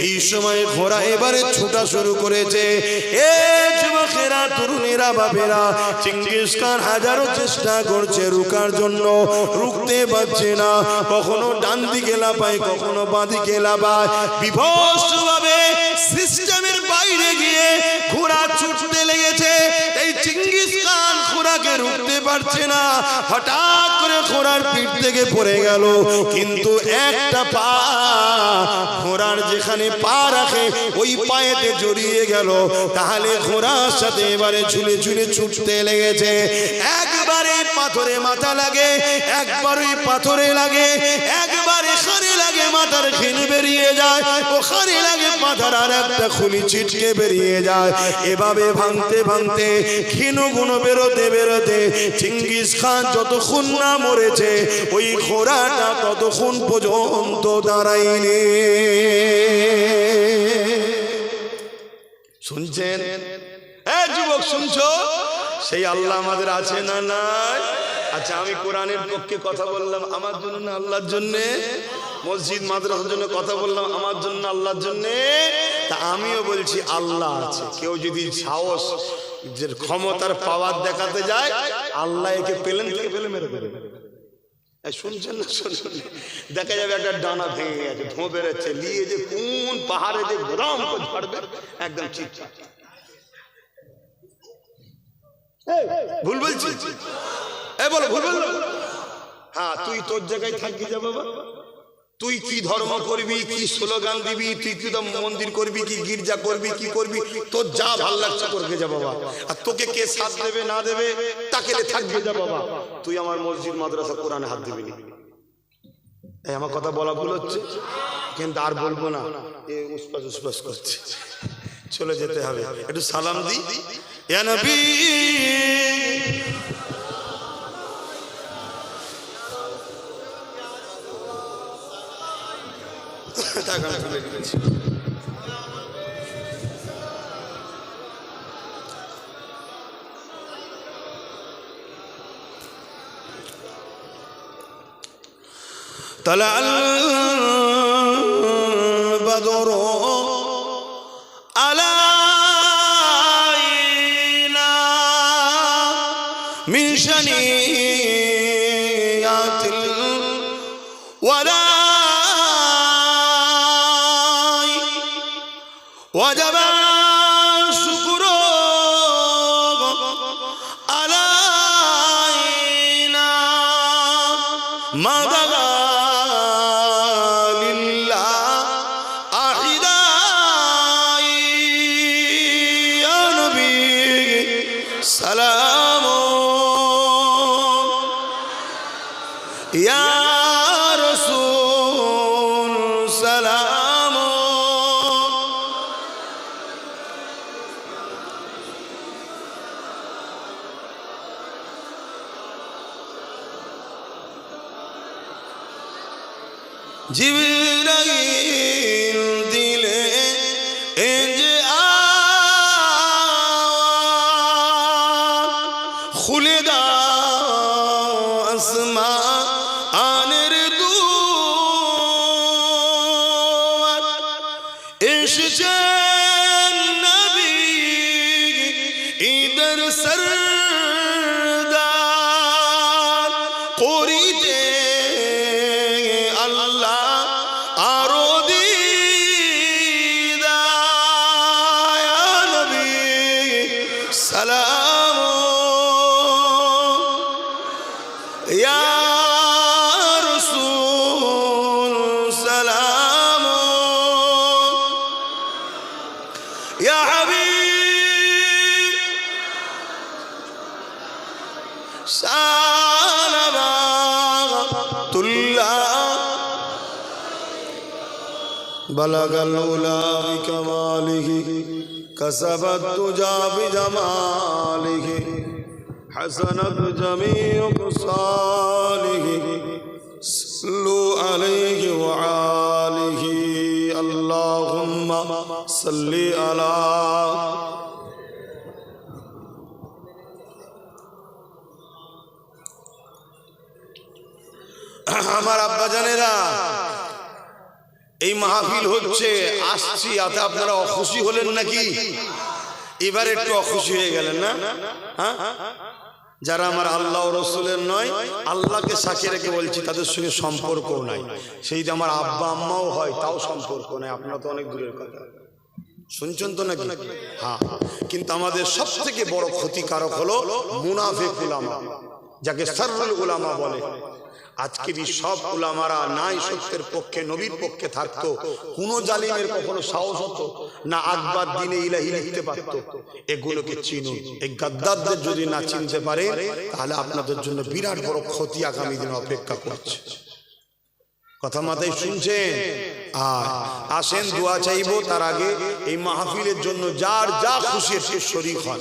এই সময় ঘোড়া এবারে ছোটা শুরু করেছে। এ যুবকেরা, তরুণেরা, বাবেরা, চেঙ্গিস খান হাজারো চেষ্টা করছে রুকার জন্য, রুখতে পারছে না। কখনো ডান দিকে লাফায়, কখনো বাঁ দিকে লাফায়, বিভৎসভাবে সিস্টেমের বাইরে গিয়ে ঘোড়া ছুটতে লেগেছে। এই চেঙ্গিস খান ঘোড়াকে রুখতে পারছে না। হঠাৎ করে ঘোড়ার পিঠ থেকে পড়ে গেল, কিন্তু একটা পা ঘোড়ার যেখানে পা রাখে ওই পায়েতে জড়িয়ে গেল। তাহলে ঘোড়ার সাথে এবারে ঝুলে ঝুলে ছুটতে লেগেছে। একবারে পাথরে মাথা লাগে, একবার ওই পাথরে লাগে, একবার এখানে লাগে, মাথার খিন বেরিয়ে যায়, ওখানে লাগে মাথার আর একটা খুলি ছিটকে বেরিয়ে যায়। এভাবে ভাঙতে ভাঙতে ক্ষীণগুণ বেরোতে বেরোতে চেঙ্গিস খান যতক্ষণ না মরেছে, ওই ঘোড়াটা ততক্ষণ পর্যন্ত দাঁড়ায়নি। শুনছেন? যুবক শুনছো? সেই আল্লাহ আমাদের আছে না নাই? আচ্ছা, আমি কোরআনের পক্ষে কথা বললাম আমার জন্য না আল্লাহর জন্যে? মসজিদ মাদ্রাসার জন্য কথা বললাম আমার জন্য আল্লাহর জন্যে? তা আমিও বলছি আল্লাহ আছে। কেউ যদি সাহস, যে ক্ষমতার পাওয়ার দেখাতে যায়, আল্লাহ একে পেলেন থেকে ফেলে মেরে দেবে। শুনছেন না? শুনুন, দেখা যাবে একটা ডানা ভেঙে গেছে, ধোঁ বেরোচ্ছে, নিয়ে যে কোন পাহাড়ে যে গ্রাম ঝাড়বে, একদম ঠিক। ভুল বলছি? বলো ভুল বললো? হ্যাঁ, তুই তোর জায়গায় থাকি যা বাবা। তুই কি ধর্ম করবি, কি স্লোগান দিবি, তুই কি মন্দির করবি, কি গির্জা করবি, কি করবি, তোর যা ভাল লাগছে করবে যা বাবা। আর তোকে কে সাথ দেবে না দেবে তাকে থাকবে যা বাবা। তুই আমার মসজিদ মাদ্রাসা কোরআনে হাত দিবি না। আমার কথা বলা ভুল হচ্ছে, কিন্তু আর বলবো না। উসপাস উসপাস করছে, চলে যেতে হবে। একটু সালাম দি, ইয়া নবী। طلع البدر علينا من شنيعة الولاء وجب الشكر علينا ما دعا لله أحدا জিবরাইল দিলে এ যে খুলে দাও আসমানের দুয়ার এসেছেন নবী ইদর সরদার করিতে আল্লাহ আরো দিদার ইয়া নবী সালাম ইয়া রাসূল সালাম ইয়া হাবিব সালামাতুল্লাহ বলাগাল উলা বিকামালিহি কাসাবাত তুজা বিজামালিহি حسنت جميع خصاله صلوا عليه وآله اللهم صل على আমার আব্বা জানেরা এই মাহফিল হচ্ছে আসছি আতে আপনারা অখুশি হলেন নাকি এবার একটু অখুশি হয়ে গেলেন না হ্যাঁ যারা আমার আল্লাহ ও রসুলের নয় আল্লাহকে সাক্ষী রেখে বলছি তাদের সঙ্গে সম্পর্ক নাই সেই যে আমার আব্বা আম্মাও হয় তাও সম্পর্ক নাই আপনারা তো অনেক দূরের কথা শুনছেন তো নাকি হ্যাঁ কিন্তু আমাদের সব থেকে বড় ক্ষতিকারক হলো মুনাফিক উলামা যাকে শাররুল উলামা বলে আজকে সব উলামারা নাই সত্যের পক্ষে নবীর পক্ষে থাকতো কোন জালিমের কখনো সাহস হতো না আকবার দিনে ইলাহি লিখতে পারত এগুলোকে চিনুন এই গাদ্দারদের যদি না চিনতে পারে তাহলে আপনাদের জন্য বিরাট বড় ক্ষতি আগামী দিনে অপেক্ষা করছে কথা মাথায় শুনছেন আর আসেন দোয়া চাইবো তার আগে এই মাহফিলের জন্য যার যা খুশি সে শরীক হন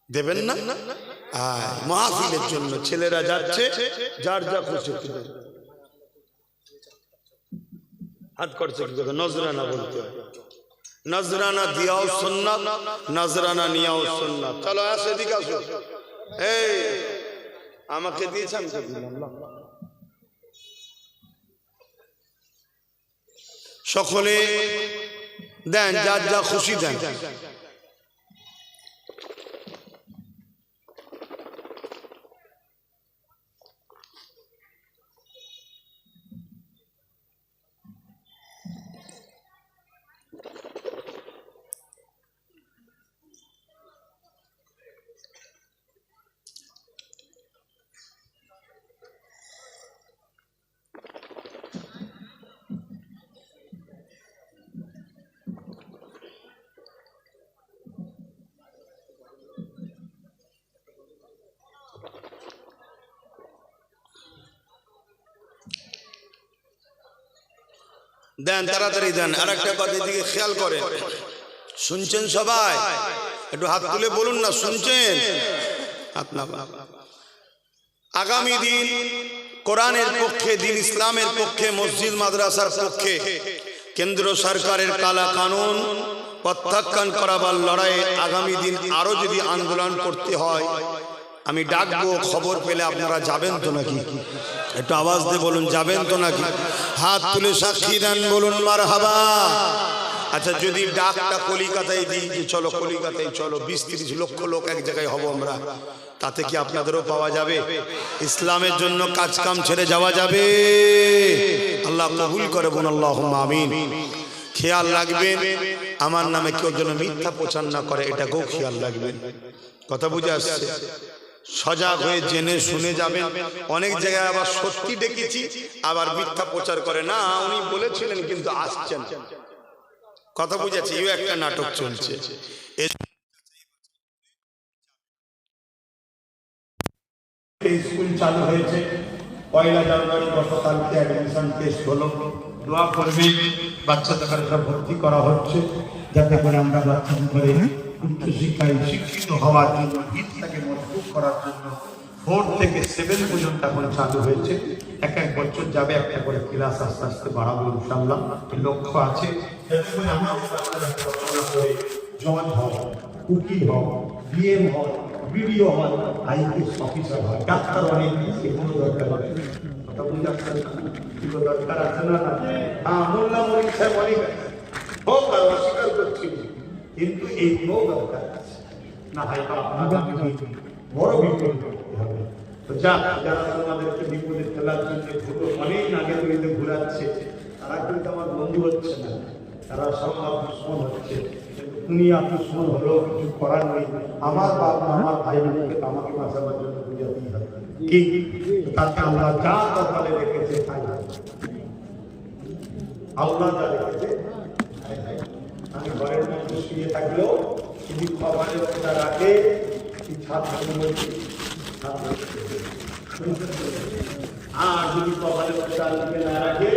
দেবেন না মাহফিলের জন্য ছেলেরা যাচ্ছে যার যা খুশি হাত করছে নজরানা বলতে হয় নজরানা দিয়াও সুন্নাত নজরানা নিয়াও সুন্নাত চলো আসে এদিকে আসো এই আমাকে দিয়েছেন সকলে দেন যার যা খুশি দেন দেন তাড়াতাড়ি দেন আর একটা কথা দিকে খেয়াল করেন শুনছেন সবাই একটু হাত তুলে বলুন না শুনছেন আগামী দিন কোরআনের পক্ষে দিন ইসলামের পক্ষে মসজিদ মাদ্রাসার পক্ষে কেন্দ্র সরকারের কালা কানুন প্রত্যাখ্যান করাবার লড়াইয়ে আগামী দিন আরো যদি আন্দোলন করতে হয় আমি ডাকবো খবর পেলে আপনারা যাবেন তো নাকি একটু আওয়াজ দিয়ে বলুন যাবেন তো নাকি হাত তুলে সাক্ষী দেন বলুন মারহাবা আচ্ছা যদি ডাকটা কলিকাতায় দিই যে চলো কলিকাতায় চলো 20-30 লক্ষ লোক এক জায়গায় হব আমরা তাতে কি আপনাদেরও পাওয়া যাবে ইসলামের জন্য কাজ কাম ছেড়ে যাওয়া যাবে আল্লাহ কবুল করে বলুন আল্লাহুম্মা আমিন খেয়াল রাখবেন আমার নামে কেউ যেন মিথ্যা প্রচার না করে এটাকেও খেয়াল রাখবেন কথা বুঝে আসছে সজাগ হয়ে জেনে শুনে যাবেন অনেক জায়গায় আবার সত্যি ডেকেছি আবার মিথ্যা প্রচার করে না উনি বলেছিলেন কিন্তু আসছেন কথা বুঝেছি এই একটা নাটক চলছে স্কুল চালু হয়েছে পয়লা জানুয়ারি গতকালকে অ্যাডমিশন টেস্ট হলো দোয়া করবেন বাচ্চাদের ভর্তি করা হচ্ছে যাতে করে আমরা বাচ্চাদের উচ্চশিক্ষায় শিক্ষিত হওয়ার জন্য ভিতটাকে মজবুত করার জন্য 4 থেকে 7 পর্যন্ত এখন চালু হয়েছে এক এক বছর যাবে, একটা করে ক্লাস আস্তে আস্তে বাড়াবো ইনশাআল্লাহ, লক্ষ্য আছে। জজ হয়, উকিল হয়, বিএম হয়, বিডিও হয়, আইপিএস অফিসার হয়, ডাক্তার অনেক কোনো দরকার হয় কথা বুঝতে কোনো দরকার আছে না? হ্যাঁ, মোল্লা মরিক সাহেব অনেক হোক, আর অস্বীকার করছি, কিন্তু এই দরকার আছে না হয় আপনার বড় বিপদ করতে হবে। তো যারা তোমাদেরকে বিপদে ফেলার জন্য অনেক আগে তৈরিতে ঘুরাচ্ছে, তারা কিন্তু আমার বন্ধু হচ্ছে না, তারা সব দুশ্মন হচ্ছে। দুনিয়া দুশ্মন হলেও কিছু করার নেই। আমার বাবা আমার ভাই বোনকে আমাকে বাঁচাবার জন্য বুঝাতেই হবে, কি তাকে আল্লাহ যা কপালে রেখেছে তাই আল্লাহ যা রেখেছে। আমি ঘরের মধ্যে শুয়ে থাকলেও যদি কপালে ওটা রাখে, আর যদি কপালে ওটা না রাখে,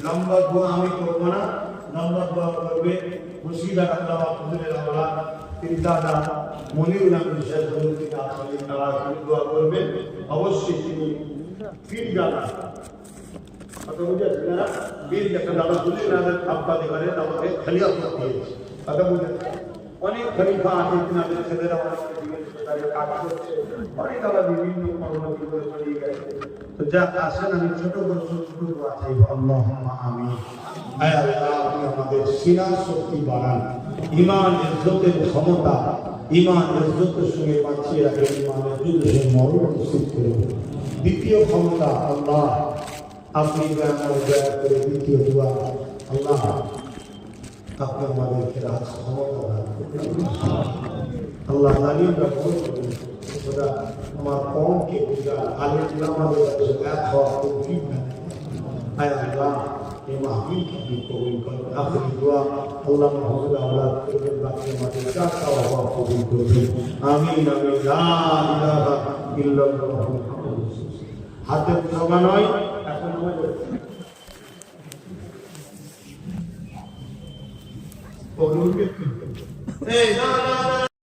নম্বর দোয়া আমি করবো না, নম্বর দোয়া করবে মুর্শিদা আল্লাহ হুজুরের আল্লাহ তিনদাদা মনিরুল আমিন সাহেব থেকে আসলে তারা দোয়া করবে। অবশ্যই তিনি পীর জানা কথা বুঝেছেন না, পীর একটা দাদা হুজুরের আব্বা দেবারে আমাকে খলিফা দিয়েছে কথা বুঝেছেন। অনেক খলিফা আছে তিনাদের ছেলেরা অনেক কাজ করছে, অনেক আবার বিভিন্ন কর্মজীবী করে চলিয়ে গেছে। তো যাক আসেন, আমি ছোট বড় ছোট দোয়া চাইব। আল্লাহুম্মা আমিন। আয় আল্লাহ, আপনি আমাদের সিনার শক্তি বাড়ান, ঈমান ইজ্জতের ক্ষমতা, ঈমান ইজ্জতের সঙ্গে বাঁচিয়ে রাখেন, ঈমানের যুদ্ধে মরণ নিশ্চিত করুন। দ্বিতীয় ক্ষমতা আল্লাহ আপনি আমার দয়া করে দ্বিতীয় দোয়া আল্লাহ আপনি আমাদেরকে রাজ ক্ষমতা দান করুন। আল্লাহ জালিমরা ভুল করুন, খোদা আমার কওমকে বুঝা আলেম আমাদের কাছে এক হওয়া তৌফিক দান। আয় আল্লাহ এই মাহফিলকে আপনি কবুল করুন। আখিরি দোয়া আল্লাহ মাহমুদ আওলাদ করবেন, বাকি আমাদের যা চাওয়া হওয়া কবুল করবেন। আমিন আমিন। লা ইলাহা ইল্লাল্লাহু মুহাম্মাদুর রাসূলুল্লাহ। হাতের জমা নয়, এখন আমাদের এই না না